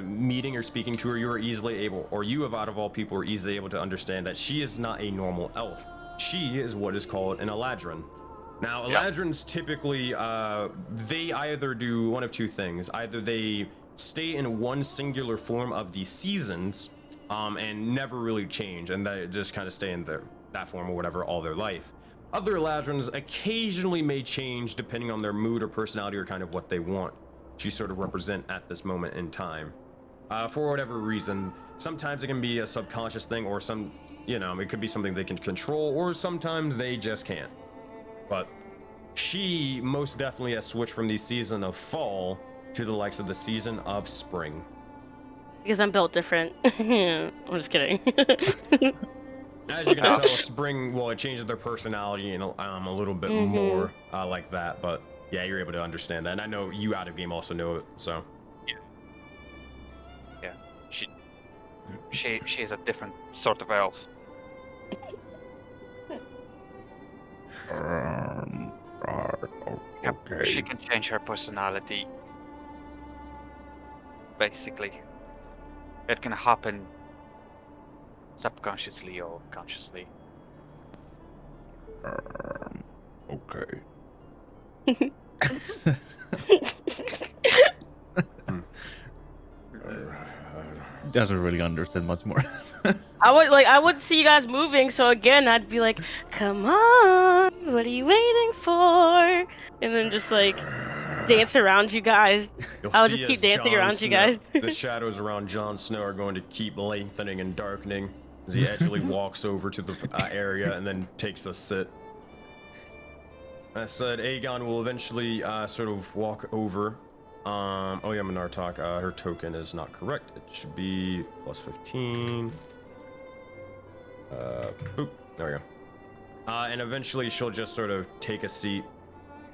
meeting or speaking to her, you are easily able, or you have out of all people are easily able to understand that she is not a normal elf. She is what is called an Eladrin. Now, Eladrins typically, they either do one of two things. Either they stay in one singular form of the seasons, and never really change, and they just kind of stay in that form or whatever all their life. Other Eladrins occasionally may change depending on their mood or personality or kind of what they want. to sort of represent at this moment in time. For whatever reason, sometimes it can be a subconscious thing, or it could be something they can control, or sometimes they just can't. But she most definitely has switched from the season of fall to the likes of the season of spring. Because I'm built different. I'm just kidding. As you can tell, spring, well, it changes their personality and a little bit more like that. But yeah, you're able to understand that. And I know you out of game also know it, so. Yeah. She is a different sort of elf. Okay. She can change her personality. Basically. It can happen subconsciously or consciously. Okay. Doesn't really understand much more. I would see you guys moving, so again I'd be like, come on, what are you waiting for? And then just like dance around you guys. You'll I'll see just keep as dancing Jon around you Snow- guys. The shadows around Jon Snow are going to keep lengthening and darkening as he actually walks over to the area and then takes a sit. That said, Aegon will eventually sort of walk over. Oh yeah, Minartok, her token is not correct. It should be plus 15. Boop, there we go. And eventually she'll just sort of take a seat.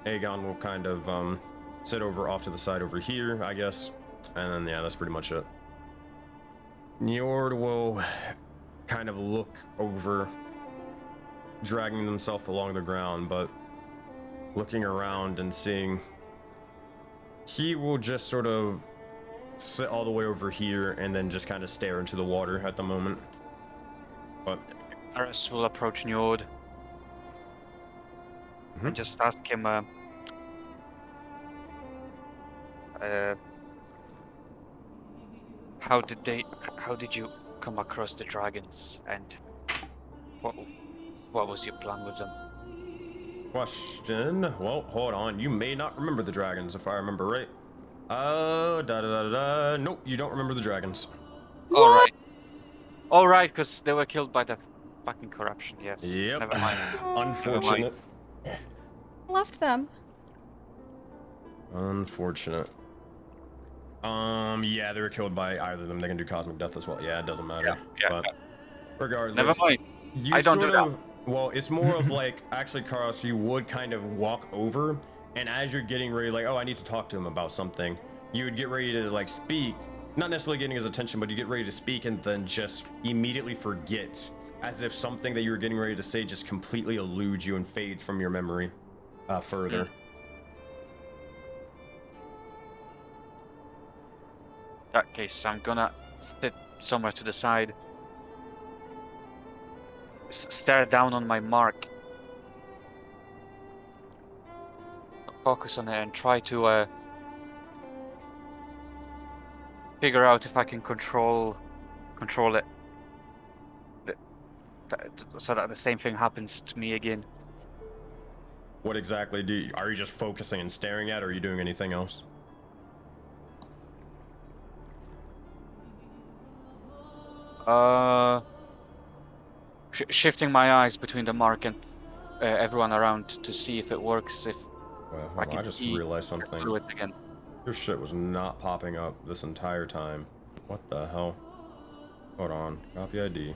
Aegon will kind of sit over off to the side over here, I guess. And then, yeah, that's pretty much it. Njord will kind of look over, dragging himself along the ground, but looking around and seeing, he will just sort of sit all the way over here and then just kind of stare into the water at the moment. But Aris will approach Njord and just ask him, how did you come across the dragons, and what was your plan with them? question. Well, hold on. You may not remember the dragons, if I remember right. Nope, you don't remember the dragons. All right, because they were killed by the fucking corruption. Yes. Yep. Never mind. Unfortunate. Left them. Unfortunate. Yeah, they were killed by either of them. They can do cosmic death as well. Yeah, it doesn't matter. Yeah. But regardless. Never mind. You I don't do that. Well, it's more of like, actually, Carlos, you would kind of walk over, and as you're getting ready, like, oh, I need to talk to him about something, you would get ready to, like, speak, not necessarily getting his attention, but you get ready to speak and then just immediately forget, as if something that you were getting ready to say just completely eludes you and fades from your memory further. In that case, I'm gonna sit somewhere to the side, stare down on my mark, focus on it, and try to figure out if I can control it, so that the same thing happens to me again. What exactly are you just focusing and staring at, or are you doing anything else? Shifting my eyes between the mark and everyone around to see if it works. If Well, hold on, I just realized something. do it again. Your shit was not popping up this entire time. What the hell? Hold on. Copy ID.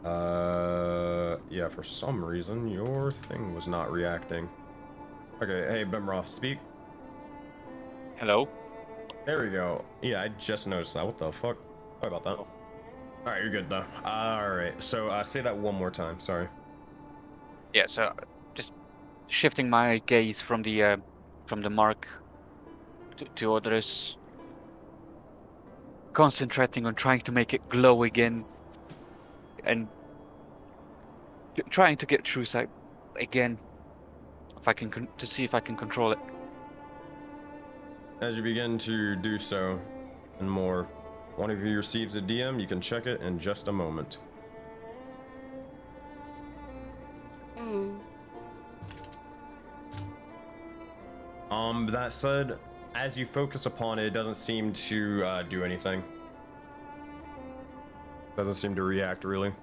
Yeah, for some reason, your thing was not reacting. Okay, hey, Bemroth, speak. Hello? There we go. Yeah, I just noticed that. What the fuck? Sorry about that. Alright, you're good, though. Alright, so say that one more time. Sorry. Yeah, so just shifting my gaze from the mark to others, concentrating on trying to make it glow again, and trying to get true sight again, if I can to see if I can control it. As you begin to do so, and more, one of you receives a DM. You can check it in just a moment. That said, as you focus upon it, it doesn't seem to do anything. Doesn't seem to react, really.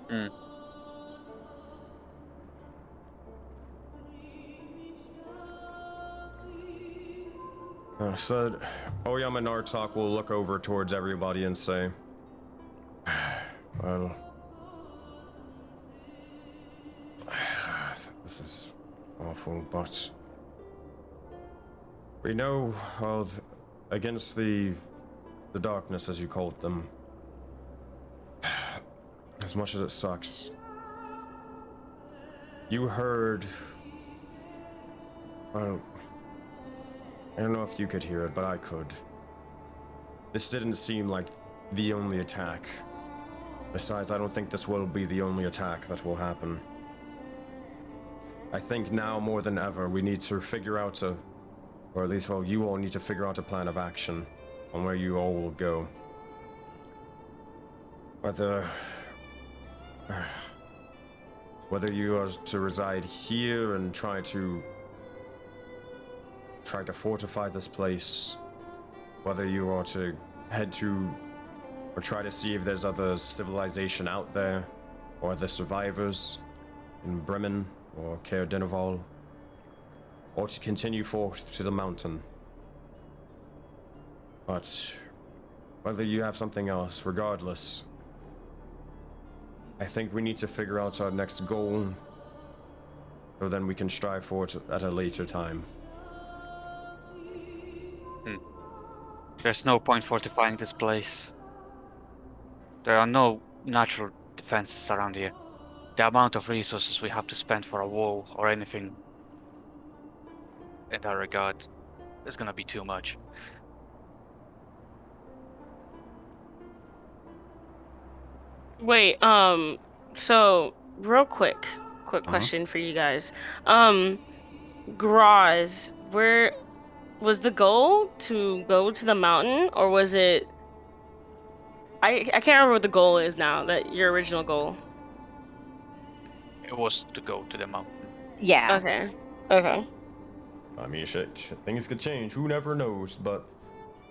Hmm. So, Oyama and Artok will look over towards everybody and say, well, this is awful, but we know against the darkness, as you called them, as much as it sucks, you heard, well, I don't know if you could hear it, but I could. This didn't seem like the only attack. Besides, I don't think this will be the only attack that will happen. I think now more than ever, we need to figure out or at least, well, you all need to figure out a plan of action on where you all will go. Whether you are to reside here and try to fortify this place, whether you are to head to or try to see if there's other civilization out there, or other survivors in Bremen or Caer Dineval, or to continue forth to the mountain. But whether you have something else, regardless, I think we need to figure out our next goal, so then we can strive for it at a later time. There's no point fortifying this place. There are no natural defenses around here. The amount of resources we have to spend for a wall or anything in that regard is gonna be too much. Wait, so real quick question for you guys. Graz, where was the goal to go to the mountain, or was it? I can't remember what the goal is now. That your original goal. It was to go to the mountain. Yeah. Okay. I mean, shit, things could change. Who never knows? But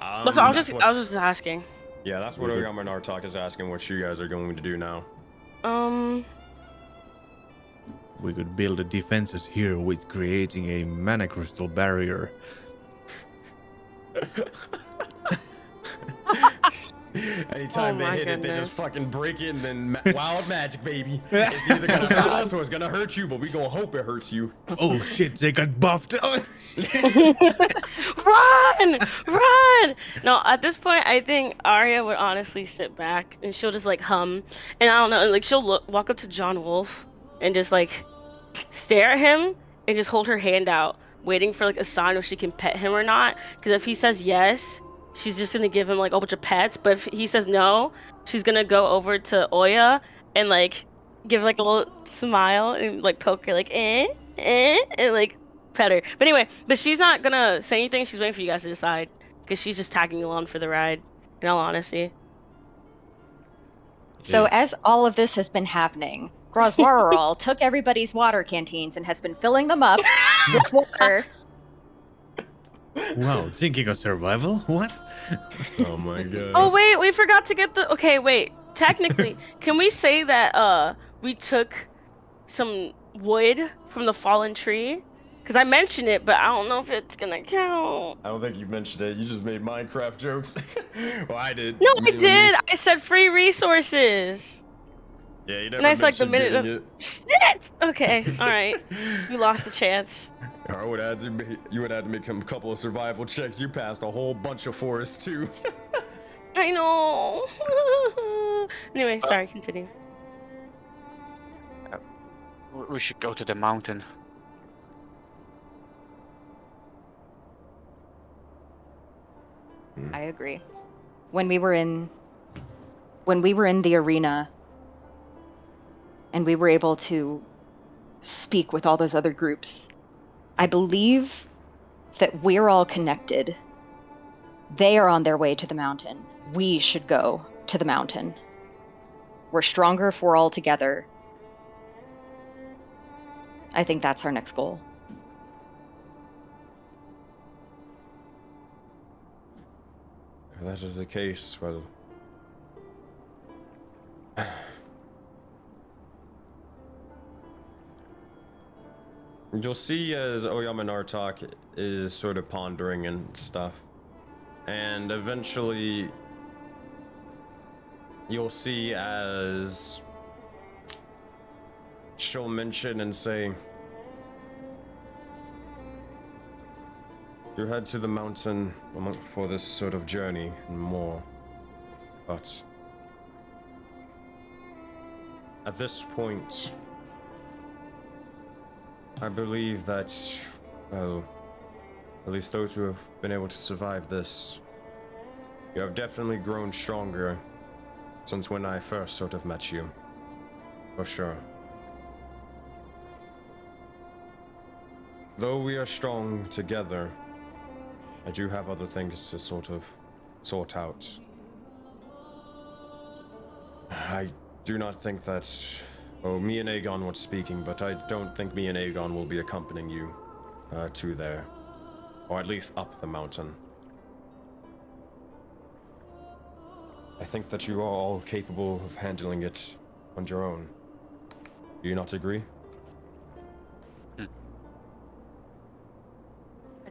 That's what I was just asking. Yeah, that's what Oyama and Artok is asking. What you guys are going to do now? We could build the defenses here with creating a mana crystal barrier. Anytime they hit it, they just fucking break it and then wild magic, baby. It's either gonna hurt us or it's gonna hurt you, but we gonna hope it hurts you. Oh shit, they got buffed. Run! No, at this point, I think Arya would honestly sit back and she'll just like hum, and I don't know, like she'll walk up to John Wolf and just like stare at him and just hold her hand out, waiting for like a sign if she can pet him or not. Because if he says yes, she's just gonna give him like a bunch of pets. But if he says no, she's gonna go over to Oya and like give like a little smile and like poke her like and like pet her. But anyway, but she's not gonna say anything. She's waiting for you guys to decide because she's just tagging along for the ride. In all honesty. So as all of this has been happening, Groswarral took everybody's water canteens and has been filling them up with water. Wow, thinking of survival? What? Oh my god. Oh wait, we forgot to get the. Okay, wait. Technically, can we say that we took some wood from the fallen tree? Because I mentioned it, but I don't know if it's gonna count. I don't think you mentioned it. You just made Minecraft jokes. Well, I did. No, I did. I said free resources. Yeah, you never And I said, like, the mentioned minute getting it. Shit. Okay. All right. You lost the chance. You would have to make a couple of survival checks. You passed a whole bunch of forests too. I know. Anyway, sorry. Continue. We should go to the mountain. I agree. When we were in the arena and we were able to speak with all those other groups, I believe that we're all connected. They are on their way to the mountain. We should go to the mountain. We're stronger if we're all together. I think that's our next goal. that is the case, well... You'll see as Oyama Nartok is sort of pondering and stuff. And eventually... You'll see as... she'll mention and say... You head to the mountain for this sort of journey and more. But... at this point... I believe that, well, at least those who have been able to survive this, you have definitely grown stronger since when I first sort of met you. For sure. Though we are strong together, I do have other things to sort of sort out. I do not think that... oh, me and Aegon were speaking, but I don't think me and Aegon will be accompanying you to there. Or at least up the mountain. I think that you are all capable of handling it on your own. Do you not agree?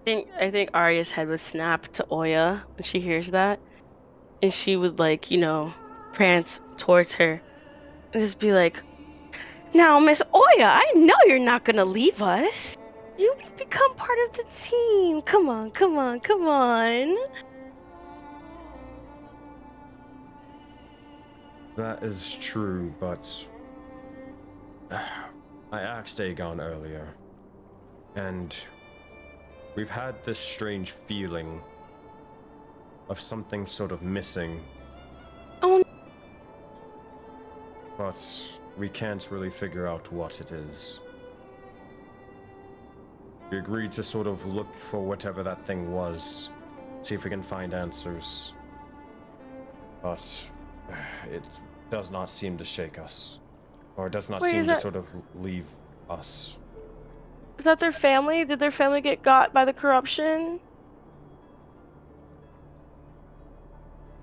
I think Arya's head would snap to Oya when she hears that. And she would, like, you know, prance towards her. And just be like, now, Miss Oya, I know you're not gonna leave us. You become part of the team. Come on, come on, come on. That is true, but... I asked Aegon earlier. And... we've had this strange feeling of something sort of missing. Oh. But we can't really figure out what it is. We agreed to sort of look for whatever that thing was, see if we can find answers. But it does not seem to shake us. Or it does not seem to sort of leave us. Is that their family? Did their family get got by the corruption?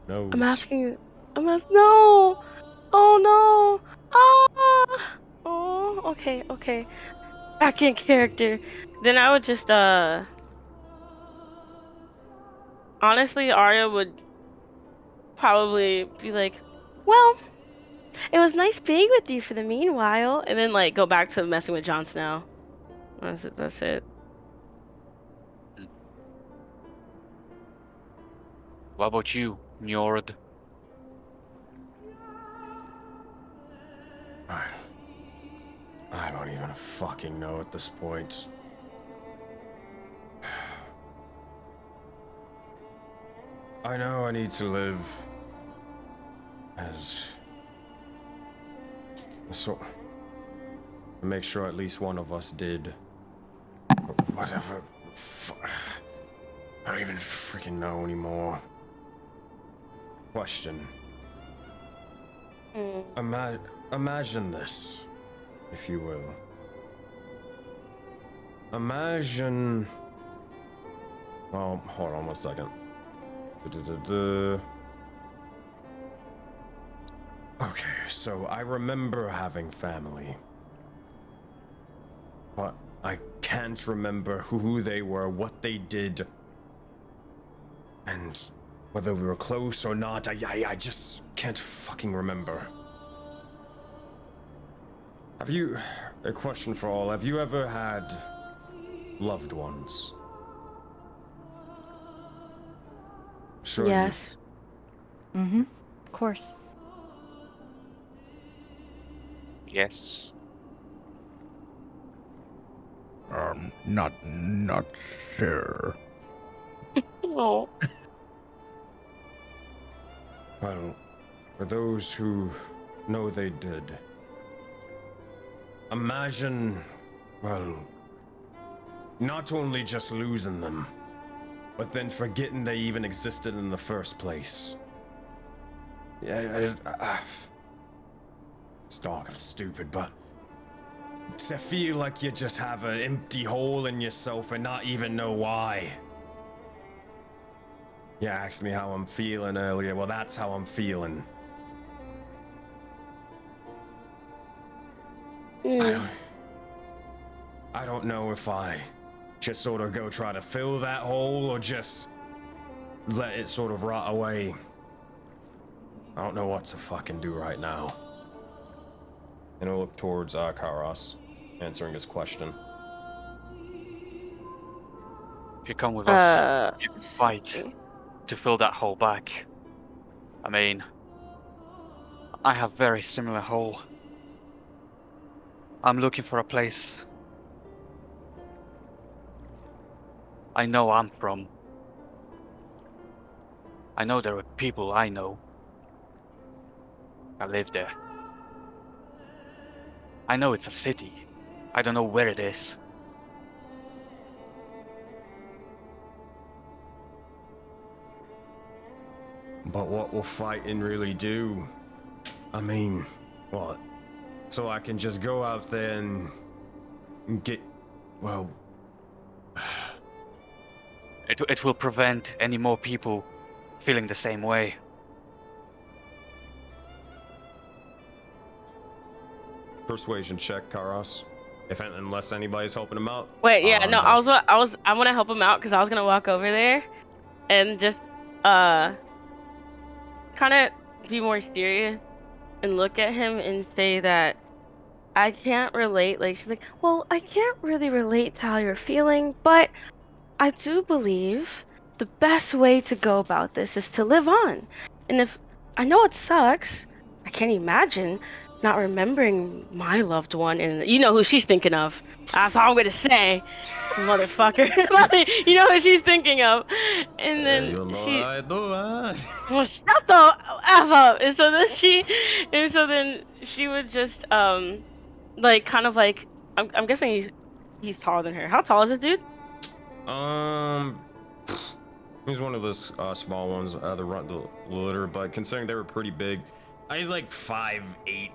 No. I'm asking. No! Oh no! Ah! Oh, okay, okay. Back in character. Then I would just, honestly, Arya would probably be like, well, it was nice being with you for the meanwhile. And then, like, go back to messing with Jon Snow. That's it. That's it. What about you, Njord? I don't even fucking know at this point. I know I need to live as... so... to make sure at least one of us did. Whatever. I don't even freaking know anymore. Question. Imagine this, if you will. Imagine... oh, hold on 1 second. Okay, so I remember having family. But I can't remember who they were, what they did, and whether we were close or not. I just can't fucking remember. Have you... a question for all. Have you ever had loved ones? Sure. Yes. Mm-hmm. Of course. Yes. Not sure. Oh. Well, for those who know they did, imagine, well, not only just losing them, but then forgetting they even existed in the first place. Yeah, it's dark and stupid, but to feel like you just have an empty hole in yourself and not even know why. You asked me how I'm feeling earlier. Well, that's how I'm feeling. I don't know if I just sort of go try to fill that hole or just let it sort of rot away. I don't know what to fucking do right now. And I'll look towards Karos, answering his question. If you come with us, you can fight to fill that hole back. I mean, I have very similar hole. I'm looking for a place I know I'm from. I know there are people I know that live there. I know it's a city. I don't know where it is. But what will fighting really do? I mean, what? So I can just go out there and get, well... It will prevent any more people feeling the same way. Persuasion check, Karos. Unless anybody's helping him out. Wait, yeah, no, but- I want to help him out because I was gonna walk over there and just kind of be more serious and look at him and say that I can't relate. Like she's like, well, I can't really relate to how you're feeling, but I do believe the best way to go about this is to live on. And if I know it sucks, I can't imagine not remembering my loved one, and you know who she's thinking of. That's all I'm gonna say, motherfucker. You know who she's thinking of. And then you know she, I do, huh? well, shut the F up. And so then she would just like kind of like I'm guessing he's taller than her. How tall is this dude? He's one of those small ones, the litter, but considering they were pretty big, he's like 5'8".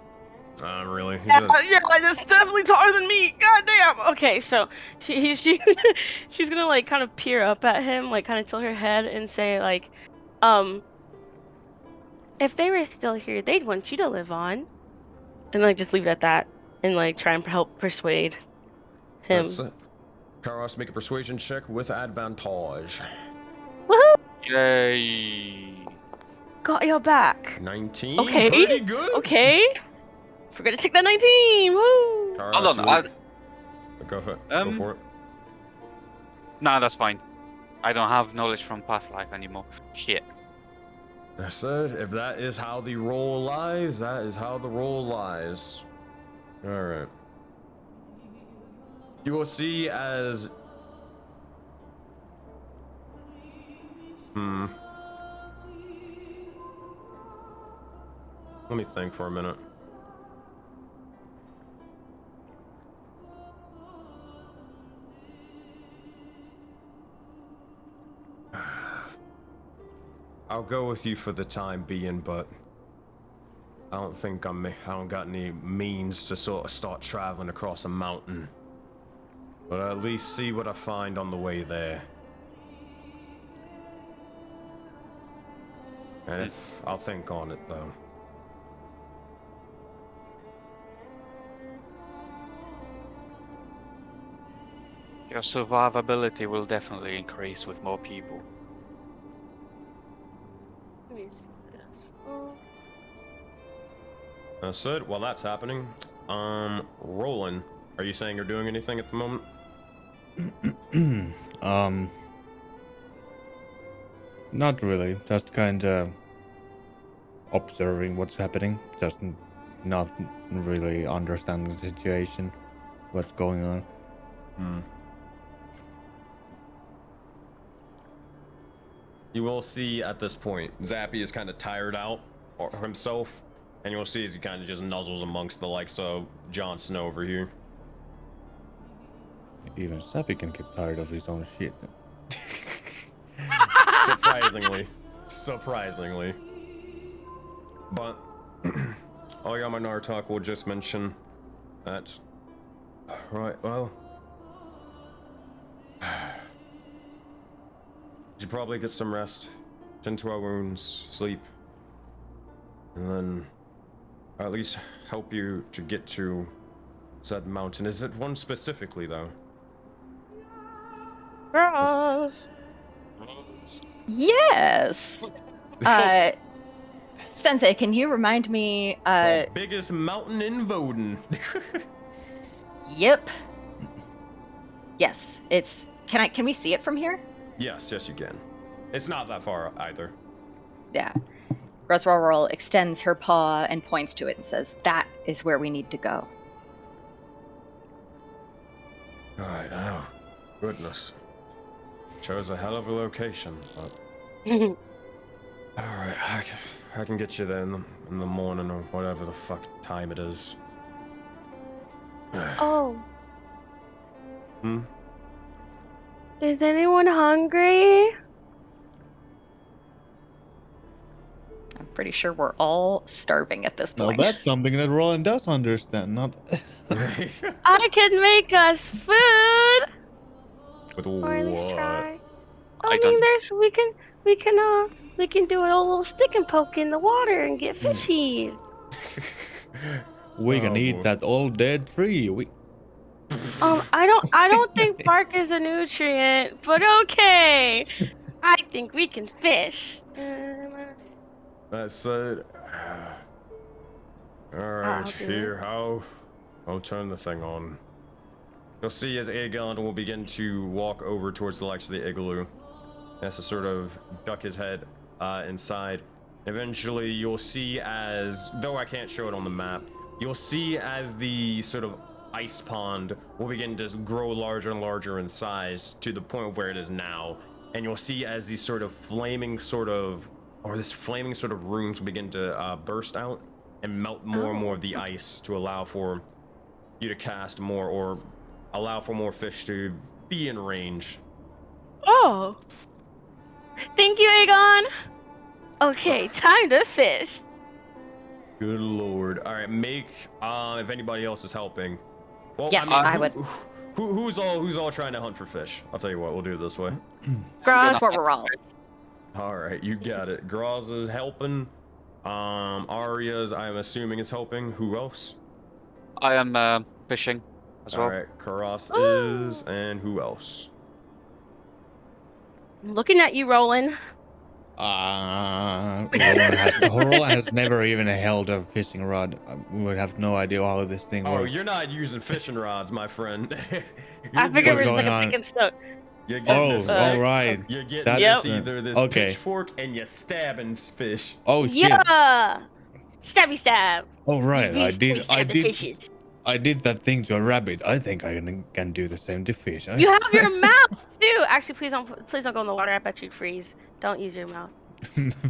Really. He's Yeah, just- yeah, like that's definitely taller than me. God damn. Okay, so she she's gonna like kind of peer up at him, like kind of tilt her head and say like, um, if they were still here, they'd want you to live on, and like just leave it at that, and like try and help persuade That's him. it. Karos, make a persuasion check with advantage. Woohoo! Yay! Got your back. 19. Okay. Pretty good. Okay. Forgot to take that 19. Woo! Karos, Hold on, go for it. Go Um, for it. Nah, that's fine. I don't have knowledge from past life anymore. Shit. That's it. If that is how the roll lies, that is how the roll lies. Alright. You will see as... Let me think for a minute. I'll go with you for the time being, but I don't think I don't got any means to sort of start traveling across a mountain. But I'll at least see what I find on the way there. And if I'll think on it though. Your survivability will definitely increase with more people. Let me see this. That's it. While that's happening, Roland, are you saying you're doing anything at the moment? Not really. Just kind of observing what's happening. Just not really understanding the situation, what's going on. You will see at this point, Zappy is kind of tired out himself, and you'll see as he kind of just nuzzles amongst the likes of Jon Snow over here. Even Sappy can get tired of his own shit. Surprisingly. But Oyama Nartok will just mention that. Right, well. You should probably get some rest. tend to our wounds, sleep, and then at least help you to get to said mountain. Is it one specifically, though? Gross. Yes. Sensei, can you remind me? The biggest mountain in Voden. Yep. Yes, it's. Can we see it from here? Yes, you can. It's not that far either. Yeah. Rosroral extends her paw and points to it and says, "That is where we need to go." Alright, oh, goodness. Chose a hell of a location, but... Alright, I can get you there in the morning or whatever the fuck time it is. Oh. Hmm? Is anyone hungry? I'm pretty sure we're all starving at this Well, point. that's something that Roland does understand. Not. I can make us food. With Or at least what? try. I I mean, don't- we can do a little stick and poke in the water and get fishies. We can Oh, eat boy. that old dead tree. We. I don't think bark is a nutrient, but okay. I think we can fish. That said... Alright, I'll do here, I'll turn the thing on. You'll see as Aegon will begin to walk over towards the lights of the igloo. He has to sort of duck his head inside. Eventually, you'll see as, though I can't show it on the map, you'll see as the sort of ice pond will begin to grow larger and larger in size to the point of where it is now. And you'll see as these sort of flaming sort of, or this flaming sort of runes will begin to burst out and melt more and more of the ice to allow for you to cast more or allow for more fish to be in range. Oh. Thank you, Aegon. Okay, time to fish. Good lord. All right, make if anybody else is helping. Well, Yes, I mean, I would. Who's all trying to hunt for fish? I'll tell you what, we'll do it this way. Rosroral. All right, you got it. Graz is helping. Arya's, I'm assuming, is helping. Who else? I am fishing as All well. right, Karas is, and who else? I'm looking at you, Roland. Roland has never even held a fishing rod. We would have no idea how this thing Oh, works. you're not using fishing rods, my friend. I figured What's it was like going a on? pick and stone. You're getting Oh, this all stick. right. You're getting That- this either this okay. pitchfork and you're stabbing fish. Oh shit! Yeah. Stabby stab. All right, We I stab the fishes. did that thing to a rabbit. I think I can do the same to fish. You have your mouth too. Actually, please don't go in the water. I bet you'd freeze. Don't use your mouth.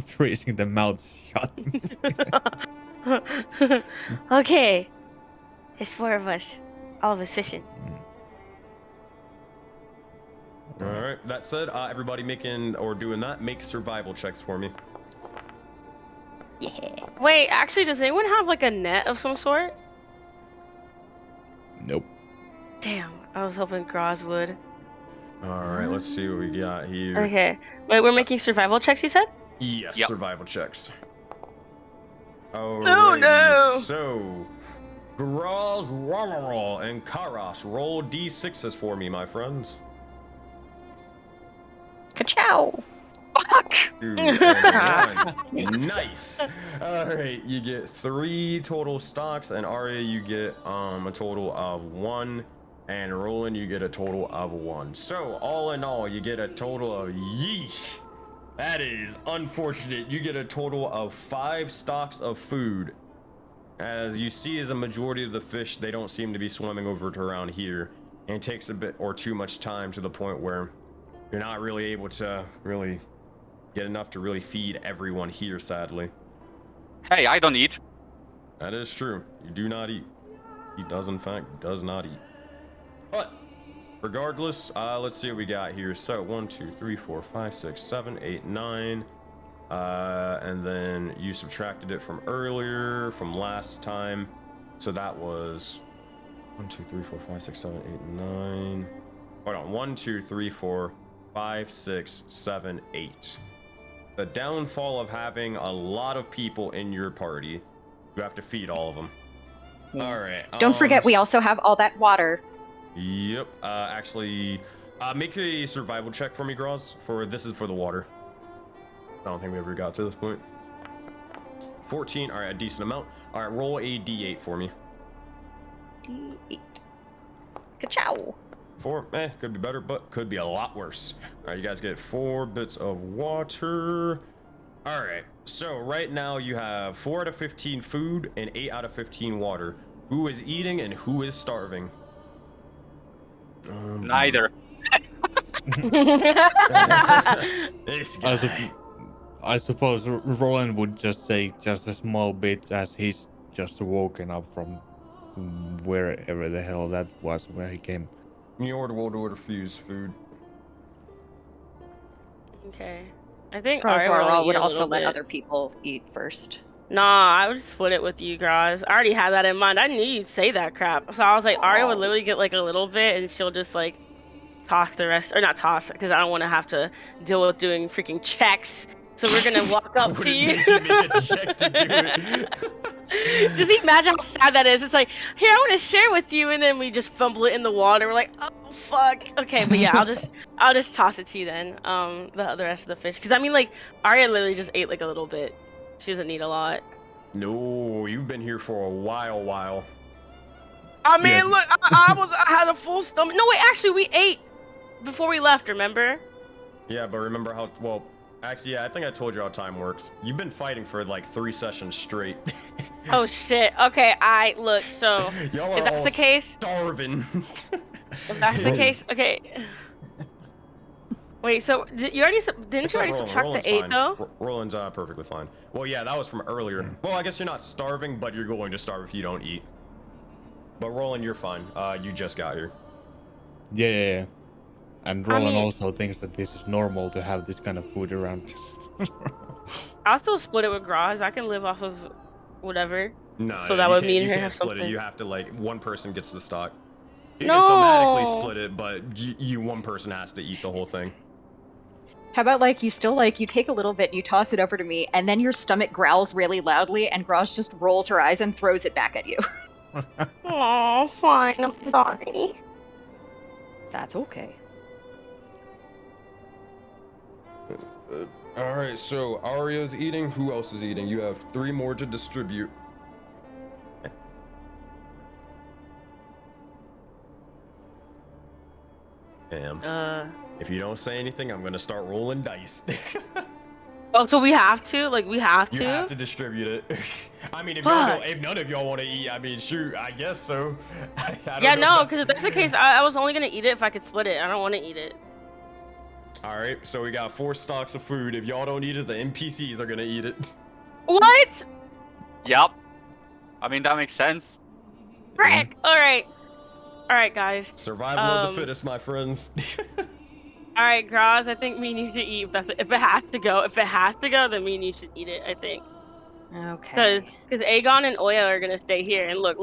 freezing the mouth shut. Okay. It's 4 of us. All of us fishing. All right. That said, everybody making or doing that, make survival checks for me. Yeah. Wait, actually, does anyone have like a net of some sort? Nope. Damn, I was hoping Graz would. All right. Let's see what we got here. Okay. Wait, we're making survival checks, you said? Yes, Yep. survival checks. Oh no. So, Graz, Auroraverse, and Karas, roll d6s for me, my friends. Ka-chow. Fuck! 2 and 1. Nice. All right, you get 3 total stocks, and Arya, you get a total of 1, and Roland, you get a total of 1. So, all in all, you get a total of yeesh. That is unfortunate. You get a total of 5 stocks of food. As you see, as a majority of the fish, they don't seem to be swimming over to around here, and it takes a bit or too much time to the point where you're not really able to really get enough to really feed everyone here, sadly. Hey, I don't eat. That is true. You do not eat. He does, in fact, does not eat. But regardless, let's see what we got here. So 1, 2, 3, 4, 5, 6, 7, 8, 9. And then you subtracted it from earlier, from last time. So that was 1, 2, 3, 4, 5, 6, 7, 8, 9. Hold on. 1, 2, 3, 4, 5, 6, 7, 8. the downfall of having a lot of people in your party. You have to feed all of them. All right. Don't forget, we also have all that water. Yep. Actually, make a survival check for me, Groz. This is for the water. I don't think we ever got to this point. 14. All right, a decent amount. All right, roll a d8 for me. D8. Ka-chow. 4. Could be better, but could be a lot worse. All right, you guys get 4 bits of water. All right. So right now you have 4 out of 15 food and 8 out of 15 water. Who is eating and who is starving? Neither. This guy. I suppose Roland would just say just a small bit as he's just woken up from wherever the hell that was where he came. You order fuse food. Okay. I think Aurora would eat a also little let bit. other people eat first. Nah, I would split it with you guys. I already had that in mind. I knew you'd say that crap. So I was like, Aria would literally get like a little bit and she'll just like toss the rest, or not toss, because I don't want to have to deal with doing freaking checks. So we're gonna walk up to you. Make a check to do it. Just imagine how sad that is. It's like, here, I want to share with you, and then we just fumble it in the water. We're like, oh fuck. Okay, but yeah, I'll just toss it to you then. The rest of the fish, because I mean, like, Aria literally just ate like a little bit. She doesn't need a lot. No, you've been here for a while. I mean, Yeah. look, I had a full stomach. No, wait, actually, we ate before we left. Remember? Yeah, but remember how? Well, actually, yeah, I think I told you how time works. You've been fighting for like 3 sessions straight. Oh shit. Okay, look. So Y'all are if that's all the case, starving. if that's the case, okay. Wait, so didn't you already subtract Roland's the 8 fine. though? Roland's perfectly fine. Well, yeah, that was from earlier. Well, I guess you're not starving, but you're going to starve if you don't eat. But Roland, you're fine. You just got here. Yeah. And Roland mean- also thinks that this is normal to have this kind of food around. I'll still split it with Graz. I can live off of whatever. No, So that you would can't- mean you her can't have split something. it. You have to like one person gets the stock. You No. can thematically split it, but you one person has to eat the whole thing. How about like you still like you take a little bit, you toss it over to me, and then your stomach growls really loudly, and Graz just rolls her eyes and throws it back at you. Oh, fine. I'm sorry. That's okay. All right, so Aria's eating. Who else is eating? You have 3 more to distribute. Damn. If you don't say anything, I'm gonna start rolling dice. Oh, so we have to? Like, we have to? You have to distribute it. I mean, if none of y'all want to eat, I mean, shoot, I guess so. I don't Yeah, know no, if because if that's the case, I was only gonna eat it if I could split it. I don't want to eat it. All right, so we got 4 stocks of food. If y'all don't eat it, the NPCs are gonna eat it. What? Yup. I mean, that makes sense. Frick! Alright, guys. Survival of the fittest, my friends. Alright, Graz, I think me and you should eat. If it has to go, then me and you should eat it, I think. Okay. Because Aegon and Oya are gonna stay here. And look.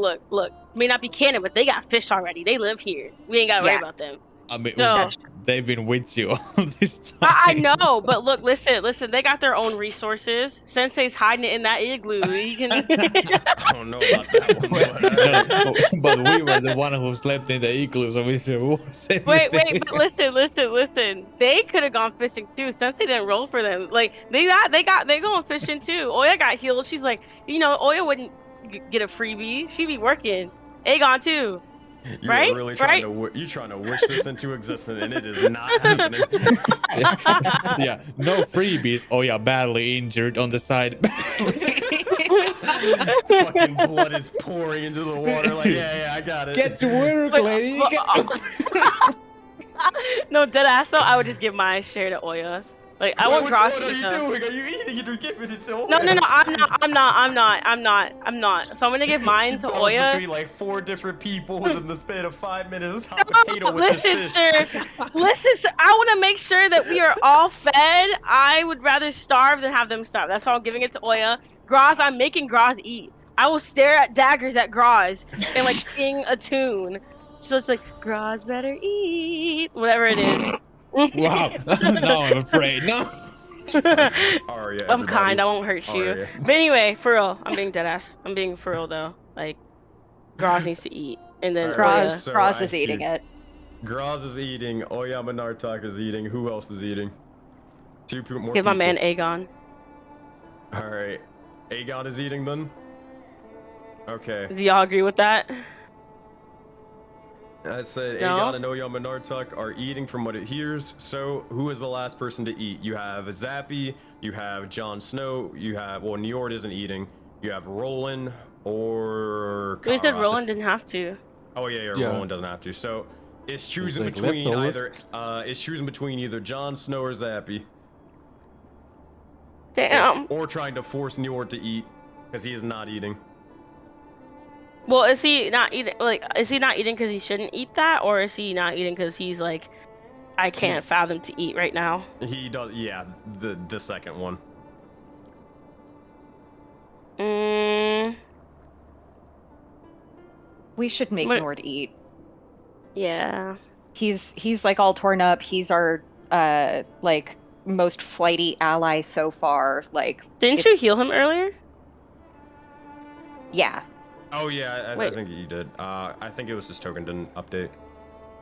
May not be canon, but they got fish already. They live here. We ain't gotta worry about them. I mean, So- they've been with you all this time. I know, but look, listen. They got their own resources. Sensei's hiding it in that igloo. He can. I don't know about that one. But we were the one who slept in the igloo, so we said, Wait, but listen. They could have gone fishing too. Sensei didn't roll for them. Like they're going fishing too. Oya got healed. She's like, Oya wouldn't get a freebie. She be working. Aegon too. You're Right? really trying to wish this into existence, and it is not happening. Yeah, no freebies. Oh yeah, badly injured on the side. Fucking blood is pouring into the water. Like, yeah, I got it. Get to work, lady. No, dead ass though. I would just give my share to Oya. Like I want Which Gross. one are you doing? Are you eating it or giving it to No, Oya? I'm not. So I'm gonna give mine She to bounced Oya. between like 4 different people within the span of 5 minutes. Hot potato with Listen, this fish. sir. I want to make sure that we are all fed. I would rather starve than have them starve. That's why I'm giving it to Oya. Graz, I'm making Graz eat. I will stare at daggers at Graz and like sing a tune. So it's like Graz better eat, whatever it is. Wow. Now I'm afraid. No. Arya, I'm kind. everybody. I won't hurt you. Arya. But anyway, for real, I'm being deadass. I'm being for real though. Like, Graz needs to eat, and then Alright, Oya. so Graz I is eating hear- it. Graz is eating. Oyama Nartok is eating. Who else is eating? More Give my people. man Aegon. All right, Aegon is eating then. Okay, Do y'all agree with that? I said No? Aegon and Oyama Nartok are eating from what it hears. So who is the last person to eat? You have Zappy, you have Jon Snow, you have Njord isn't eating. You have Roland or We said Karas. Roland didn't have to. Oh yeah, Yeah. Roland doesn't have to. So it's choosing like between leftovers. either Jon Snow or Zappy. Damn. Or trying to force Njord to eat because he is not eating. Well, is he not eating? Like, is he not eating because he shouldn't eat that, or is he not eating because he's like, I can't He's- fathom to eat right now? He does, yeah, the second one. We should make What- Nord eat. Yeah. He's like all torn up. He's our like most flighty ally so far. Like, Didn't if- you heal him earlier? yeah. Oh yeah, I Wait. think you did. I think it was this token didn't update.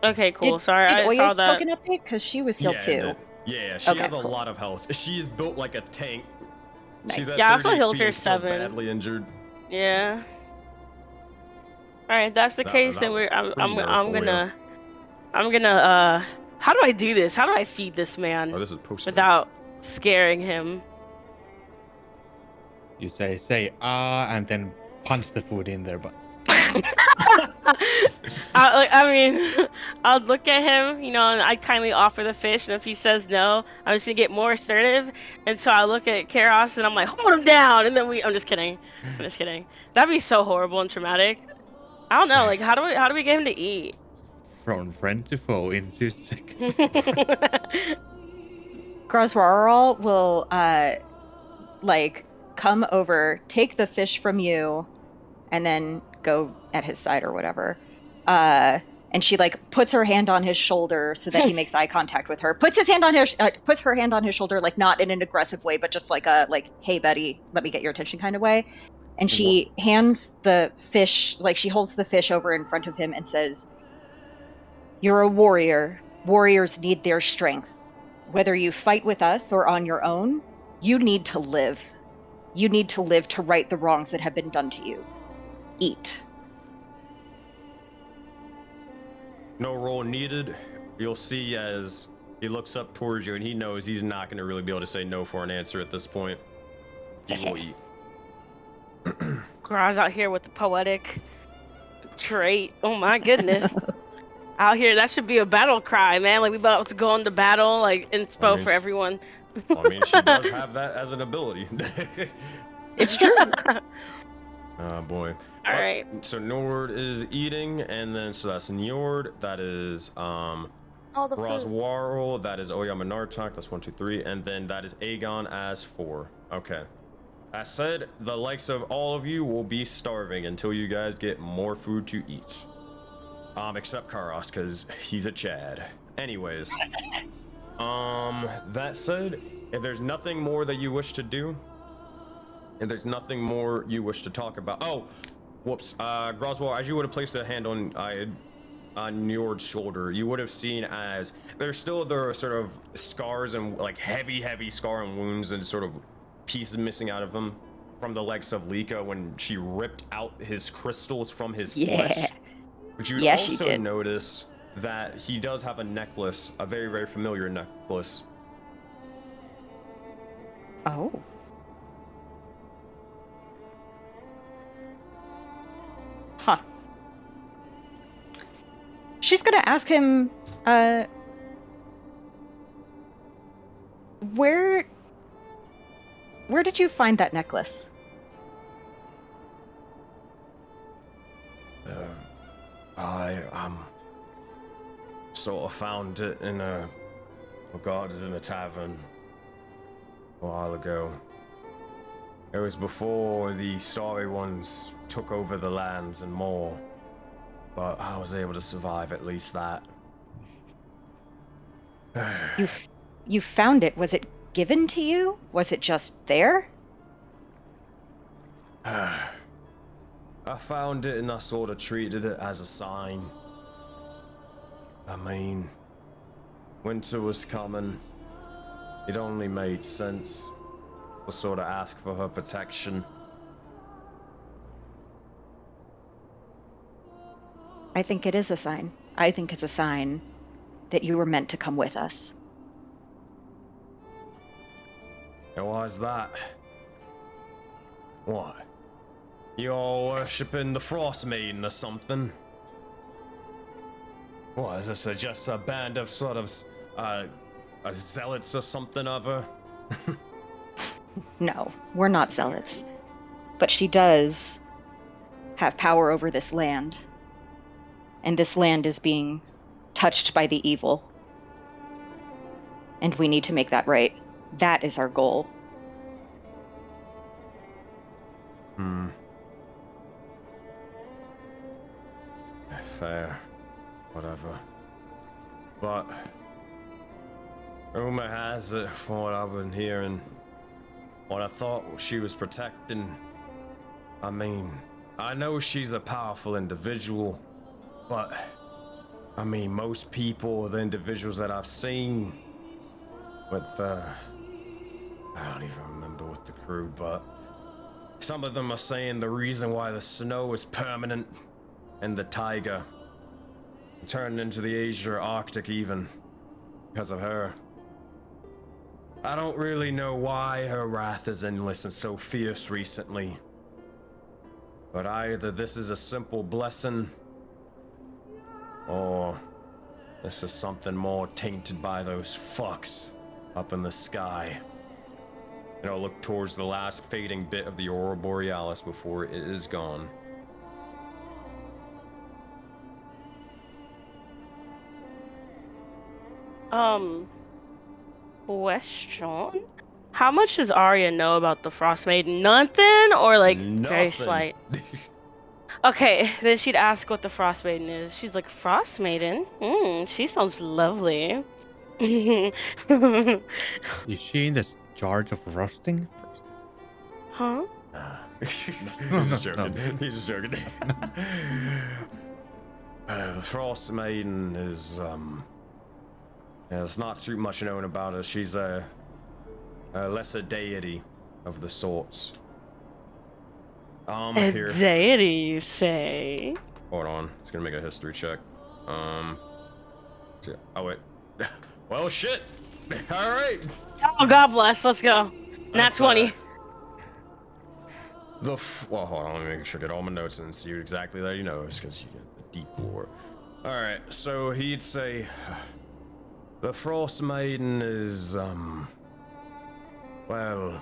Okay, cool. Did, Sorry, did I saw Oya's that. token update? Because she was healed Yeah, it too. did. Yeah, she Okay, has a cool. lot of health. She is built like a tank. Nice. She's at Yeah, I 30 also healed HP her and still 7. badly injured. Yeah. All right, if that's the case. That Then was I'm pretty nerful, yeah. gonna how do I do this? How do I feed this man Oh, this is post. without scaring him? You say and then punch the food in there, but I mean, I'll look at him, you know, and I kindly offer the fish, and if he says no, I'm just gonna get more assertive. And so I look at Karos, and I'm like, hold him down, and then I'm just kidding. I'm just kidding. That'd be so horrible and traumatic. I don't know, like, how do we get him to eat? from friend to foe in 2 seconds. Groswarl will like come over, take the fish from you, and then go at his side or whatever. And she like puts her hand on his shoulder so that he makes eye contact with her. Puts her hand on his shoulder, like not in an aggressive way, but just like a hey buddy, let me get your attention kind of way. And she hands the fish, like she holds the fish over in front of him and says, "You're a warrior. Warriors need their strength. Whether you fight with us or on your own, you need to live. You need to live to right the wrongs that have been done to you. Eat." No roll needed. You'll see as he looks up towards you, and he knows he's not going to really be able to say no for an answer at this point. He will eat. Graz out here with the poetic trait. Oh my goodness. Out here, that should be a battle cry, man. Like, we about to go into battle, like, inspo mean, for everyone. Well, I mean, she does have that as an ability. It's true. Oh boy. All right. So Njord is eating, and then so that's Njord. That is All the food. Roswarl. That is Oyama Nartok. That's 1, 2, 3, and then that is Aegon as 4. Okay. As said, the likes of all of you will be starving until you guys get more food to eat. Except Karos, because he's a Chad. Anyways. That said, if there's nothing more that you wish to do, and there's nothing more you wish to talk about. Oh, whoops. Groswell, as you would have placed a hand on Njord's shoulder, you would have seen as there are sort of scars and like heavy scar and wounds and sort of pieces missing out of them from the legs of Lika when she ripped out his crystals from his flesh. But you would Yeah, she also did. notice that he does have a necklace, a very, very familiar necklace. Oh. Huh. She's gonna ask him, where did you find that necklace? I sort of found it in a tavern a while ago. It was before the Starry Ones took over the lands and more, but I was able to survive at least that. You found it. Was given to you? Was it just there? I found it and I sort of treated it as a sign. I mean, winter was coming. It only made sense to sort of ask for her protection. I think it is a sign. I think it's a sign that you were meant to come with us. And why's that? What? You all worshipping the Frostmaiden or something? What, is this just a band of sort of, zealots or something of her? No, we're not zealots. But she does have power over this land. And this land is being touched by the evil. And we need to make that right. That is our goal. Fair. Whatever. But rumor has it, from what I've been hearing, what I thought she was protecting. I mean, I know she's a powerful individual, but I mean, most people, the individuals that I've seen with, I don't even remember with the crew, but some of them are saying the reason why the snow is permanent and the taiga turned into the Asia Arctic even because of her. I don't really know why her wrath is endless and so fierce recently, but either this is a simple blessing or this is something more tainted by those fucks up in the sky. And I'll look towards the last fading bit of the Aurora Borealis before it is gone. Question? How much does Arya know about the Frostmaiden? Nothing, or like very Nothing. slight? Okay, then she'd ask what the Frostmaiden is. She's like, Frostmaiden? She sounds lovely. Is she in the charge of roasting? Huh? He's just joking. He's just joking. The Frostmaiden is, there's not too much known about her. She's a lesser deity of the sorts. A Here. deity, you say? Hold on. It's gonna make a history check. Oh, wait. Well, shit. All right. Oh, God bless. Let's go. Nat That's, 20. Well, hold on. Let me make sure I get all my notes and see exactly that he knows, because you get the deep lore. All right. So he'd say the Frostmaiden is, well,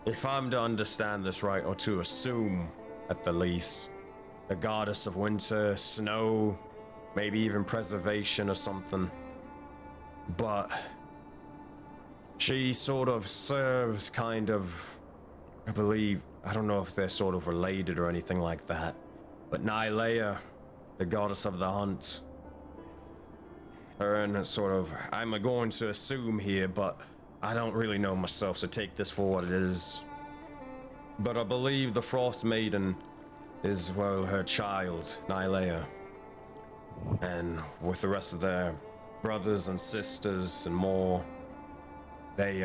if I'm to understand this right, or to assume at the least, the goddess of winter, snow, maybe even preservation or something. But she sort of serves kind of, I believe, I don't know if they're sort of related or anything like that, but Nylea, the goddess of the hunt, her and sort of, I'm going to assume here, but I don't really know myself, so take this for what it is. But I believe the Frostmaiden is, well, her child, Nylea. And with the rest of their brothers and sisters and more, they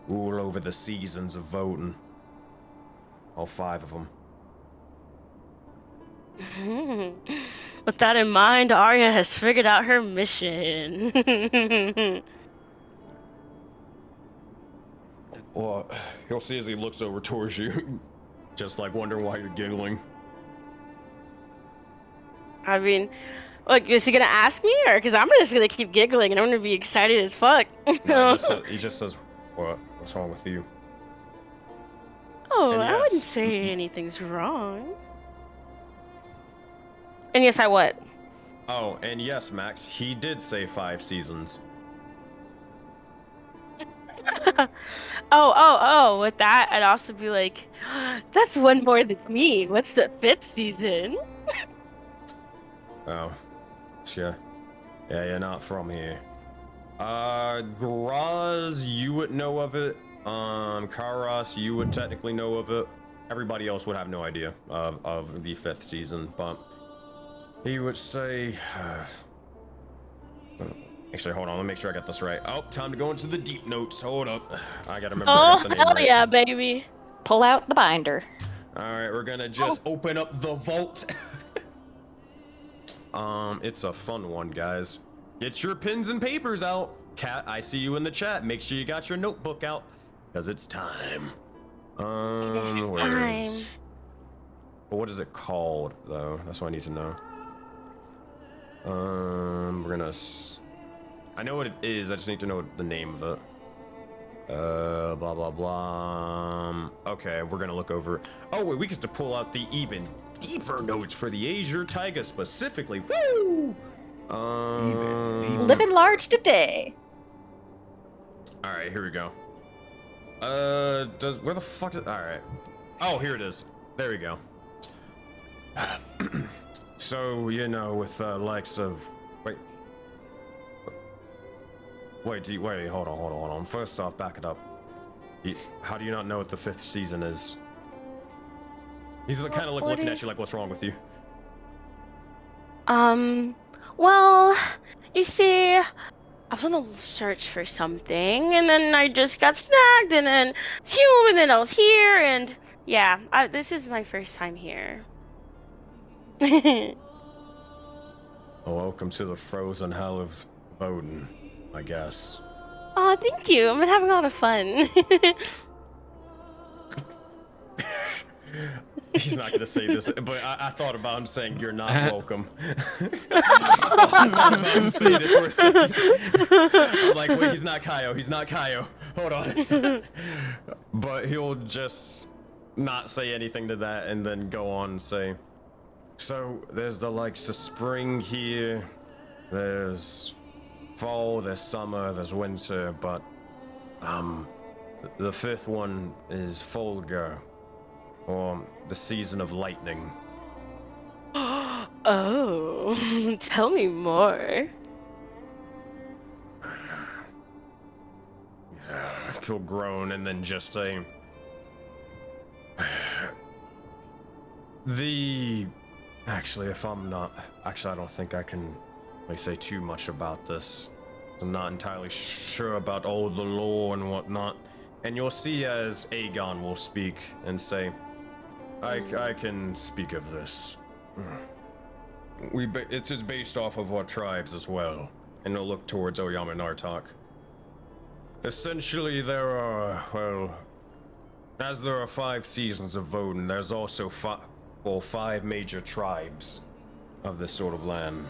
rule over the seasons of voting. All 5 of them. With that in mind, Arya has figured out her mission. Well, you'll see as he looks over towards you, just like wondering why you're giggling. I mean, look, is he gonna ask me, or because I'm just gonna keep giggling and I'm gonna be excited as fuck? No, he just says, what's wrong with you? Oh, And I wouldn't yes. say anything's wrong. And yes, I what? Oh, and yes, Max, he did say 5 seasons. Oh, with that, I'd also be like, that's one more than me. What's the 5th season? Oh, sure. Yeah, you're not from here. Graz, you would know of it. Karas, you would technically know of it. Everybody else would have no idea of the 5th season, but he would say. Actually, hold on. Let me make sure I got this right. Oh, time to go into the deep notes. Hold up. I gotta remember I Oh, got the name hell right. yeah, baby. Pull out the binder. All right, we're gonna just open up the vault. It's a fun one, guys. Get your pens and papers out. Kat, I see you in the chat. Make sure you got your notebook out, because it's time. Where is... Well, what is it called, though? That's what I need to know. We're gonna... I know what it is, I just need to know the name of it. Blah, blah, blah. Okay, we're gonna look over... Oh, wait, we get to pull out the even deeper notes for the Azure Taiga specifically. Woo! Living large today. Alright, here we go. Where the fuck is... Alright. Oh, here it is. There we go. So, you know, with likes of... Wait, hold on. First off, back it up. How do you not know what the 5th season is? He's kind of looking at you like, what's wrong with you? Well, you see, I was on a search for something, and then I just got snagged, and then I was here, and yeah, this is my first time here. Well, welcome to the frozen hell of Voden, I guess. Oh, thank you. I've been having a lot of fun. He's not gonna say this, but I thought about him saying you're not welcome. I thought about him saying it for a second. I'm like, wait, he's not Kaio. Hold on. But he'll just not say anything to that and then go on and say, so there's the likes of spring here, there's fall, there's summer, there's winter, but the 5th one is Folga, or the season of lightning. Oh, tell me more. He'll groan and then just say, actually, I don't think I can really say too much about this. I'm not entirely sure about all the lore and whatnot. And you'll see as Aegon will speak and say, I can speak of this. It's based off of our tribes as well. And he'll look towards Oyama Nartok. Essentially, there are, as there are 5 seasons of Voden, there's also 5 major tribes of this sort of land.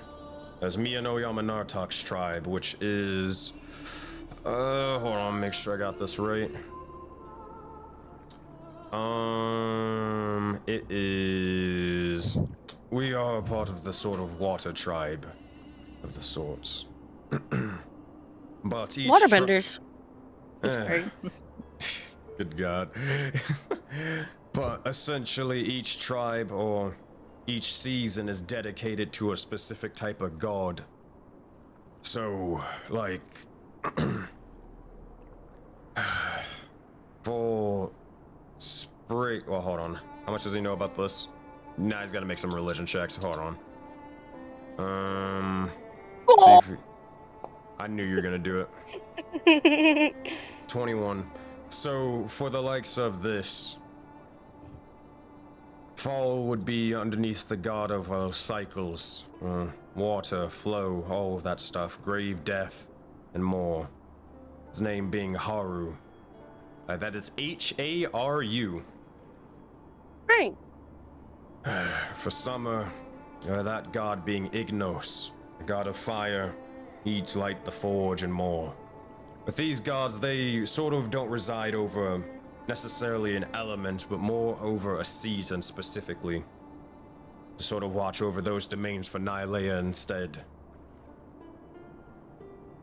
There's me and Oyama Nartok's tribe, which is... hold on, make sure I got this right. It is... We are part of the sort of water tribe of the sorts. But each Waterbenders. Sorry. Good God. But essentially each tribe or each season is dedicated to a specific type of god. So, like, for spring, well, hold on. How much does he know about this? Nah, he's gotta make some religion checks. Hold on. See if I knew you were gonna do it. 21. So, for the likes of this, fall would be underneath the god of cycles, water, flow, all of that stuff, grave, death, and more. His name being Haru. That is Haru. Right. For summer, that god being Ignos, the god of fire, heat, light, the forge, and more. But these gods, they sort of don't reside over necessarily an element, but more over a season specifically. To sort of watch over those domains for Nylea instead.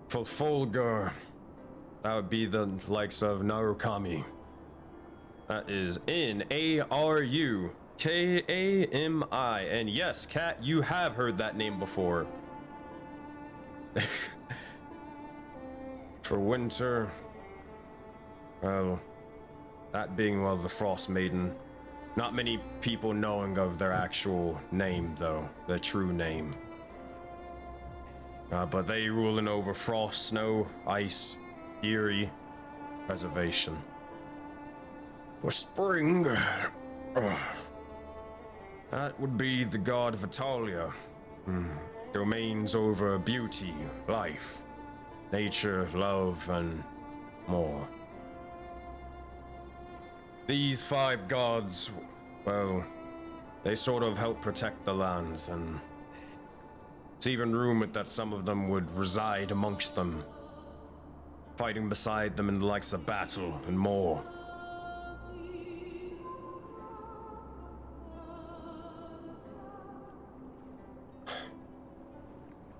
For Fulgur, that would be the likes of Narukami. That is Narukami. And yes, Kat, you have heard that name before. For winter, well, that being, well, the Frostmaiden. Not many people knowing of their actual name, though, their true name. But they ruling over frost, snow, ice, fury, preservation. For spring, that would be the god Vitalia. Domains over beauty, life, nature, love, and more. These 5 gods, well, they sort of help protect the lands, and it's even rumored that some of them would reside amongst them, fighting beside them in the likes of battle and more.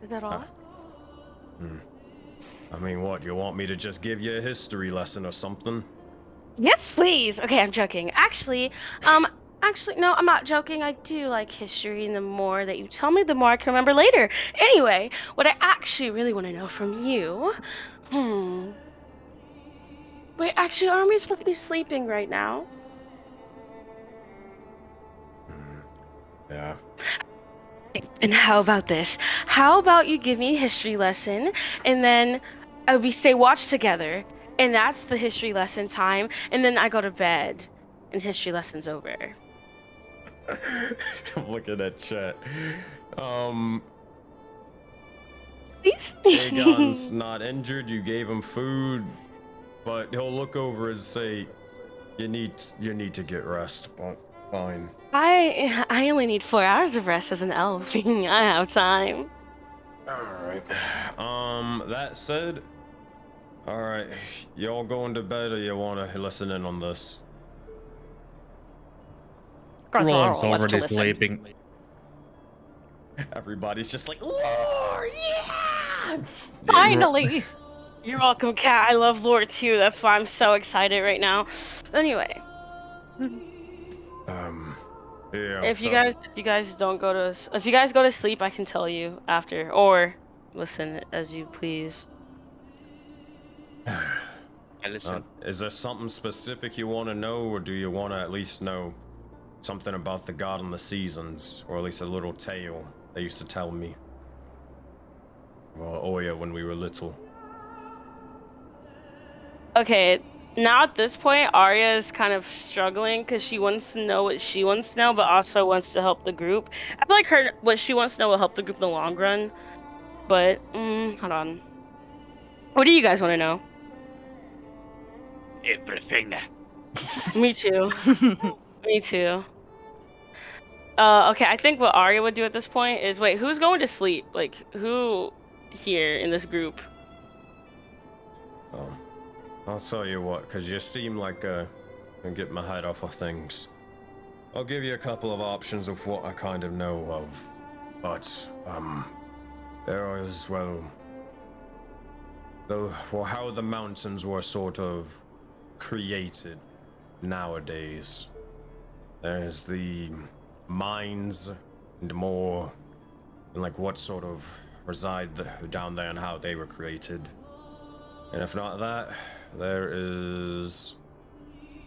Is that all? I mean, what, you want me to just give you a history lesson or something? Yes, please. Okay, I'm joking. Actually, no, I'm not joking. I do like history, and the more that you tell me, the more I can remember later. Anyway, what I actually really want to know from you, Wait, actually, aren't we supposed to be sleeping right now? Yeah. And how about this? How about you give me a history lesson, and then we stay watch together, and that's the history lesson time, and then I go to bed, and history lesson's over. I'm looking at chat. Please? Aegon's not injured, you gave him food, but he'll look over and say, you need to get rest, but fine. I only need 4 hours of rest as an elf. I have time. Alright. That said, alright, y'all going to bed or you wanna listen in on this? Roland's wants to already listen. sleeping. Everybody's just like, lore, yeah! Finally! You're welcome, Kat. I love lore too. That's why I'm so excited right now. Anyway, Yeah. if you guys go to sleep, I can tell you after, or listen as you please. I listen. Is there something specific you want to know, or do you want to at least know something about the god and the seasons, or at least a little tale they used to tell me? Well, Oya when we were little. Okay, now at this point, Arya is kind of struggling because she wants to know what she wants to know, but also wants to help the group. I feel like what she wants to know will help the group in the long run. But hold on. What do you guys want to know? Everything. Me too. Me too. Okay, I think what Arya would do at this point is wait, who's going to sleep? Like, who here in this group? I'll tell you what, because you seem like I get my head off of things. I'll give you a couple of options of what I kind of know of. But, there is, well, how the mountains were sort of created nowadays. There's the mines and more, and like what sort of reside down there and how they were created. And if not that, there is,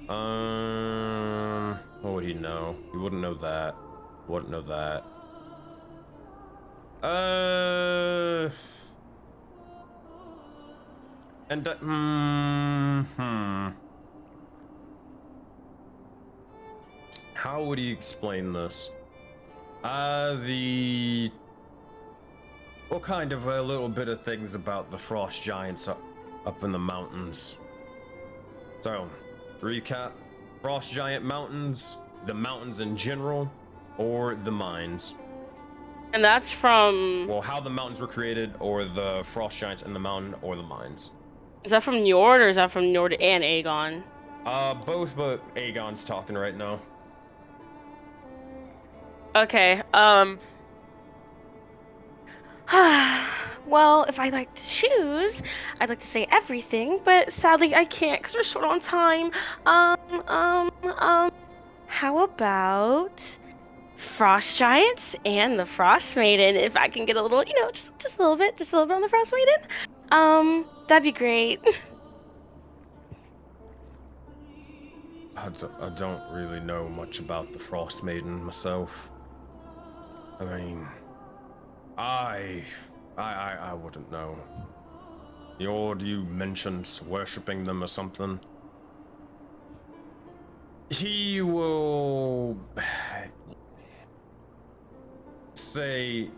what would he know? He wouldn't know that. Wouldn't know that. And how would he explain this? Well, kind of a little bit of things about the frost giants up in the mountains. So, to recap, frost giant mountains, the mountains in general, or the mines. And that's from. Well, how the mountains were created, or the frost giants in the mountain, or the mines. Is that from Njord or is that from Njord and Aegon? Both, but Aegon's talking right now. Okay, well, if I like to choose, I'd like to say everything, but sadly I can't because we're short on time. How about Frost Giants and the Frostmaiden? If I can get a little, just a little bit on the Frostmaiden. That'd be great. I don't really know much about the Frostmaiden myself. I mean, I wouldn't know. You mentioned worshipping them or something. He will say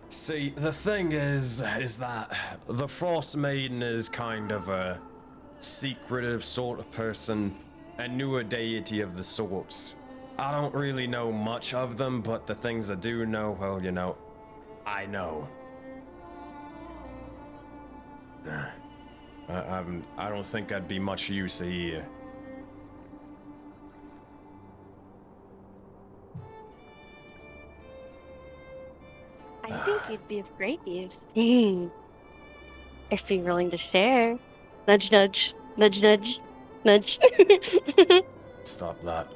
the thing is that the Frostmaiden is kind of a secretive sort of person, a newer deity of the sorts. I don't really know much of them, but the things I do know, well, you know, I know. I don't think I'd be much use here. I think you'd be of great use. If you're willing to share. Nudge, nudge, nudge, nudge, nudge. Stop that.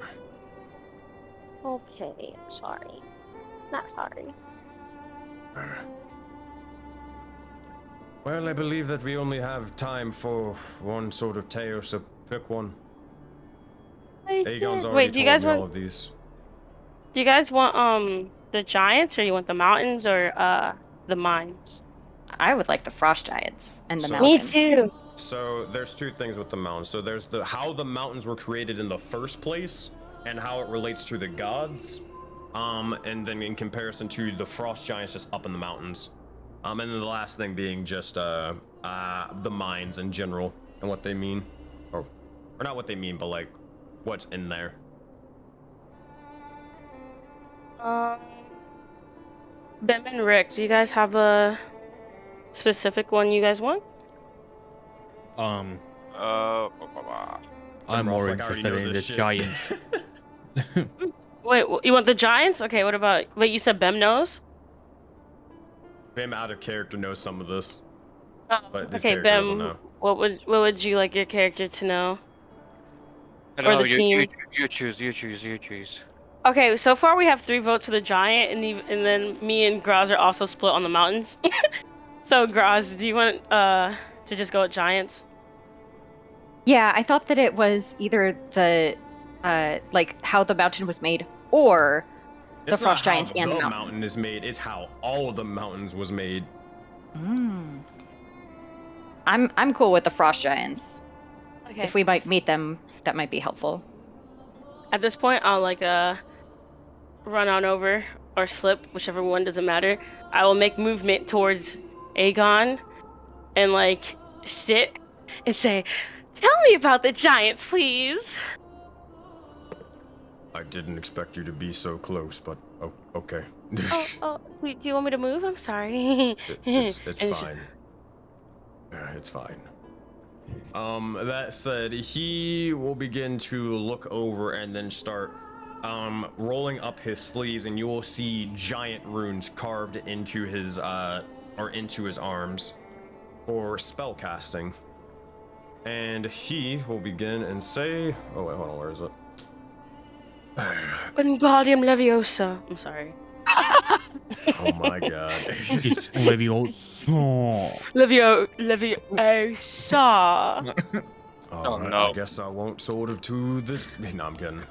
Okay, I'm sorry. Not sorry. Well, I believe that we only have time for one sort of tale, so pick one. Aegon's already Wait, do you told guys me all want? of these. Do you guys want the giants, or you want the mountains, or the mines? I would like the frost giants and the So- Me mountain. too. So there's two things with the mountains. So there's the how the mountains were created in the first place and how it relates to the gods. And then in comparison to the frost giants just up in the mountains. And then the last thing being just the mines in general and what they mean. Or not what they mean, but like what's in there. Bim and Rick, do you guys have a specific one you guys want? I'm And more Ross, like, I already interested know in the this shit. giant. Wait, you want the giants? Okay, what about? Wait, you said Bem knows? Bim out of character knows some of this, Oh, but his okay, character doesn't Bem, know. what would you like your character to know? I Or don't know, the team. you choose. Okay, so far we have 3 votes for the giant, and then me and Graz are also split on the mountains. So Graz, do you want to just go with giants? Yeah, I thought that it was either the like how the mountain was made or the It's frost not giants how and the the mountain. mountain is made, it's how all the mountains was made. Mm. I'm cool with the frost giants. Okay. If we might meet them, that might be helpful. At this point, I'll like run on over or slip, whichever one doesn't matter. I will make movement towards Aegon and like sit and say, "Tell me about the giants, please." I didn't expect you to be so close, but okay. Oh, wait, do you want me to move? I'm sorry. It's And fine. It's fine. That said, he will begin to look over and then start rolling up his sleeves, and you will see giant runes carved into his into his arms for spell casting. And he will begin and say, oh wait, hold on, where is it? Wingardium Leviosa. I'm sorry. Oh my god. It's Leviosa. Leviosa. Alright, no. I guess I won't sort of to the... No, I'm kidding.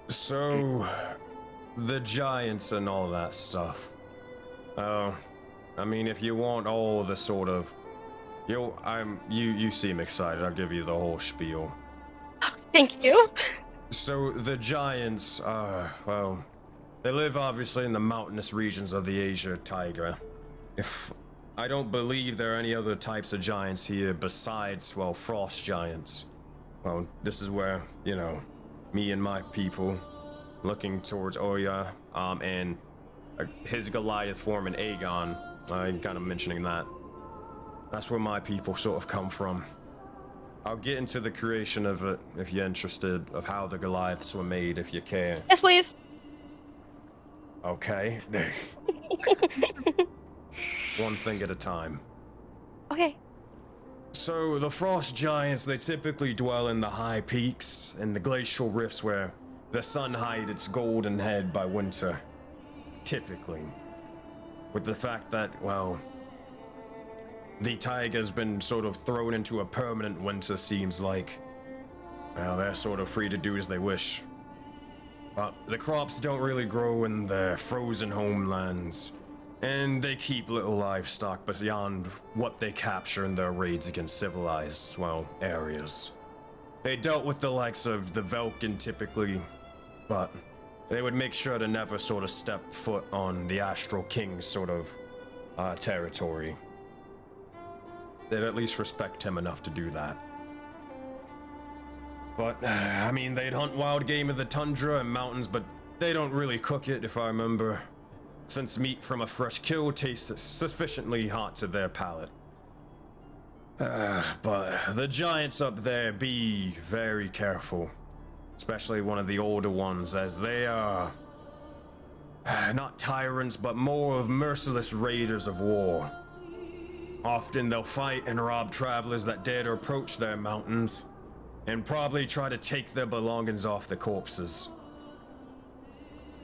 So, the giants and all that stuff. I mean, if you want all the sort of... You seem excited, I'll give you the whole spiel. Thank you. So, the giants, well... They live obviously in the mountainous regions of the Asia Taiga. I don't believe there are any other types of giants here besides, well, frost giants. Well, this is where, you know, me and my people looking towards Oya, and his Goliath form in Aegon, kind of mentioning that. That's where my people sort of come from. I'll get into the creation of it if you're interested, of how the Goliaths were made, if you care. Yes, please. Okay. One thing at a time. Okay. So, the frost giants, they typically dwell in the high peaks and the glacial rifts where the sun hides its golden head by winter. Typically. With the fact that, well, the taiga's been sort of thrown into a permanent winter, seems like. Well, they're sort of free to do as they wish. But the crops don't really grow in their frozen homelands, and they keep little livestock beyond what they capture in their raids against civilized, well, areas. They dealt with the likes of the Velkin typically, but they would make sure to never sort of step foot on the Astral King's sort of territory. They'd at least respect him enough to do that. But, I mean, they'd hunt wild game in the tundra and mountains, but they don't really cook it, if I remember, since meat from a fresh kill tastes sufficiently hot to their palate. But the giants up there, be very careful. Especially one of the older ones, as they are not tyrants, but more of merciless raiders of war. Often they'll fight and rob travelers that dare to approach their mountains, and probably try to take their belongings off the corpses.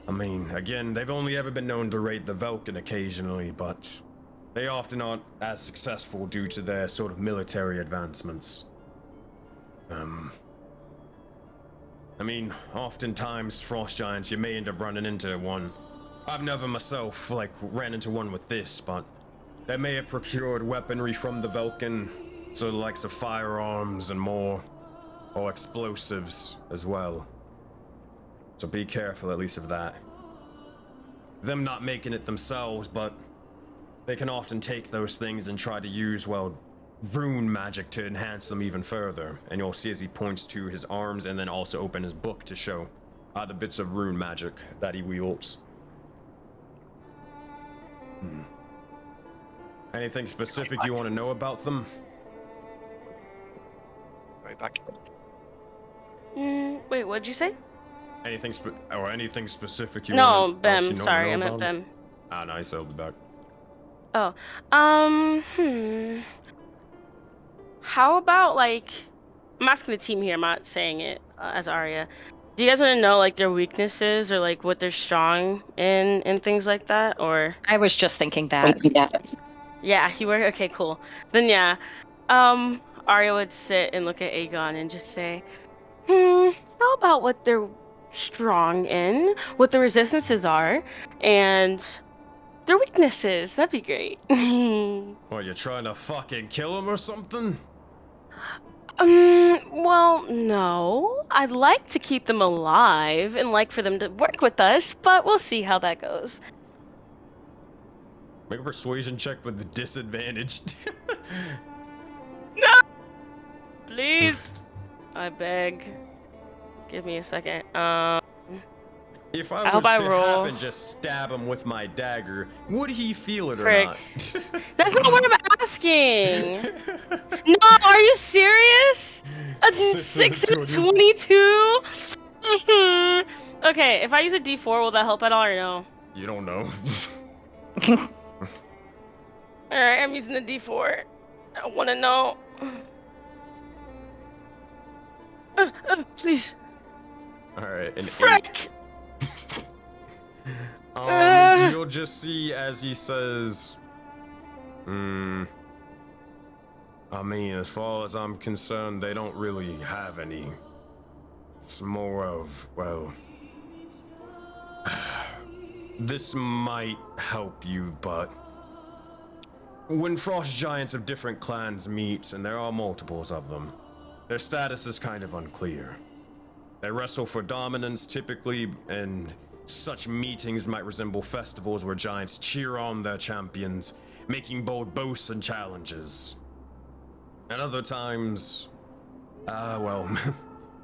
I mean, again, they've only ever been known to raid the Velkin occasionally, but they often aren't as successful due to their sort of military advancements. I mean, oftentimes, frost giants, you may end up running into one. I've never myself, ran into one with this, but they may have procured weaponry from the Velkin, so the likes of firearms and more, or explosives as well. So be careful at least of that. Them not making it themselves, but they can often take those things and try to use, well, rune magic to enhance them even further. And you'll see as he points to his arms and then also open his book to show the bits of rune magic that he wields. Anything specific you want to know about them? Right back. Wait, what'd you say? Anything specific you No, want? Bem. Sorry, I meant Bem. Ah, nice. I'll be back. Oh, how about I'm asking the team here. I'm not saying it as Arya. Do you guys want to know their weaknesses or what they're strong in and things like that? Or I was just thinking that. yeah, you were okay. Cool. Then yeah, Arya would sit and look at Aegon and just say, how about what they're strong in, what the resistances are, and their weaknesses? That'd be great. What, you trying to fucking kill him or something? Well, no. I'd like to keep them alive and like for them to work with us, but we'll see how that goes. Make a persuasion check with the disadvantage. No! Please. I beg. Give me a second. If I was to happen just stab him with my dagger, would he feel it or not? That's not what I'm asking. No, are you serious? A 6 and a 22? Okay, if I use a D4, will that help at all or no? You don't know. Alright, I'm using the D4. I want to know. Please. Alright, and Frick! you'll just see as he says, I mean, as far as I'm concerned, they don't really have any. It's more of, well, this might help you, but when frost giants of different clans meet, and there are multiples of them, their status is kind of unclear. They wrestle for dominance typically, and such meetings might resemble festivals where giants cheer on their champions, making bold boasts and challenges. At other times, well,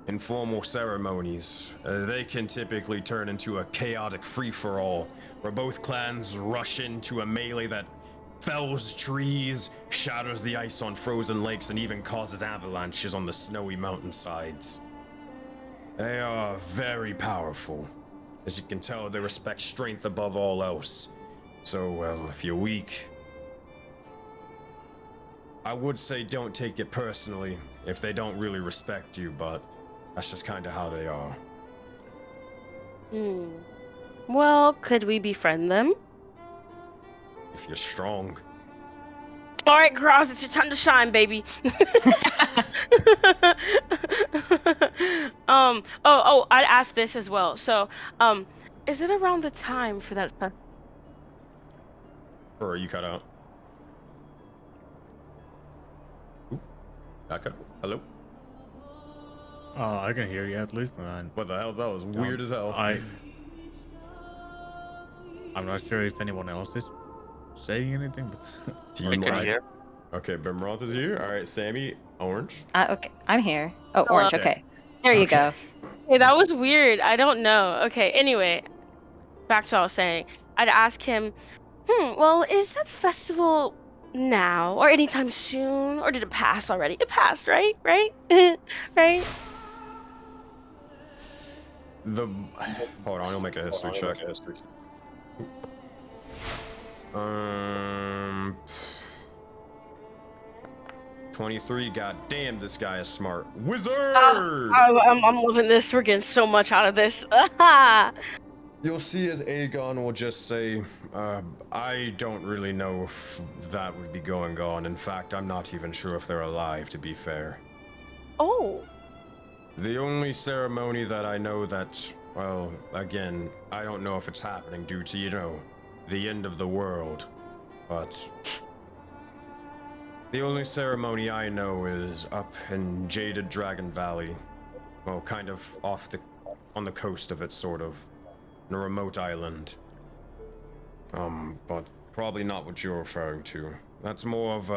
informal ceremonies, they can typically turn into a chaotic free-for-all, where both clans rush into a melee that fells trees, shatters the ice on frozen lakes, and even causes avalanches on the snowy mountainsides. They are very powerful. As you can tell, they respect strength above all else. So, well, if you're weak, I would say don't take it personally if they don't really respect you, but that's just kind of how they are. Well, could we befriend them? If you're strong. All right, Groz, it's your time to shine, baby. I'd ask this as well. So, is it around the time for that Or you cut out? Ooh, back up. Hello? Oh, I can hear you at least, man. What the hell? That was weird as hell. I'm not sure if anyone else is saying anything, but I can hear. Okay, Bimroth is here. All right, Sammy, Orange. Okay, I'm here. Oh, orange. Okay. Okay, there you go. Hey, that was weird. I don't know. Okay, anyway, back to what I was saying. I'd ask him, well, is that festival now or anytime soon? Or did it pass already? It passed, right? Right? Right? Hold on, I'll make a history check. 23. God damn, this guy is smart. Wizard! I'm loving this. We're getting so much out of this. You'll see as Aegon will just say, I don't really know if that would be going on. In fact, I'm not even sure if they're alive, to be fair. Oh. The only ceremony that I know that, well, again, I don't know if it's happening due to, you know, the end of the world, but the only ceremony I know is up in Jaded Dragon Valley. Well, kind of on the coast of it, sort of. In a remote island. But probably not what you're referring to. That's more of,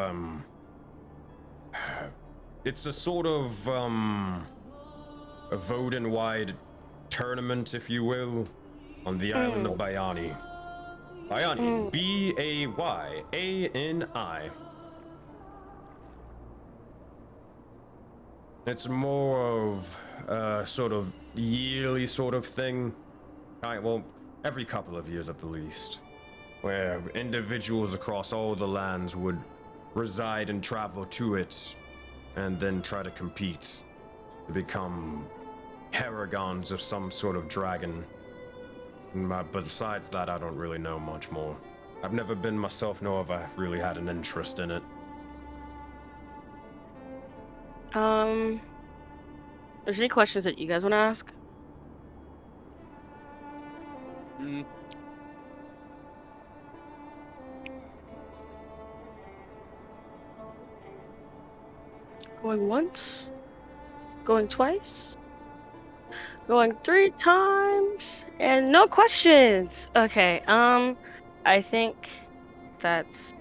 it's a sort of, a Voden-wide tournament, if you will, on the island of Bayani. Bayani. B-A-Y-A-N-I. It's more of a sort of yearly sort of thing. Well, every couple of years at the least, where individuals across all the lands would reside and travel to it, and then try to compete to become paragons of some sort of dragon. But besides that, I don't really know much more. I've never been myself, nor have I really had an interest in it. There's any questions that you guys want to ask? Going once, going twice, going 3 times, and no questions. Okay, I think that's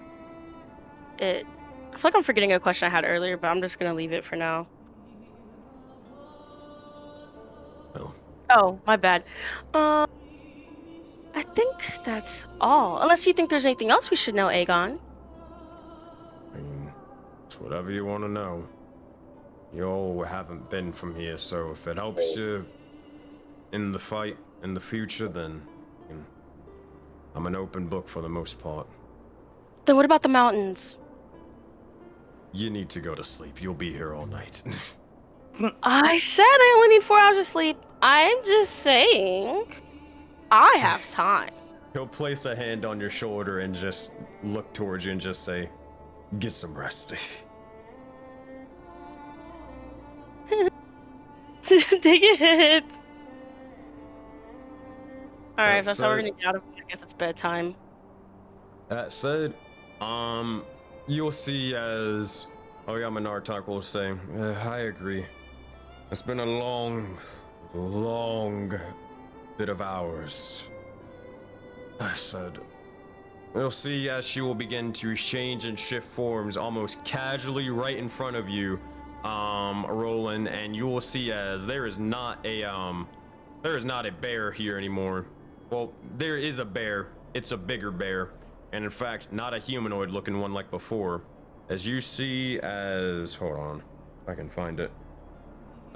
it. I feel like I'm forgetting a question I had earlier, but I'm just gonna leave it for now. Oh, my bad. I think that's all. Unless you think there's anything else we should know, Aegon. I mean, it's whatever you want to know. You all haven't been from here, so if it helps you in the fight in the future, then I'm an open book for the most part. Then what about the mountains? You need to go to sleep. You'll be here all night. I said I only need 4 hours of sleep. I'm just saying, I have time. He'll place a hand on your shoulder and just look towards you and just say, get some rest. Take it. Alright, if that's how we're gonna get out of it, I guess it's bedtime. That said, you'll see as Oyama will say, I agree. It's been a long bit of hours. I said, you'll see as she will begin to change and shift forms almost casually right in front of you, Roland, and you will see as there is not a bear here anymore. Well, there is a bear. It's a bigger bear. And in fact, not a humanoid looking one like before. As you see as, hold on, if I can find it.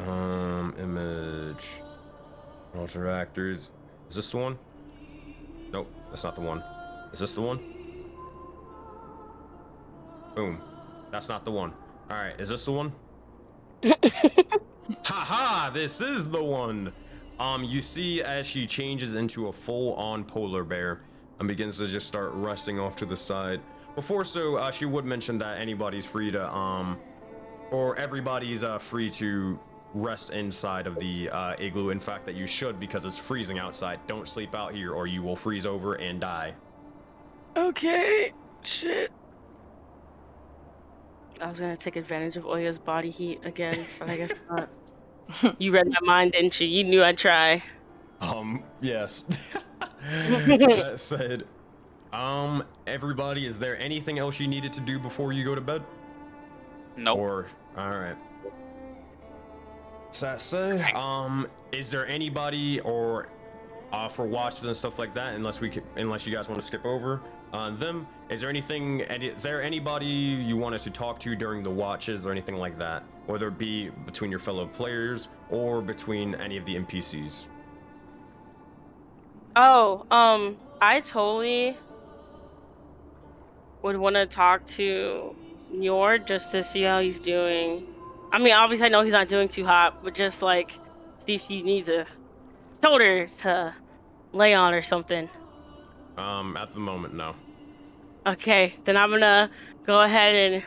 Image. Alter actors. Is this the one? Nope, that's not the one. Is this the one? Boom. That's not the one. Alright, is this the one? Haha, this is the one. You see as she changes into a full-on polar bear and begins to just start resting off to the side. before so, she would mention that anybody's free to, or everybody's free to rest inside of the igloo. In fact, that you should, because it's freezing outside. Don't sleep out here or you will freeze over and die. Okay. Shit. I was gonna take advantage of Oya's body heat again, but I guess not. You read my mind, didn't you? You knew I'd try. Yes. That said, everybody, is there anything else you needed to do before you go to bed? No. Or, alright. So that said, is there anybody or for watches and stuff like that, unless you guys want to skip over them, is there anything, and is there anybody you wanted to talk to during the watches or anything like that, whether it be between your fellow players or between any of the NPCs? Oh, I totally would want to talk to Njord just to see how he's doing. I mean, obviously I know he's not doing too hot, but just like see if he needs a shoulder to lay on or something. At the moment, no. Okay, then I'm gonna go ahead and,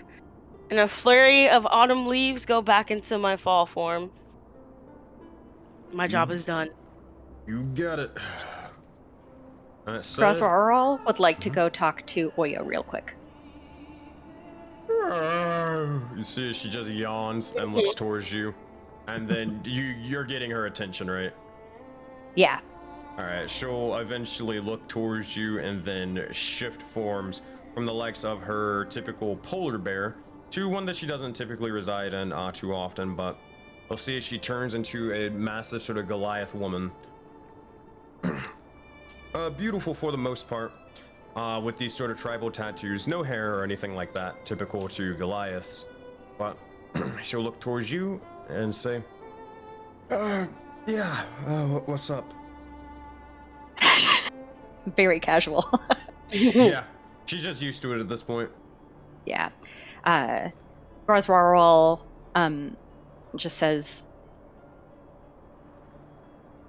in a flurry of autumn leaves, go back into my fall form. My job is done. You got it. Crosroral would like to go talk to Oya real quick. You see, she just yawns and looks towards you, and then you're getting her attention, right? Yeah. All right, she'll eventually look towards you and then shift forms from the likes of her typical polar bear to one that she doesn't typically reside in too often, but you'll see she turns into a massive sort of Goliath woman. Beautiful for the most part, with these sort of tribal tattoos, no hair or anything like that, typical to Goliaths. But she'll look towards you and say, yeah, what's up? Very casual. Yeah, she's just used to it at this point. Yeah. Crosroral just says,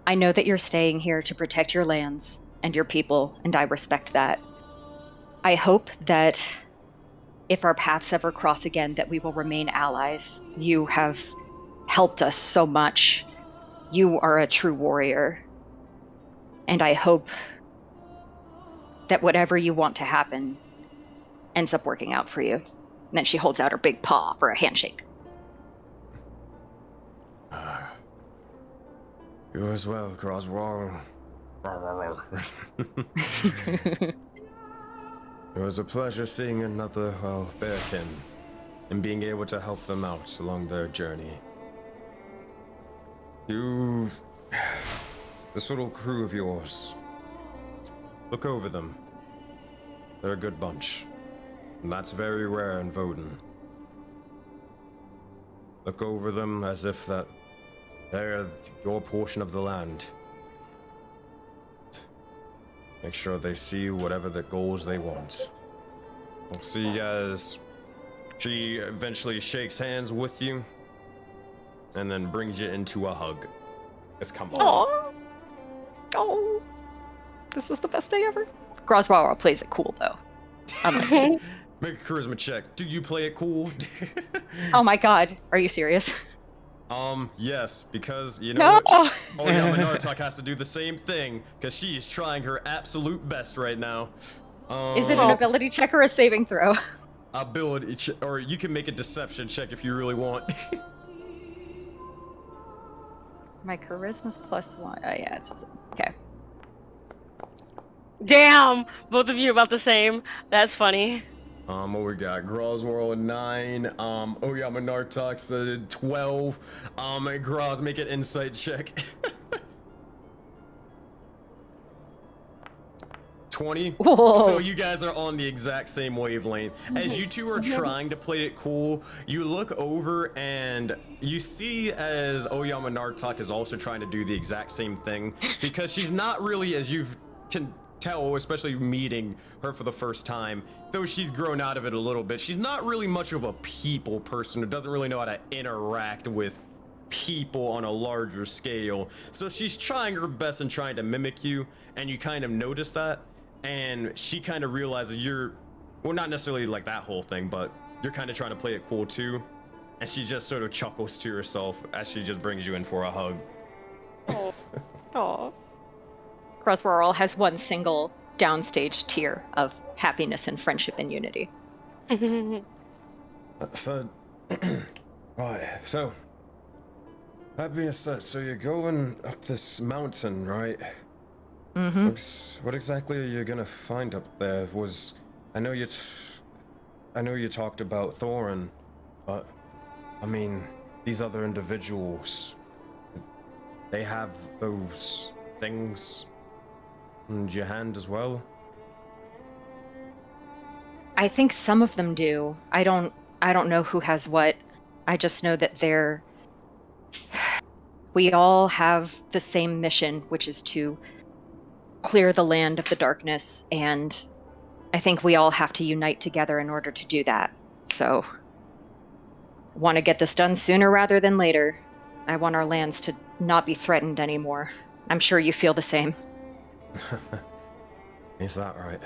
I know that you're staying here to protect your lands and your people, and I respect that. I hope that if our paths ever cross again, that we will remain allies. You have helped us so much. You are a true warrior. And I hope that whatever you want to happen ends up working out for you. And then she holds out her big paw for a handshake. You as well, Crosroral. It was a pleasure seeing another, bearkin and being able to help them out along their journey. This little crew of yours, look over them. They're a good bunch, and that's very rare in Voden. Look over them as if that they're your portion of the land. Make sure they see whatever the goals they want. We'll see you guys. She eventually shakes hands with you and then brings you into a hug. It's come on. Aww. Oh, this is the best day ever. Crosroral plays it cool though. Make a charisma check. Do you play it cool? Oh my god, are you serious? Yes, because you know No! what? Oyama Nartok has to do the same thing, because she is trying her absolute best right now. Is it an ability check or a saving throw? Ability or you can make a deception check if you really want. My charisma's +1. Yeah, it's okay. Damn! Both of you are about the same. That's funny. What we got? Grosworld 9, Oyama Nartok's 12. Gros, make an insight check. 20. Whoa. So you guys are on the exact same wavelength. As you two are trying to play it cool, you look over and you see as Oyama Nartok is also trying to do the exact same thing, because she's not really, as you can tell, especially meeting her for the first time, though she's grown out of it a little bit, she's not really much of a people person who doesn't really know how to interact with people on a larger scale. So she's trying her best and trying to mimic you, and you kind of notice that, and she kind of realizes you're Well, not necessarily like that whole thing, but you're kind of trying to play it cool too. And she just sort of chuckles to herself as she just brings you in for a hug. Oh. Aw. Grosworrel has one single downstage tear of happiness and friendship and unity. So, right, so, that being said, so you're going up this mountain, right? Mm-hmm. What exactly are you gonna find up there? I know you talked about Thorin, but, I mean, these other individuals, they have those things in your hand as well? I think some of them do. I don't know who has what. I just know that we all have the same mission, which is to clear the land of the darkness, and I think we all have to unite together in order to do that. So, want to get this done sooner rather than later. I want our lands to not be threatened anymore. I'm sure you feel the same. Ain't that right?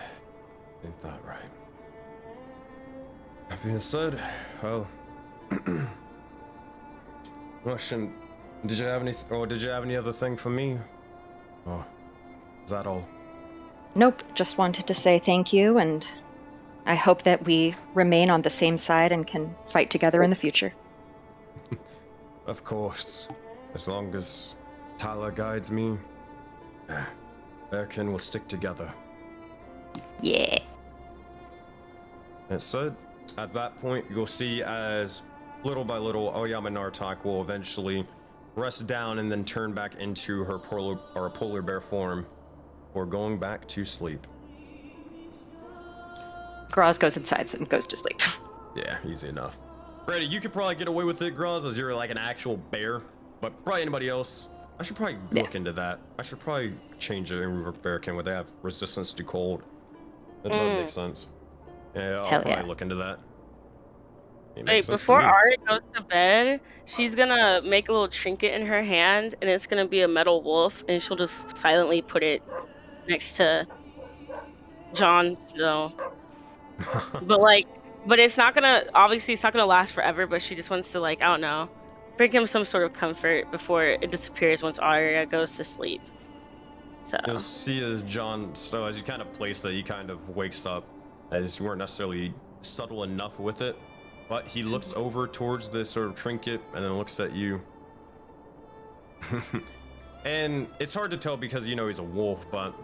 Ain't that right? That being said, well, question: did you have any other thing for me? Or is that all? Nope, just wanted to say thank you, and I hope that we remain on the same side and can fight together in the future. Of course, as long as Tyler guides me, Bearkin will stick together. Yeah. That said, at that point, you'll see as little by little, Oyama Nartok will eventually rest down and then turn back into her polar bear form, or going back to sleep. Graz goes inside and goes to sleep. Yeah, easy enough. Brady, you could probably get away with it, Graz, as you're like an actual bear, but probably anybody else, I should probably look into that. I should probably change it in Bearkin where they have resistance to cold. That makes sense. Yeah, I'll Hell probably yeah. look into that. It Wait, makes sense to before me. Arya goes to bed, she's gonna make a little trinket in her hand, and it's gonna be a metal wolf, and she'll just silently put it next to Jon Snow. But it's not gonna, obviously it's not gonna last forever, but she just wants to, like, I don't know, bring him some sort of comfort before it disappears once Arya goes to sleep. So You'll see as Jon Snow, as you kind of place it, he kind of wakes up, as you weren't necessarily subtle enough with it, but he looks over towards this sort of trinket and then looks at you. And it's hard to tell because you know he's a wolf, but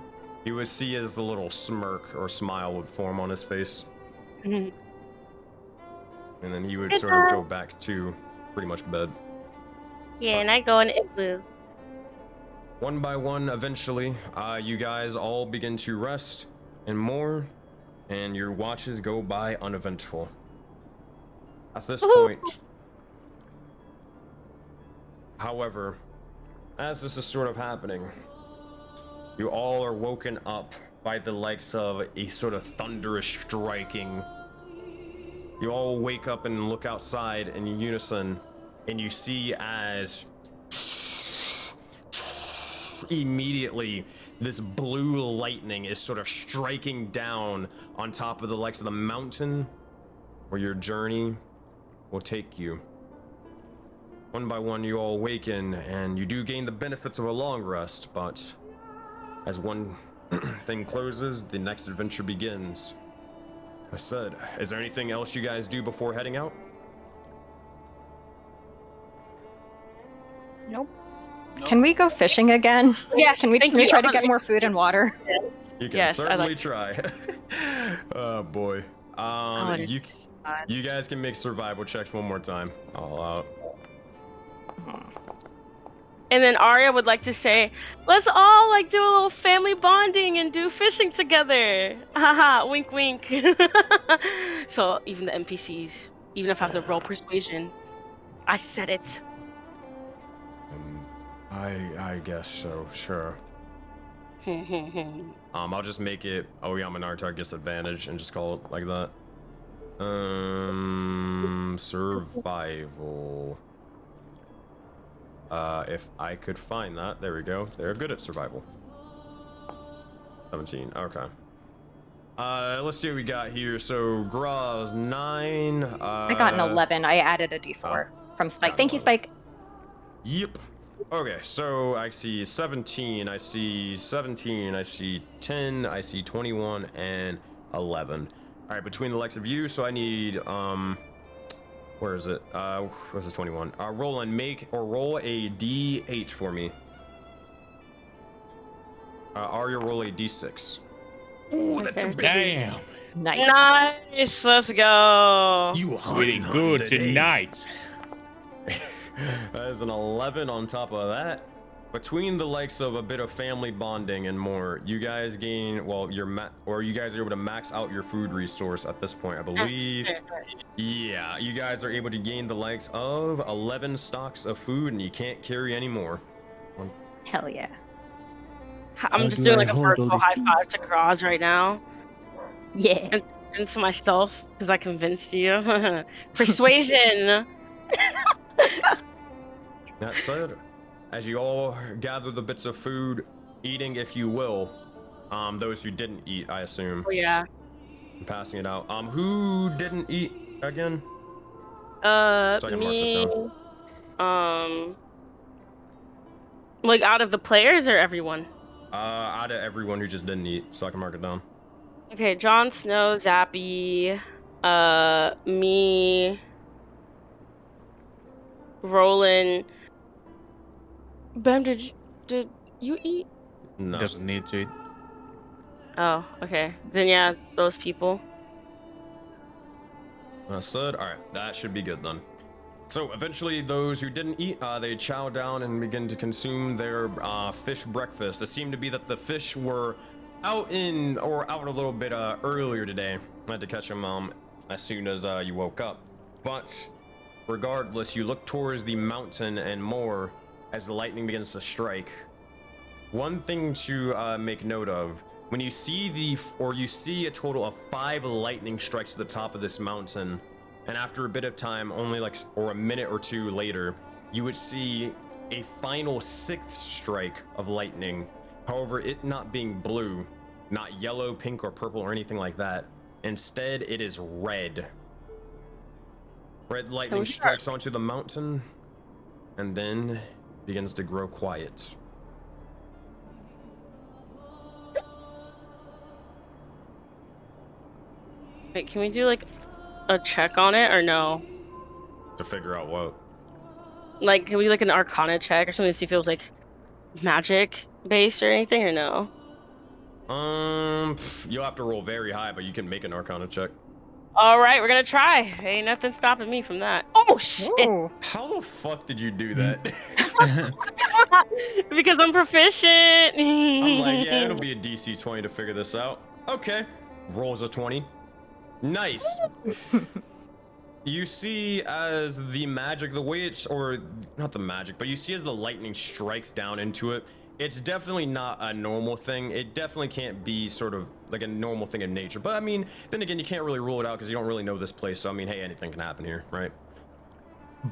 you would see as a little smirk or smile would form on his face. And then he would sort of go back to pretty much bed. yeah, and I go in igloo. One by one, eventually, you guys all begin to rest and more, and your watches go by uneventful. At this point, however, as this is sort of happening, you all are woken up by the likes of a sort of thunderous striking. You all wake up and look outside in unison, and you see as immediately this blue lightning is sort of striking down on top of the likes of the mountain where your journey will take you. One by one, you all awaken, and you do gain the benefits of a long rest, but as one thing closes, the next adventure begins. I said, is there anything else you guys do before heading out? Nope. Can we go fishing again? Yes, Can we thank try you. to get more food and water? You can Yes, I certainly like- try. Oh boy. it is God. You guys can make survival checks one more time. All out. And then Arya would like to say, let's all like do a little family bonding and do fishing together. Haha, wink wink. So even the NPCs, even if I have to roll persuasion, I said it. I guess so, sure. I'll just make it Oyama Nartar gets advantage and just call it like that. Survival. If I could find that, there we go. They're good at survival. 17, okay. Let's see what we got here. So Graz 9. I got an 11. I added a D4 from Spike. got Thank you, 11. Spike. Yep. Okay, so I see 17, I see 17, I see 10, I see 21, and 11. All right, between the likes of you, so I need, where is it? Where's this 21? Roll a D8 for me. Arya, roll a D6. Ooh, that's a big Damn. Nice. Nice. Let's go. You Pretty good tonight. That is an 11 on top of that. Between the likes of a bit of family bonding and more, you guys gain, well, you guys are able to max out your food resource at this point, I believe. Yeah, you guys are able to gain the likes of 11 stocks of food, and you can't carry any more. Hell yeah. I'm just doing like a virtual high five to Graz right now. Yeah. And to myself, because I convinced you. Persuasion. That said, as you all gather the bits of food, eating, if you will, those who didn't eat, I assume. Oh yeah. I'm passing it out. Who didn't eat again? So I can mark this Me. down. Like out of the players or everyone? Out of everyone who just didn't eat, so I can mark it down. Okay, Jon Snow, Zappy, me, Roland. Bam, did you eat? No. Doesn't need to eat. Oh, okay. Then yeah, those people. Said, all right, that should be good then. So eventually, those who didn't eat, they chow down and begin to consume their fish breakfast. It seemed to be that the fish were out a little bit earlier today. I had to catch them as soon as you woke up. But regardless, you look towards the mountain and more as the lightning begins to strike. One thing to make note of: when you see a total of 5 lightning strikes to the top of this mountain, and after a bit of time, or a minute or two later, you would see a final 6th strike of lightning. However, it not being blue, not yellow, pink, or purple, or anything like that. Instead, it is red. Red lightning strikes onto the mountain, and then begins to grow quiet. Wait, can we do like a check on it or no? To figure out what? Like, can we do like an Arcana check or something to see if it was like magic based or anything or no? You'll have to roll very high, but you can make an Arcana check. All right, we're gonna try. Ain't nothing stopping me from that. Oh shit! Ooh. How the fuck did you do that? Because I'm proficient. I'm like, yeah, it'll be a DC 20 to figure this out. Okay. Rolls a 20. Nice. You see as the magic, the way it's, or not the magic, but you see as the lightning strikes down into it, it's definitely not a normal thing. It definitely can't be sort of like a normal thing in nature. But I mean, then again, you can't really rule it out because you don't really know this place. So I mean, hey, anything can happen here, right?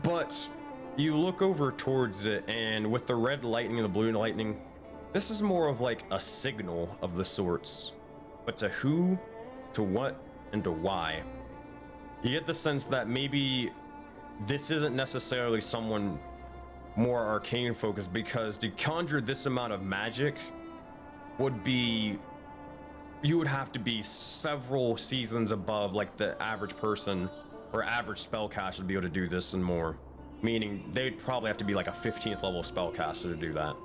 But you look over towards it, and with the red lightning and the blue lightning, this is more of like a signal of the sorts. But to who, to what, and to why? You get the sense that maybe this isn't necessarily someone more arcane focused, because to conjure this amount of magic would be, you would have to be several seasons above like the average person or average spellcaster to be able to do this and more. Meaning they'd probably have to be like a 15th level spellcaster to do that.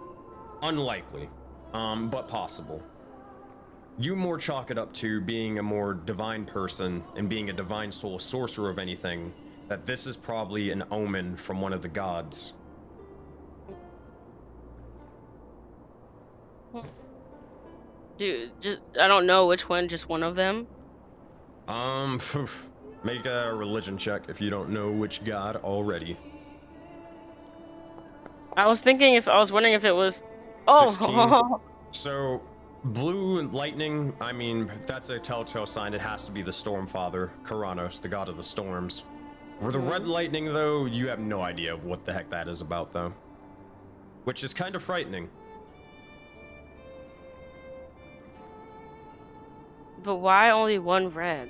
Unlikely, but possible. You more chalk it up to being a more divine person and being a divine soul sorcerer of anything, that this is probably an omen from one of the gods. Dude, just I don't know which one, just one of them. Make a religion check if you don't know which god already. I was wondering if it was 16. So, blue lightning, I mean, that's a telltale sign. It has to be the Stormfather, Karanos, the god of the storms. For the red lightning, though, you have no idea of what the heck that is about, though. Which is kind of frightening. But why only one red?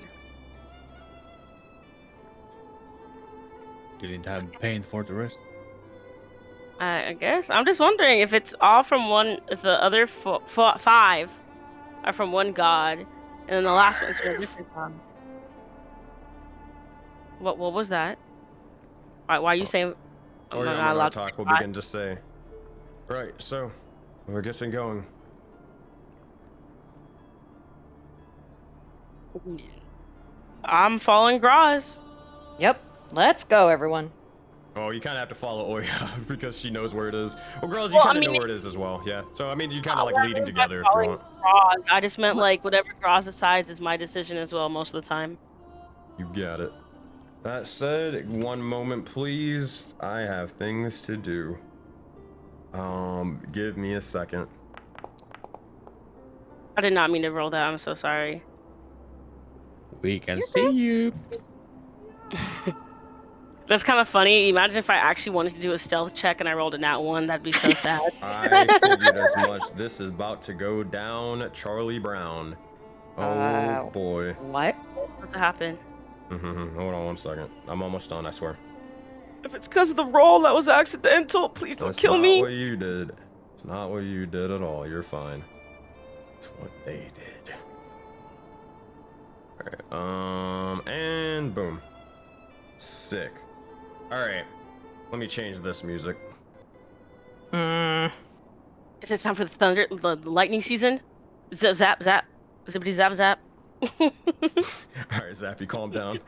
Didn't have paint for the rest. I guess I'm just wondering if it's all from one. If the other 5 are from one god, and then the last one's from a different god. What was that? Why are you saying I'm not allowed to Talk will God? begin to say. Right, so we're getting going. I'm following Graz. Yep. Let's go, everyone. Oh, you kind of have to follow Oya because she knows where it is. Well, girls, you Well, kind I of mean, know where it is as well. Yeah. So I mean, you kind of like what I leading mean by together if you following want. Graz, I just meant like whatever Graz decides is my decision as well most of the time. You got it. That said, one moment, please. I have things to do. Give me a second. I did not mean to roll that. I'm so sorry. We can see you. That's kind of funny. Imagine if I actually wanted to do a stealth check and I rolled a nat 1. That'd be so sad. I figured as much. This is about to go down, Charlie Brown. Oh boy. What? What's to happen? Hold on 1 second. I'm almost done, I swear. If it's because of the roll that was accidental, please don't kill me. It's not what you did. It's not what you did at all. You're fine. It's what they did. Alright, and boom. Sick. Alright. Let me change this music. Is it time for the lightning season? Zap, zap, zap. Zippity, zap, zap. Alright, Zappy, calm down.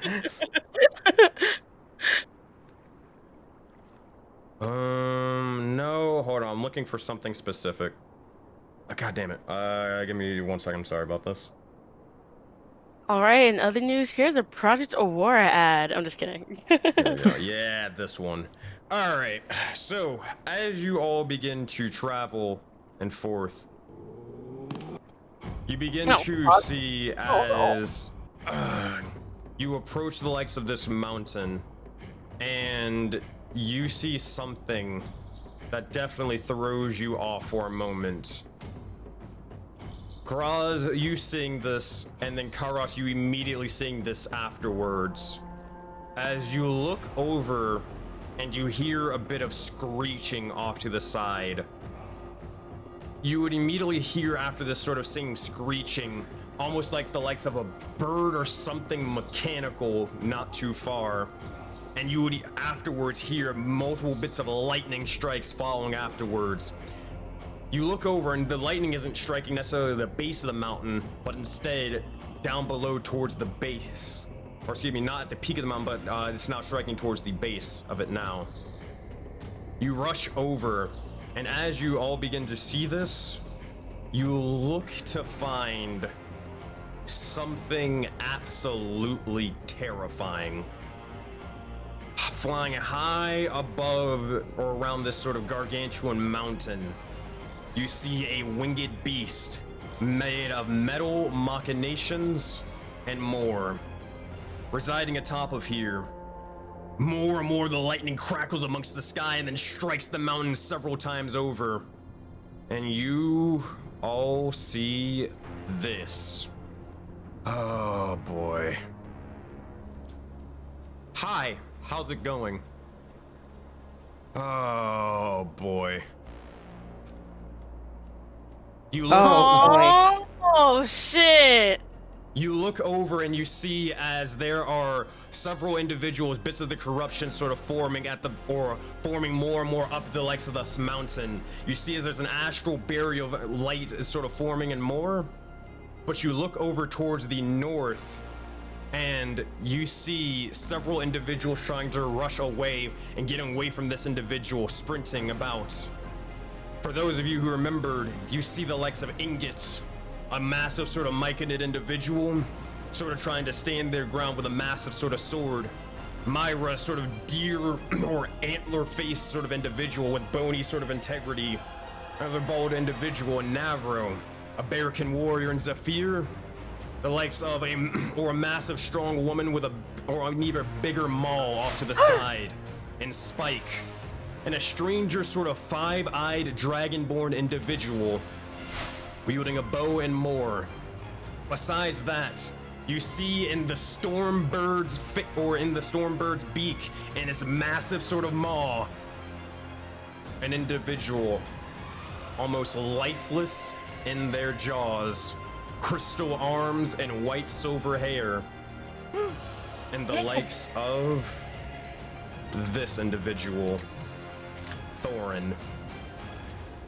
No, hold on. I'm looking for something specific. God damn it. Give me 1 second. I'm sorry about this. All right, in other news, here's a Project Aurora ad. I'm just kidding. There we go. Yeah, this one. All right. So, as you all begin to travel and forth, you begin to see as you approach the likes of this mountain, and you see something that definitely throws you off for a moment. Graz, you seeing this, and then Karos, you immediately seeing this afterwards. As you look over and you hear a bit of screeching off to the side, you would immediately hear after this sort of singing screeching, almost like the likes of a bird or something mechanical not too far. And you would afterwards hear multiple bits of lightning strikes following afterwards. You look over and the lightning isn't striking necessarily the base of the mountain, but instead down below towards the base. Or excuse me, not at the peak of the mountain, but it's now striking towards the base of it now. You rush over, and as you all begin to see this, you look to find something absolutely terrifying. Flying high above or around this sort of gargantuan mountain, you see a winged beast made of metal machinations and more. Residing atop of here, more and more the lightning crackles amongst the sky and then strikes the mountain several times over. And you all see this. Oh boy. Hi, how's it going? Oh boy. You look Oh shit! You look over and you see as there are several individuals, bits of the corruption sort of forming forming more and more up the likes of this mountain. You see as there's an astral barrier of light is sort of forming and more. But you look over towards the north and you see several individuals trying to rush away and getting away from this individual, sprinting about. For those of you who remembered, you see the likes of Ingot, a massive sort of myconid individual, sort of trying to stand their ground with a massive sort of sword. Myra, sort of deer or antler-faced sort of individual with bony sort of integrity. Another bald individual in Navro, a Barakan warrior in Zephyr. The likes of a massive strong woman with an even bigger maul off to the side in Spike. And a stranger sort of five-eyed dragonborn individual wielding a bow and more. Besides that, you see in the Stormbird's beak, in its massive sort of maw, an individual, almost lifeless in their jaws, crystal arms and white silver hair, and the likes of this individual, Thorin.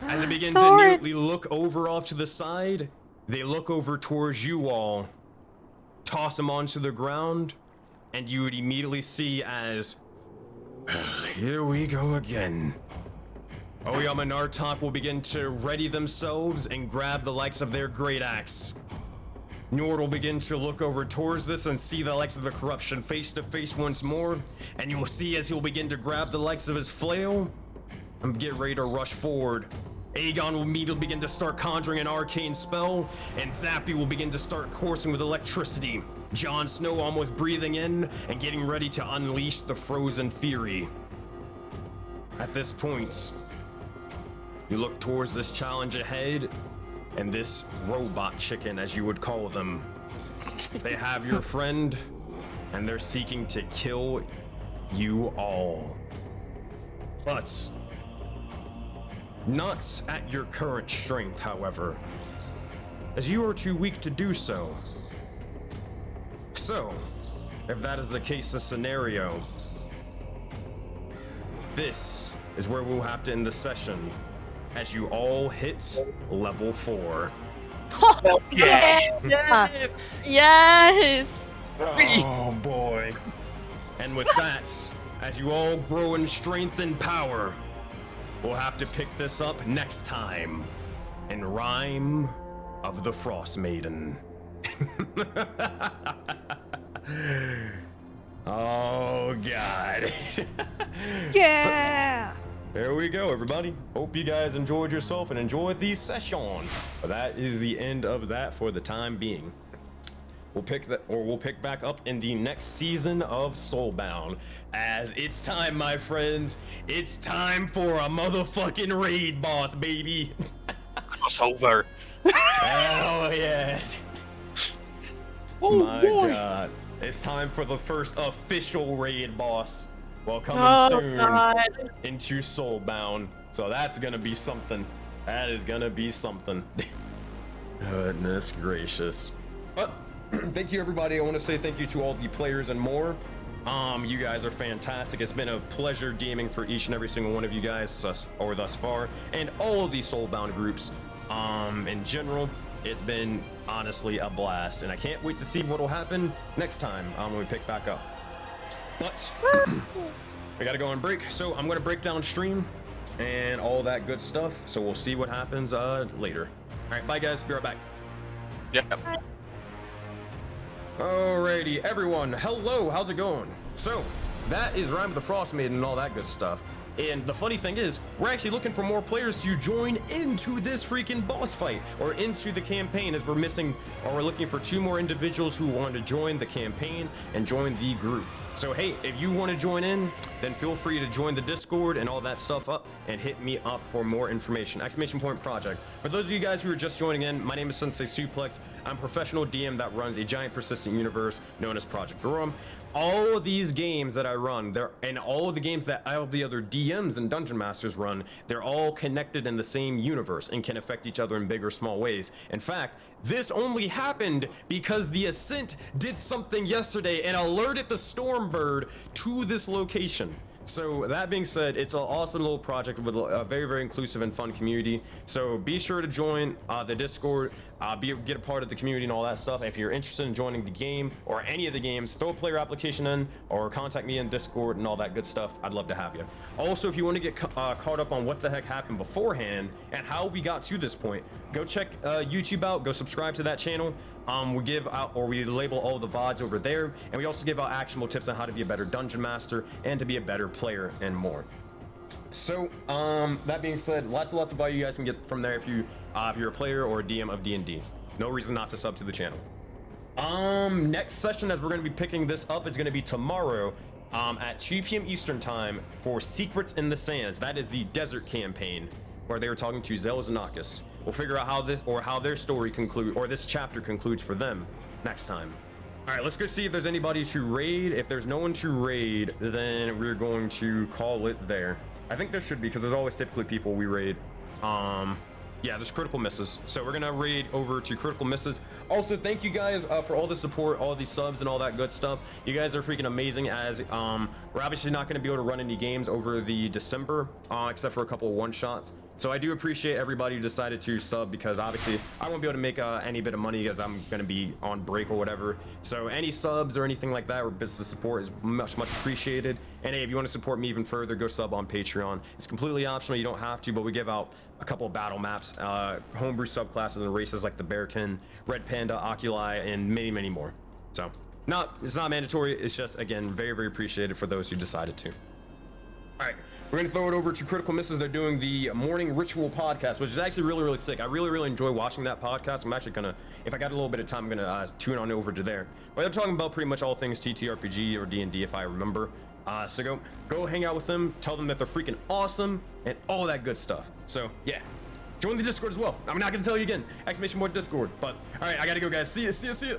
As they begin to immediately look over off to the side, they look over towards you all, toss them onto the ground, and you would immediately see as, here we go again. Oyama and Artok will begin to ready themselves and grab the likes of their great axe. Nord will begin to look over towards this and see the likes of the corruption face to face once more, and you will see as he'll begin to grab the likes of his flail and get ready to rush forward. Aegon will immediately begin to start conjuring an arcane spell, and Zappy will begin to start coursing with electricity. Jon Snow almost breathing in and getting ready to unleash the frozen fury. At this point, you look towards this challenge ahead, and this robot chicken, as you would call them. They have your friend, and they're seeking to kill you all. But not at your current strength, however, as you are too weak to do so. So, if that is the case, the scenario, this is where we'll have to end the session, as you all hit level 4. Yes! Oh boy. And with that, as you all grow in strength and power, we'll have to pick this up next time in Rime of the Frostmaiden. Oh god. Yeah! There we go, everybody. Hope you guys enjoyed yourself and enjoyed the session. But that is the end of that for the time being. We'll pick back up in the next season of Soulbound, as it's time, my friends. It's time for a motherfucking raid boss, baby. Crossover. Hell yeah. Oh My boy! god. It's time for the first official raid boss. Well, coming soon into Soulbound. So that's gonna be something. That is gonna be something. Goodness gracious. But thank you, everybody. I want to say thank you to all the players and more. You guys are fantastic. It's been a pleasure DMing for each and every single one of you guys thus far, and all of these Soulbound groups. In general, it's been honestly a blast, and I can't wait to see what will happen next time when we pick back up. But we gotta go on break, so I'm gonna break down stream and all that good stuff. So we'll see what happens later. All right, bye guys. Be right back. Yep. Alrighty, everyone, hello, how's it going? So, that is Rime of the Frostmaiden and all that good stuff. And the funny thing is, we're actually looking for more players to join into this freaking boss fight, or into the campaign, as we're looking for 2 more individuals who want to join the campaign and join the group. So hey, if you want to join in, then feel free to join the Discord and all that stuff up, and hit me up for more information. !project. For those of you guys who are just joining in, my name is SenseiSuplex. I'm a professional DM that runs a giant persistent universe known as Project Aurora. All of these games that I run, and all of the games that all the other DMs and Dungeon Masters run, they're all connected in the same universe and can affect each other in big or small ways. In fact, this only happened because the Ascent did something yesterday and alerted the Stormbird to this location. So that being said, it's an awesome little project with a very, very inclusive and fun community. So be sure to join the Discord, get a part of the community and all that stuff. If you're interested in joining the game or any of the games, throw a player application in or contact me in Discord and all that good stuff. I'd love to have you. Also, if you want to get caught up on what the heck happened beforehand and how we got to this point, go check YouTube out, go subscribe to that channel. We give out, or we label all the VODs over there, and we also give out actionable tips on how to be a better Dungeon Master and to be a better player and more. So, that being said, lots and lots of value you guys can get from there if you're a player or a DM of D&D. No reason not to sub to the channel. Next session, as we're going to be picking this up, is going to be tomorrow at 2 p.m. Eastern time for Secrets in the Sands. That is the desert campaign. where they were talking to Zelzanakis. We'll figure out how their story conclude, or this chapter concludes for them next time. All right, let's go see if there's anybody to raid. If there's no one to raid, then we're going to call it there. I think there should be, because there's always typically people we raid. Yeah, there's critical misses. So we're gonna raid over to critical misses. Also, thank you guys for all the support, all these subs and all that good stuff. You guys are freaking amazing, as we're obviously not gonna be able to run any games over the December, except for a couple of one-shots. So I do appreciate everybody who decided to sub, because obviously I won't be able to make any bit of money because I'm gonna be on break or whatever. So any subs or anything like that or business support is much appreciated. And hey, if you want to support me even further, go sub on Patreon. It's completely optional, you don't have to, but we give out a couple of battle maps, homebrew subclasses and races like the Bearkin, Red Panda, Oculi, and many more. So it's not mandatory, it's just, again, very appreciated for those who decided to. All right, we're gonna throw it over to Critical Misses. They're doing the Morning Ritual podcast, which is actually really sick. I really enjoy watching that podcast. I'm actually gonna, if I got a little bit of time, I'm gonna tune on over to there. But they're talking about pretty much all things TTRPG or D&D, if I remember. So go hang out with them, tell them that they're freaking awesome and all that good stuff. So yeah, join the Discord as well. I'm not gonna tell you again, !Discord. But all right, I gotta go, guys. See ya.